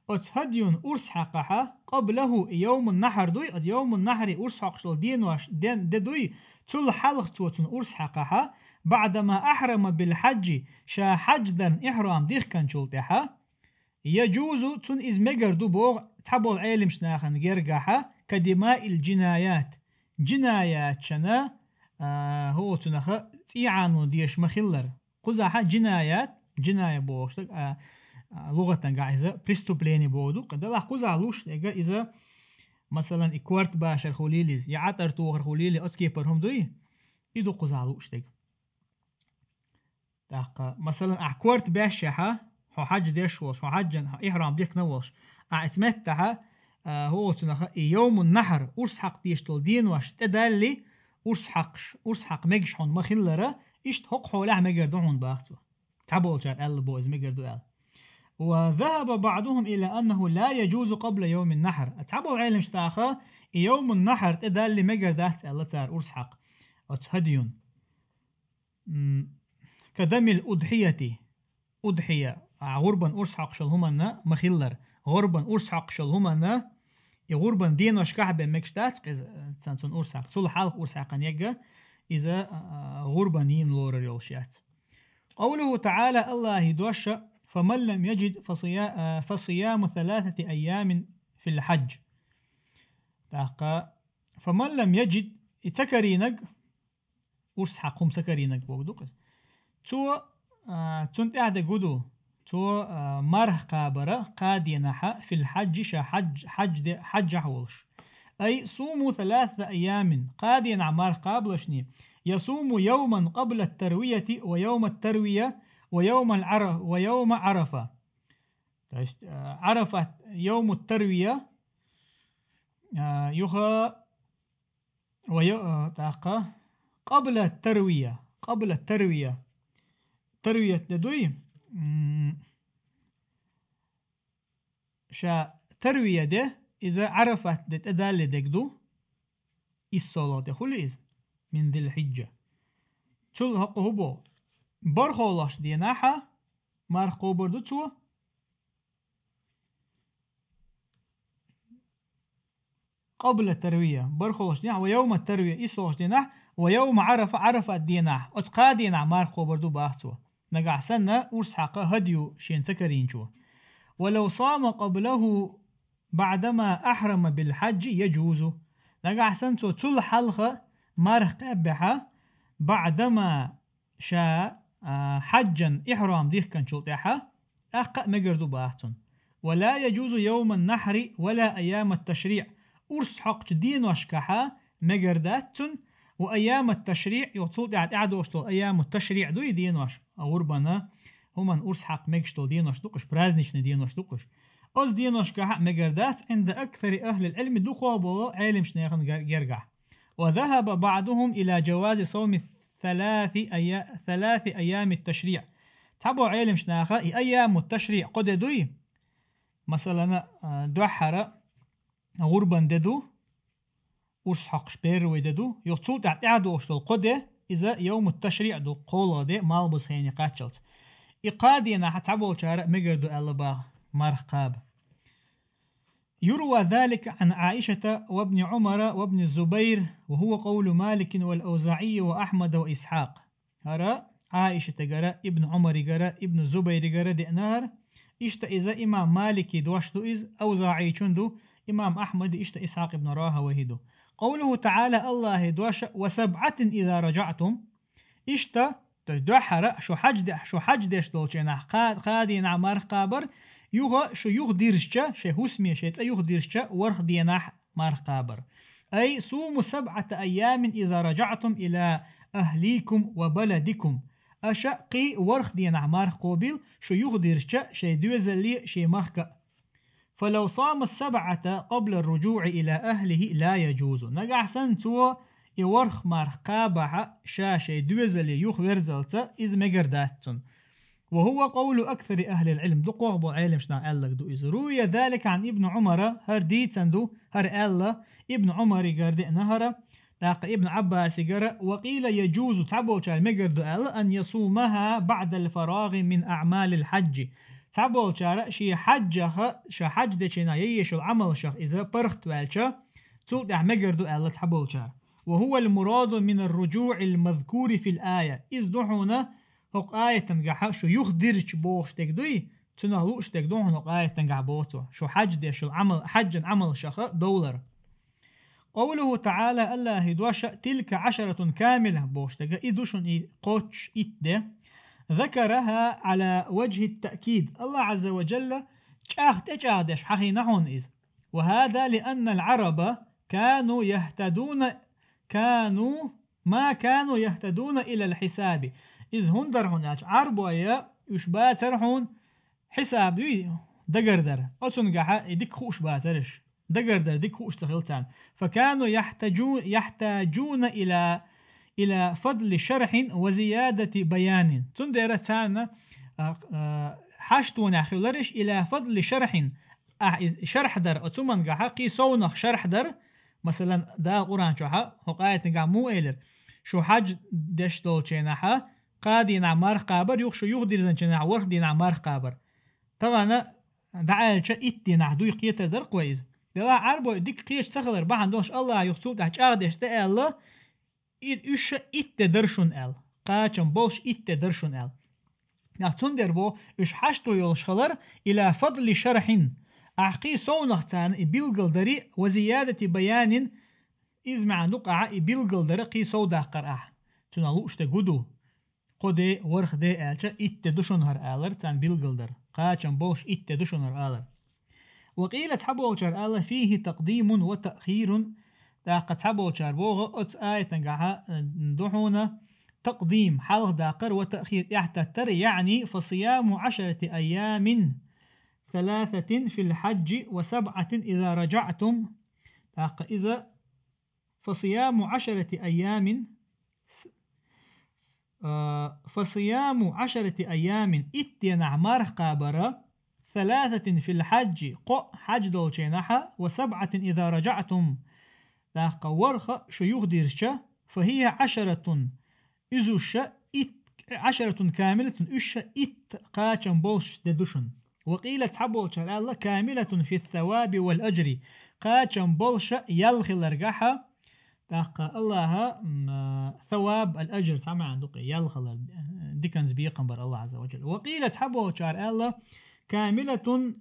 أتهديون أرس حقها قبله يوم النحر دوي يوم النحر أرس حق شل دين واش دين دوي تل حلق توتن أرس حقها بعدما أحرم بالحج شا حجدا إحرام ديخ كان شلتها يجوز تن إز مجردو بوغ تحبو العلم شناخن جرجحها كدماء الجنايات جنايات شنا هو تنخ تيعانو ديش مخلر قزاحة جنايات جناية بوغ لغة قاعدة بريستوبليني بودو قد الله قزا لوش إذا مثلا إكوارت باشر خليليز يعطر توغر خليلي أتكيبرهم دوي إدو قزا لوش مثلا أكوارت باشها هو حج ديش وش هو حج إحرام ديك نوش أعتمدتها هو تنخ يوم النحر أرس حق ديشتل دين وش تدالي أرس حق مجشحون مخلرة إشت حق حولها مجردون باختو تعبول جار أل بوز مجردو أل. وذهب بعضهم إلى أنه لا يجوز قبل يوم النحر تعبول علم شتاخا يوم النحر تدالي مجردات أل تار أرس حق أتهديون كدم الأضحية غربا أرس حق شلهمنا مخلر غربا أرس حق شلهمنا غربا دين وشكحب مكشتات تنتون أرس حق صل حالق أرس حقا يجا إذا غربا ين لور اليولشيات. قوله تعالى الله يدوش فمن لم يجد فصيام 3 أيام في الحج فمن لم يجد تكرينك أرس حقهم تكرينك بوغدوك تو تنت أعد قدو تو مرح قابرة قادينها في الحج شا حج حولش أي صوموا 3 أيام قادين مرح قابلشني يصوم يوما قبل التروية ويوم التروية ويوم عرفة عرفة يوم التروية يخا قبل التروية تروية لدوي شا تروية ده إذا عرفت ده تدال دقدو الصلاة خليز من ذي الحجة تل حق هبو برخولاش ديناحا مرخو بردو تو قبل التروية برخوش دينح ويوم التروية إسوش دينح ويوم عرف الدينح أتقادينح مارخو بردو باختو نقع سنة أرس حقا هديو شين تكرينشو ولو صام قبله بعدما أحرم بالحج يجوز نقع سنتو تل حلقة مارخ قبحة بعدما شاء حجا إحرام ديخ كان شلطيحة أقا مقردو باختون ولا يجوز يوم النحر ولا أيام التشريع أرس حق دين وشكحة مقرداتون وأيام التشريع يوصول أعدوشتول أيام التشريع دو دين وش أوربنا همان أرس حق مقشتول دين وشتوقش برازنشن دين وشتوقش أز دين وشكحة مقردات عند أكثر أهل العلم دو خوابو علم شنيخن يرجع وذهب بعضهم إلى جواز صوم ثلاث أيام التشريع تابو علم شناخة أيام التشريع قد دوي مثلا دوحرة غربان ددو أرس حق شبير ويددو يوصول تعدو أشتل قد إذا يوم التشريع دو قولا دي مالبس هيني قاتشلت إقادينا حتعبو شارع مقردو ألبا مرقاب يروى ذلك عن عائشة وابن عمر وابن الزبير وهو قول مالك والأوزاعي وأحمد وإسحاق هرا عائشة قرأ ابن عمر قرأ ابن الزبير قرأ دئنار إشتا إذا إمام مالك دوشتو إذ أوزاعي چندو إمام أحمد إشتا إسحاق ابن راها وهدو قوله تعالى الله دوش وسبعة إذا رجعتم إشتا دوحر شو حج ديش دولچينا قادين عمار قابر يوغا شو يوغ ديرشا شي هسمي شي يوغ ديرشا ورخ ديناح مار قابر أي صوموا 7 أيام إذا رجعتم إلى أهليكم وبلدكم أشقي ورخ ديناح مار قوبيل شو يوغ ديرشا شي دوزلي شي مخكا فلو صام 7 قبل الرجوع إلى أهله لا يجوز نقع سنتو يورخ مار قابح شاشي دوزلي يوغ ورزلتا إذ مقرداتن وهو قول أكثر أهل العلم دو قوغبو علم شنا ألك دو إذ روي ذلك عن ابن عمر هر ديتن دو هر ألا ابن عمر قرد نهر لاق ابن عباس قرأ وقيل يجوز تعبو شال مقردو ألا أن يصومها بعد الفراغ من أعمال الحج تعبو شال شي حجها شا حج ديشنا ييشو العمل شخ إذا برخت والشا تلقى مقردو ألا تعبو شال وهو المراد من الرجوع المذكور في الآية إذ دحونا هق آية تنجح شو يخدرش بوش تقدوي تنالوش تقدوه هق آية تنجح بوتو شو حج دي شو العمل حج عمل شخ $. قوله تعالى الله يدوش تلك 10 كاملة بوش تقا إدوشن قوتش إتده ذكرها على وجه التأكيد الله عز وجل تجاهدش حقي نحون إذ وهذا لأن العرب كانوا يهتدون إلى الحساب إذ هون درهوناش عربويا يشبا ترحون حساب دقردر أتون قاحا ديك خوش باترش دقردر ديك خوش تخلتان فكانوا يحتاجون إلى فضل شرح وزيادة بيان تندرتان حاشتون أخيولرش إلى فضل شرح در أتومن قاحا قيسونخ شرح در مثلا دا القرآن شوحا هقاية قاح مو إيلر شو حاج دشتول چيناحا قادين عمار قابر يخشو يغدر زنجنا ورخ دين عمار قابر طبعا دعالشا اتين عدو يقيتر در كويس دلا عربو ديك قيش سخلر باحن دوش الله يخصول تحج اغدش تا الله إيش ات درشون ال قاچن بولش ات درشون ال نحتون دربو إيش حشتو يلشخلر إلى فضل شرح أحقي سونختان إبيلغل دري وزيادة بيان إذ مع نقع إبيلغل دري قي سودا قرأح تنالو اشتقودو قدي ورخ دي آلشا اتدوشن هر آلر تان بيلغلدر قاچن بوش اتدوشن هر آلر وقيل تحبو الشار آلر فيه تقديم وتأخير داقة تحبو الشار بوغ أتس آية تنقعها ندوحونا تقديم حالة داقر وتأخير يحتتر يعني فصيام 10 أيام 3 في الحج و7 إذا رجعتم داقة إذا فصيام 10 أيام فصيام 10 أيام اتين عمار قابرة 3 في الحج حج دولشينحا و7 إذا رجعتم لاقا ورخ شيوخ ديرشا فهي 10 إزوشا 10 كاملة إشا قاچن بولش ددوشن وقيل تحبو شر الله كاملة في الثواب والأجر قاچم بولش يلخل رجحة تاق الله ثواب الأجر سمع عندك يلخل ديكنز بيقنبر الله عز وجل. وقيل تحبو شر الله كاملة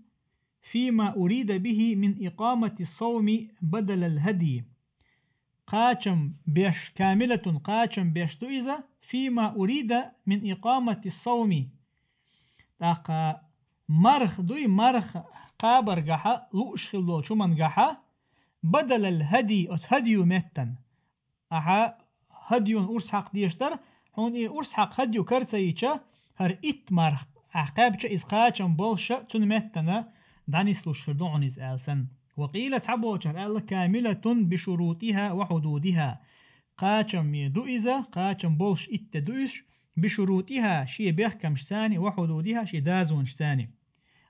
فيما أريد به من إقامة الصوم بدل الهدي قاچم بيش كاملة قاچم بيش دوئزة فيما أريد من إقامة الصوم تاق مرخ دوي مرخ قابر قحا لوش خلو شمن قحا بدل الهدي هديو متن أحا هديون أرس حق ديشتر هون أرس حق هديو كرتسيشا هر إت مرخ أحقابشا إز قاچم بولشا تن متنا دانيس لوشردون إز آلسن. وقيل تحبوشر الله كاملة بشروطها وحدودها قاچم يدوئزة قاچم بولش إت دوئش بشروطها شي بيحكمش ثاني وحدودها شي دازونش ثاني.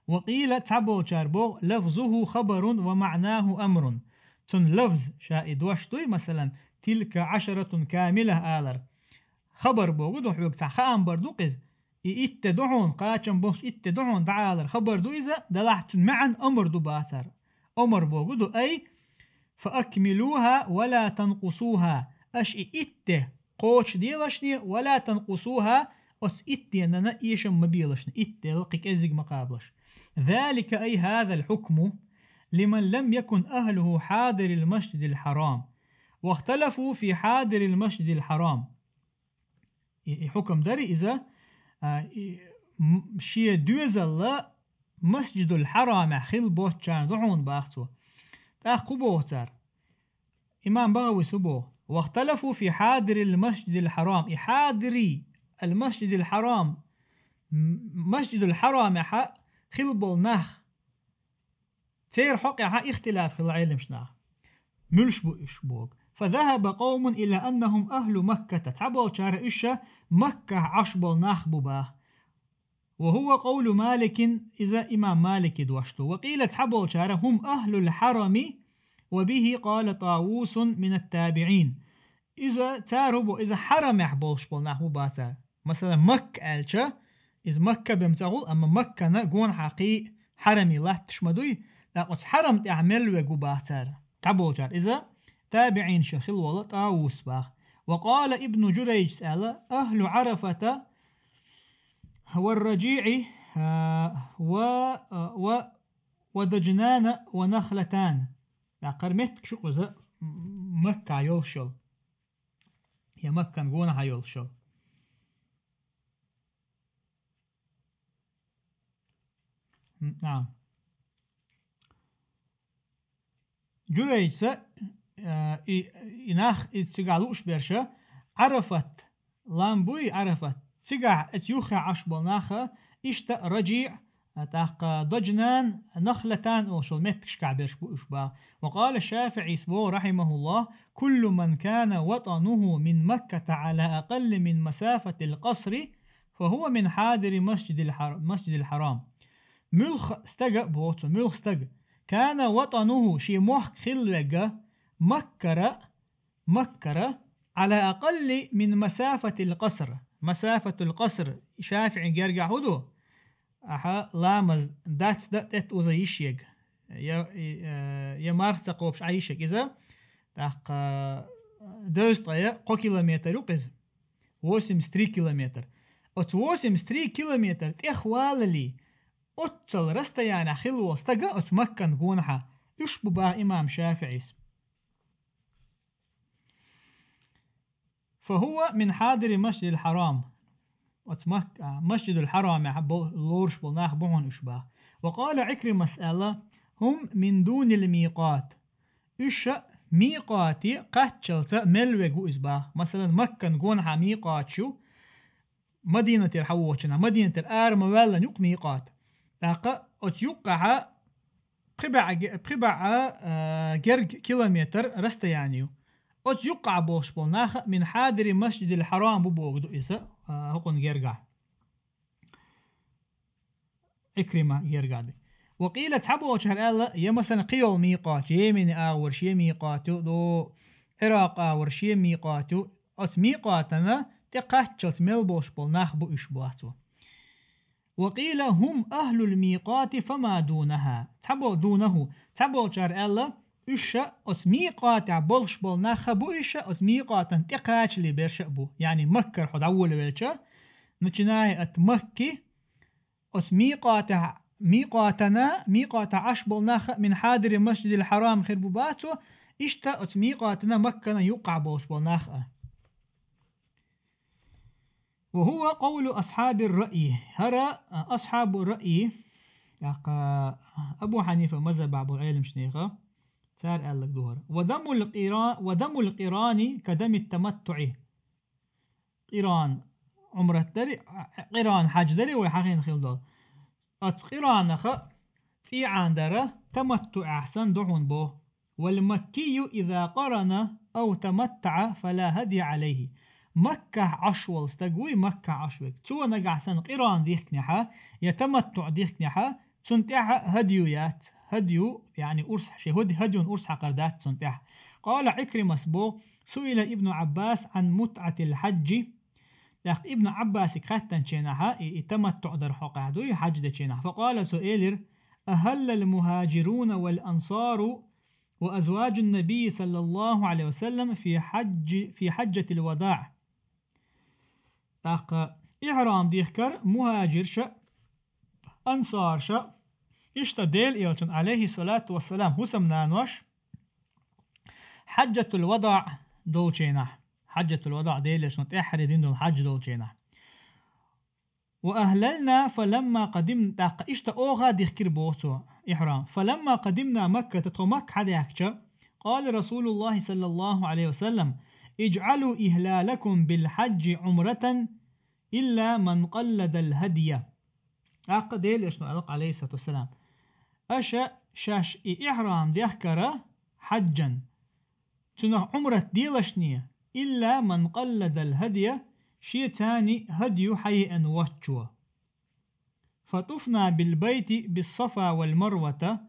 وقيل تحبوشر بو لفظه خبر ومعناه أمر تن لفظ شائد وشتوي مثلا تلك 10 كاملة آلر خبر بو قدو حوق تحخام بردوقز إت دعون قاچم بولش إت دعون دعالر خبر دوئزة دلحتن معا أمر دو باتر أمر بوجودو أي فأكملوها ولا تنقصوها أش إته قوش ديلشني ولا تنقصوها أس إته أننا إيشم مبيلشني إته لقيك أزيق مقابلش. ذلك أي هذا الحكم لمن لم يكن أهله حاضر المسجد الحرام واختلفوا في حاضر المسجد الحرام. حكم داري إذا شيء دوزل مسجد الحرام خل بوتشان دعون باختو تاخو بوتر إمام بغوي سبو. واختلفوا في حاضر المسجد الحرام حاضري المسجد الحرام مسجد الحرام حق خل بول نخ تير حق حق اختلاف في العلم شناخ ملش بو إشبوك. فذهب قوم إلى أنهم أهل مكة تعبوا شارع إشا مكة عشبول نخ بباه وهو قول مالك إذا إمام مالك دوشتو. وقيل تحبوا شارع هم أهل الحرم وبه قال طاووس من التابعين إذا تاربوا إذا حرم يحبولش بولناحو باتر مثلا مكة ألشا إذا مكة بمتغول أما مكة نقون حقيق حرمي لا تشمدوي لقد حرم تعمل وقو باتر تعبوا شارع إذا تابعين شخل والله طاووس باخ. وقال ابن جريج سأل أهل عرفة والرجيع ودجنان ونخلتان قرمتك شقوزة مكة يولشل يا مكة نقونها يولشل. نعم جريج إناخ تقالوش برشا عرفت لامبوي عرفت تقع اتيوخا عشبل ناخا اشتا رجيع تاق ضجنان نخلتان اوشل متكش كعبيرش بو اشبا. وقال الشافعي سبو رحمه الله كل من كان وطنه من مكة على أقل من مسافة القصر فهو من حاضر مسجد الحرام. ملخ استقى بوتو ملخ استقى كان وطنه شي محك خلوغا مكرة على أقل من مسافة القصر. مسافة القصر شافعي جرجع هدو أها لامز دات وزيشيق يا مارت قوبش عايشك إذا تاق دوست قو كيلومتر وقز وسم 3 كيلومتر وسم 3 كيلومتر تخواللي أتصل رستيانا خلو استقى أتمكن قونها يشبه إمام شافعي فهو من حاضر مسجد الحرام مسجد الحرام لورش بلناخ بهون إشباه. وقال عكري مسألة هم من دون الميقات إشا ميقاتي قاتشلتا ملوغو إزباه مثلا مكة نقونها ميقات شو مدينة الحووشنا مدينة الآرم ولا نيق ميقات تاقا أتيوقع بقبع جرج كيلومتر رستيانيو أتيوقع بوش بولناخ من حاضر مسجد الحرام ببوغدو إسا هقون يرجع إكرمة يرجع دي. وقيل تحبوا وجه الله يا مثلا قيل ميقات يمين آور شي ميقاتو دو عراق آور شي ميقاتو أس ميقاتنا تقاتشلت ملبوش بولناخ بو إشبواتو. وقيل هم أهل الميقات فما دونها تحبو دونه تحبو شار ألا إشا أت ميقات بولش بولناخ بو إشا أت ميقات تقاش لي بيرش بو يعني مكر حد أول ويلشا نتشناي أت مكي أت ميقات عش بولناخ من حاضر المسجد الحرام خربو باتو إشتا أت ميقاتنا مكنا يقع بولش بولناخ وهو قول أصحاب الرأي هرى أصحاب الرأي أبو حنيفة مذهب أبو العلم شنيخة تار قال لك دهر ودم القران كدم التمتع قران عمره دري قران حج دري ويحقين خيل دول قران تيعان درة تمتع أحسن دعون بو والمكي إذا قرن أو تمتع فلا هدي عليه مكة عشول استقوي مكة عشوك تو نقع سن قران ديك نحا يتمتع ديك نحا تنتعها هديويات هديو يعني أرس شهود هديون أرس قردات تنتعها قال عكرمة سبو سئل ابن عباس عن متعة الحج ابن عباس كاتن شينها يتمتع در حقادو حج دشينها فقال سئلر أهل المهاجرون والأنصار وأزواج النبي صلى الله عليه وسلم في حجة الوداع إحرام ديخكر مهاجر شا أنصار شا اشتديل إيلتن عليه الصلاة والسلام هسم نانوش حجة الوداع دولشينا حجة الوداع ديلش نتأحر دين دول حج دولشينا وأهللنا فلما قدمنا إشتا أوغا ديخكر بوتو إحرام فلما قدمنا مكة تتمك حديكشا قال رسول الله صلى الله عليه وسلم اجعلوا إهلالكم بالحج عمرة إلا من قلد الهدي أقديل إشنا عليه الصلاة والسلام أشا شاش إحرام ديخكرا حجا تنه عمرة ديلشنية إلا من قلد الهدي شي تاني هدي حيئا واتشوا فطفنا بالبيت بالصفا والمروة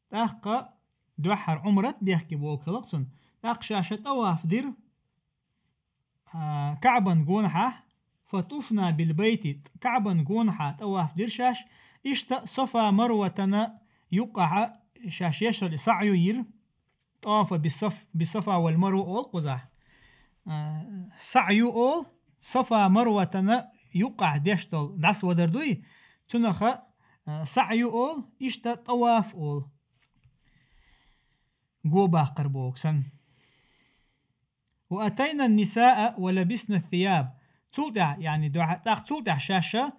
تاقا دوحر عمرة ديخكي بوكلقتن تاق شاشة أواف دير كعبا قونحة فطفنا بالبيت كعبا قونحة تواف دير شاش إشتا صفا مروتنا يقع شاش يشتل سعيو ير طاف بالصفا والمروة أول قزح سعيو أول صفا مروتنا يقع ديشتل داس ودردوي تنخ سعيو أول إشتا طواف أول قوبا قربوكسن وأتينا النساء ولبسنا الثياب تولتع يعني تاخ تولتع شاشة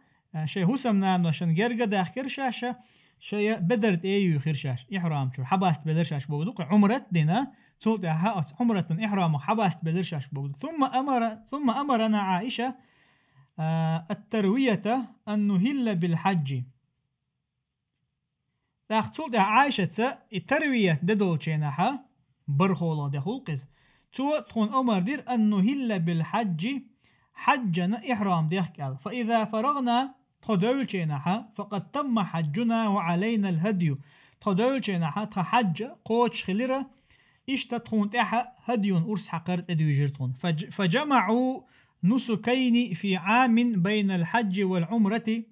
شيء هسمنا نشان جرجة داخل شاشة شيء بدرت أيو خير شاش إحرام شو حباست بدر شاش بودوق عمرت دنا تولتع هات عمرة إحرام حباست بدر شاش بود ثم أمرنا عائشة التروية أن نهل بالحج تاخ تولتع عائشة التروية ددول شينها برخولا دهولقز تو تكون أمر دير أن نهل بالحج حجنا إحرام ديخكال فإذا فرغنا تخدول شينها فقد تم حجنا وعلينا الهدي تخدول شينها تحج قوش خليرة إشتا تخون تحا هدي أرس حقرت أديو جرتون فجمعوا نسكين في عام بين الحج والعمرة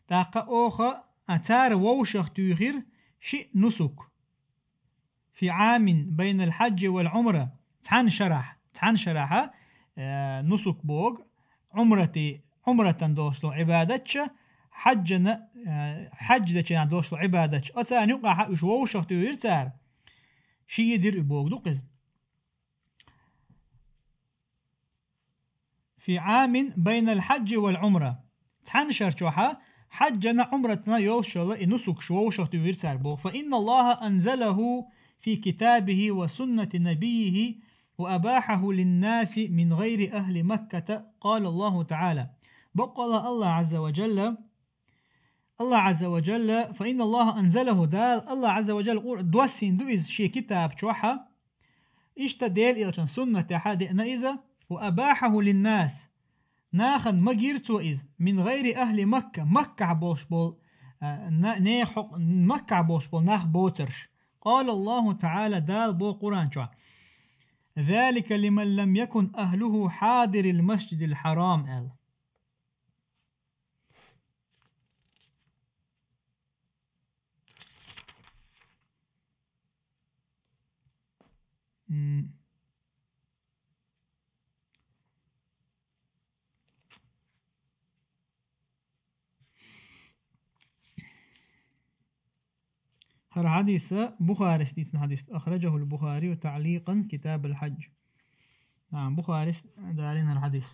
تاقا أوخا أتار ووشخ تيخير شيء نسك في عام بين الحج والعمرة تحن شرح نسك بوغ عمرة دوشلو عبادتش حجنا حج دچنا دوشلو عبادتش أتان يقع شو شختو يرتار شي يدير بوغ دوقز في عام بين الحج والعمرة تحن شرحها حجنا عمرتنا يوشلو نسك شو شختو يرتار بوغ فإن الله أنزله في كتابه وسنة نبيه وأباحه للناس من غير أهل مكة قال الله تعالى بقول الله عز وجل فإن الله أنزله دال الله عز وجل دوسين دوئز شي كتاب شوحة اشتديل إلى سنة حادئنا إذا وأباحه للناس ناخن مجيرتو إذ من غير أهل مكة بوش بول مكة بوش بول ناخ بوترش قال الله تعالى دال بو قرآن شوحة ذلك لمن لم يكن أهله حاضر المسجد الحرام الحديث بخاري ستيسن حديث أخرجه البخاري تعليقا كتاب الحج. نعم بخاري دارين الحديث.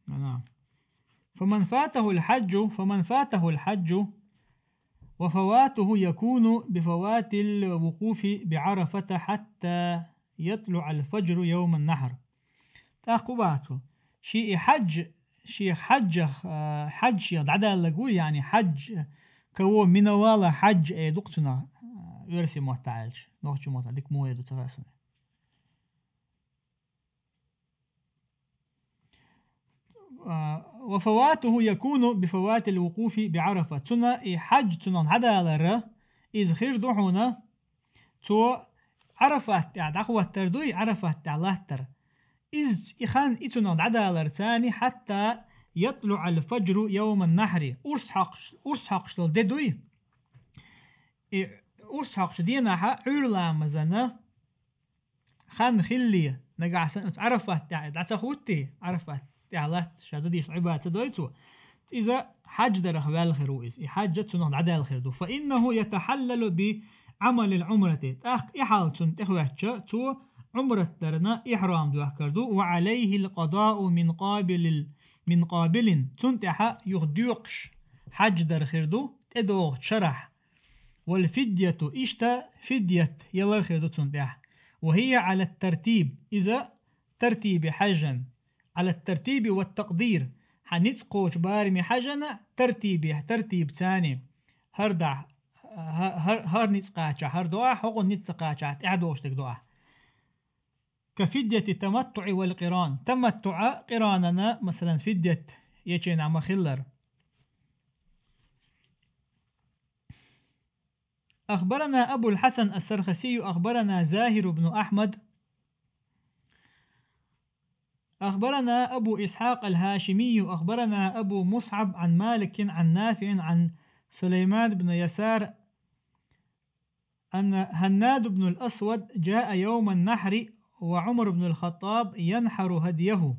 نعم. فمن فاته الحج وفواته يكون بفوات الوقوف بعرفة حتى يطلع الفجر يوم النحر. تاقباته شيء حج عدال لقوي يعني حج كو من والا حج دقتنا يرسي معتعالش نوخش معتعال ديك مويدو تغاسوني. وفواته يكون بفوات الوقوف بعرفة تنا حج تنا عدال را إذ خير دوحونا تو عرفة يعني أخوة تردوي عرفة الله تر إذ إخان إتنا عدال رتاني حتى يطلع الفجر يوم النحر أرسحق شتل ددوي أرسحق شدينا عرلا مزنا خان خلي نقع عرفة دعتخوتي عرفة الله شادديش عبادة دويتو إذا حج درخ والخروئس حجتنا عدال خير فإنه يتحلل بعمل العمرة إحالتون تخواتشا تو عمرة درنا إحرام دوح كردو وعليه القضاء من قابل تنتحى يغديقش حج در خيردو تدوغ شرح والفدية إشتا فدية يلا خيردو تنتحى وهي على الترتيب إذا ترتيب حجا على الترتيب والتقدير حنتقوش بارمي حجنا ترتيب ثاني هردع هر نتقاچا هر دعا حقو نتقاچا اعدوش تقدعا كفدية التمتع والقران تمتع قراننا مثلا فدية يجين عم خلر. أخبرنا أبو الحسن السرخسي أخبرنا زاهر بن أحمد أخبرنا أبو إسحاق الهاشمي أخبرنا أبو مصعب عن مالك عن نافع عن سليمان بن يسار أن هناد بن الأسود جاء يوم النحر وعمر بن الخطاب ينحر هديه.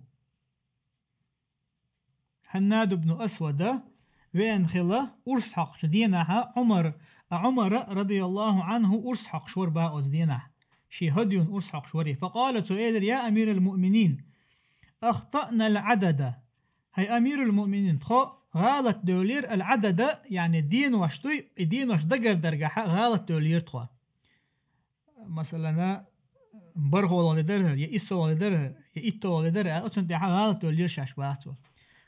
هناد بن أسود وين خلا أرسحق شدينها عمر رضي الله عنه أرسحق شوربا أزدينها شي هدي أرسحق شوري فقال سؤال يا أمير المؤمنين أخطأنا العدد. هاي أمير المؤمنين غالط دولير العدد يعني دين وش دقر درجة غالط دولير تخو مثلا برغو ولا درهر يئسو ولا درهر يئتو ولا درهر أتون تحا غالط دولير شاشباتو.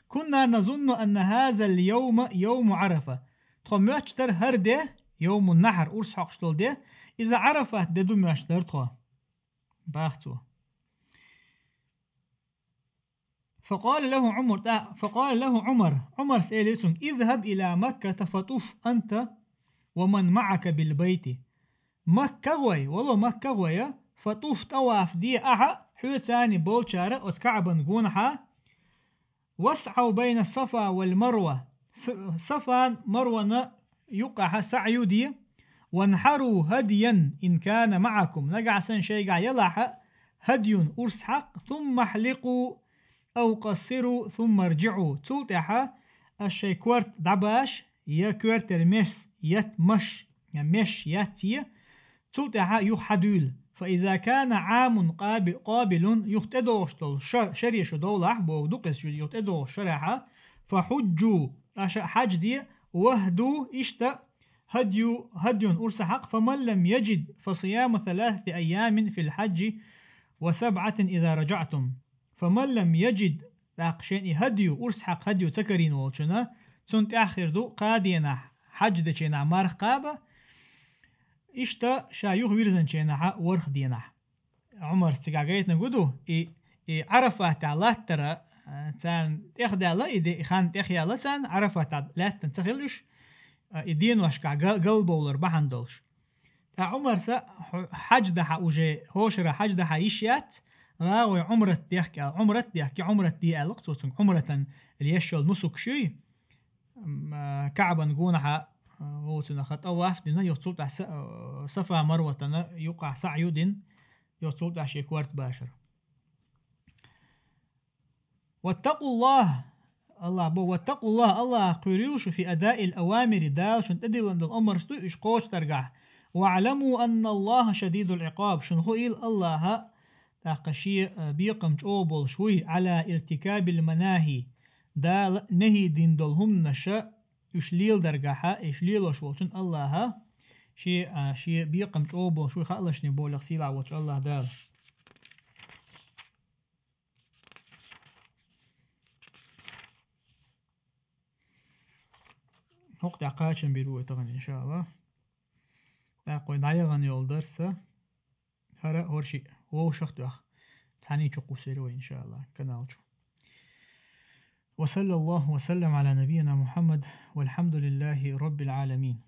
كنا نظن أن هذا اليوم يوم عرفة تخو ماشتر هرده يوم النحر أرسحق شتول ده إذا عرفة ددو ماشتر تخو باختو. فقال له عمر سألتهم اذهب إلى مكة فطوف أنت ومن معك بالبيت. مكة وي والله مكة وي فطوف طواف دي أحا حوتاني بولشارة وتكعبا نقونها واسعوا بين الصفا والمروة صفا مروة يقع سعيو دي وانحروا هديا إن كان معكم نقع سن شيقع يلاح هدي أرسحق ثم احلقوا أو قصروا ثم ارجعوا تلتحا الشيكورت دعباش يا كورتر مش يتمش يعني مش ياتي تلتحا يحدول. فإذا كان عام قابل يختدوش شريش دولح بودقس يختدوش شرحا فحجوا حج دي وهدوا اشتا هدي أرسحق. فمن لم يجد فصيام 3 أيام في الحج و7 إذا رجعتم. فمن لم يجد لاقشين هديو أرسحق هديو تكرين والشنا تنت آخر دو قادينا حج دچينا مارخ قابة إشتا شايوخ ويرزن چينا ورخ دينا. عمر استقاقيتنا قدو عرفات الله ترى تان تخدى الله إدي خان تخيا الله تان عرفات لا تنتخلش إدين واشكا قلبه ولربحان دولش. عمر سا حج دحا وجي هوشرا حج دحا يشيات غاوي عمرة يحكي عمرة دي ألقصوتن عمرة اللي يشل نسك شيء كعبا نقونها وتنا خط أو أفدنا يتصوت صفا مروة يقع سعيد يتصوت شيكوارت باشر واتقوا الله واتقوا الله قيريوش في أداء الأوامر دال شن تدل أن الأمر ستو إشقوش ترجع واعلموا أن الله شديد العقاب شن هو الله تاقشي بيقم جوبل شوي على ارتكاب المناهي دال نهي دين دلهم نشا يشليل درجها يشليل شن الله شي بيقم جوبل شوي خالش نبول سيلا وش الله دال وقت عقاشن بيروي طبعا إن شاء الله تاقوي نايغان يول درسة هرا هورشي وو شخت أخ تاني تشقو سيروي إن شاء الله كنالجو وصلى الله وسلم على نبينا محمد والحمد لله رب العالمين.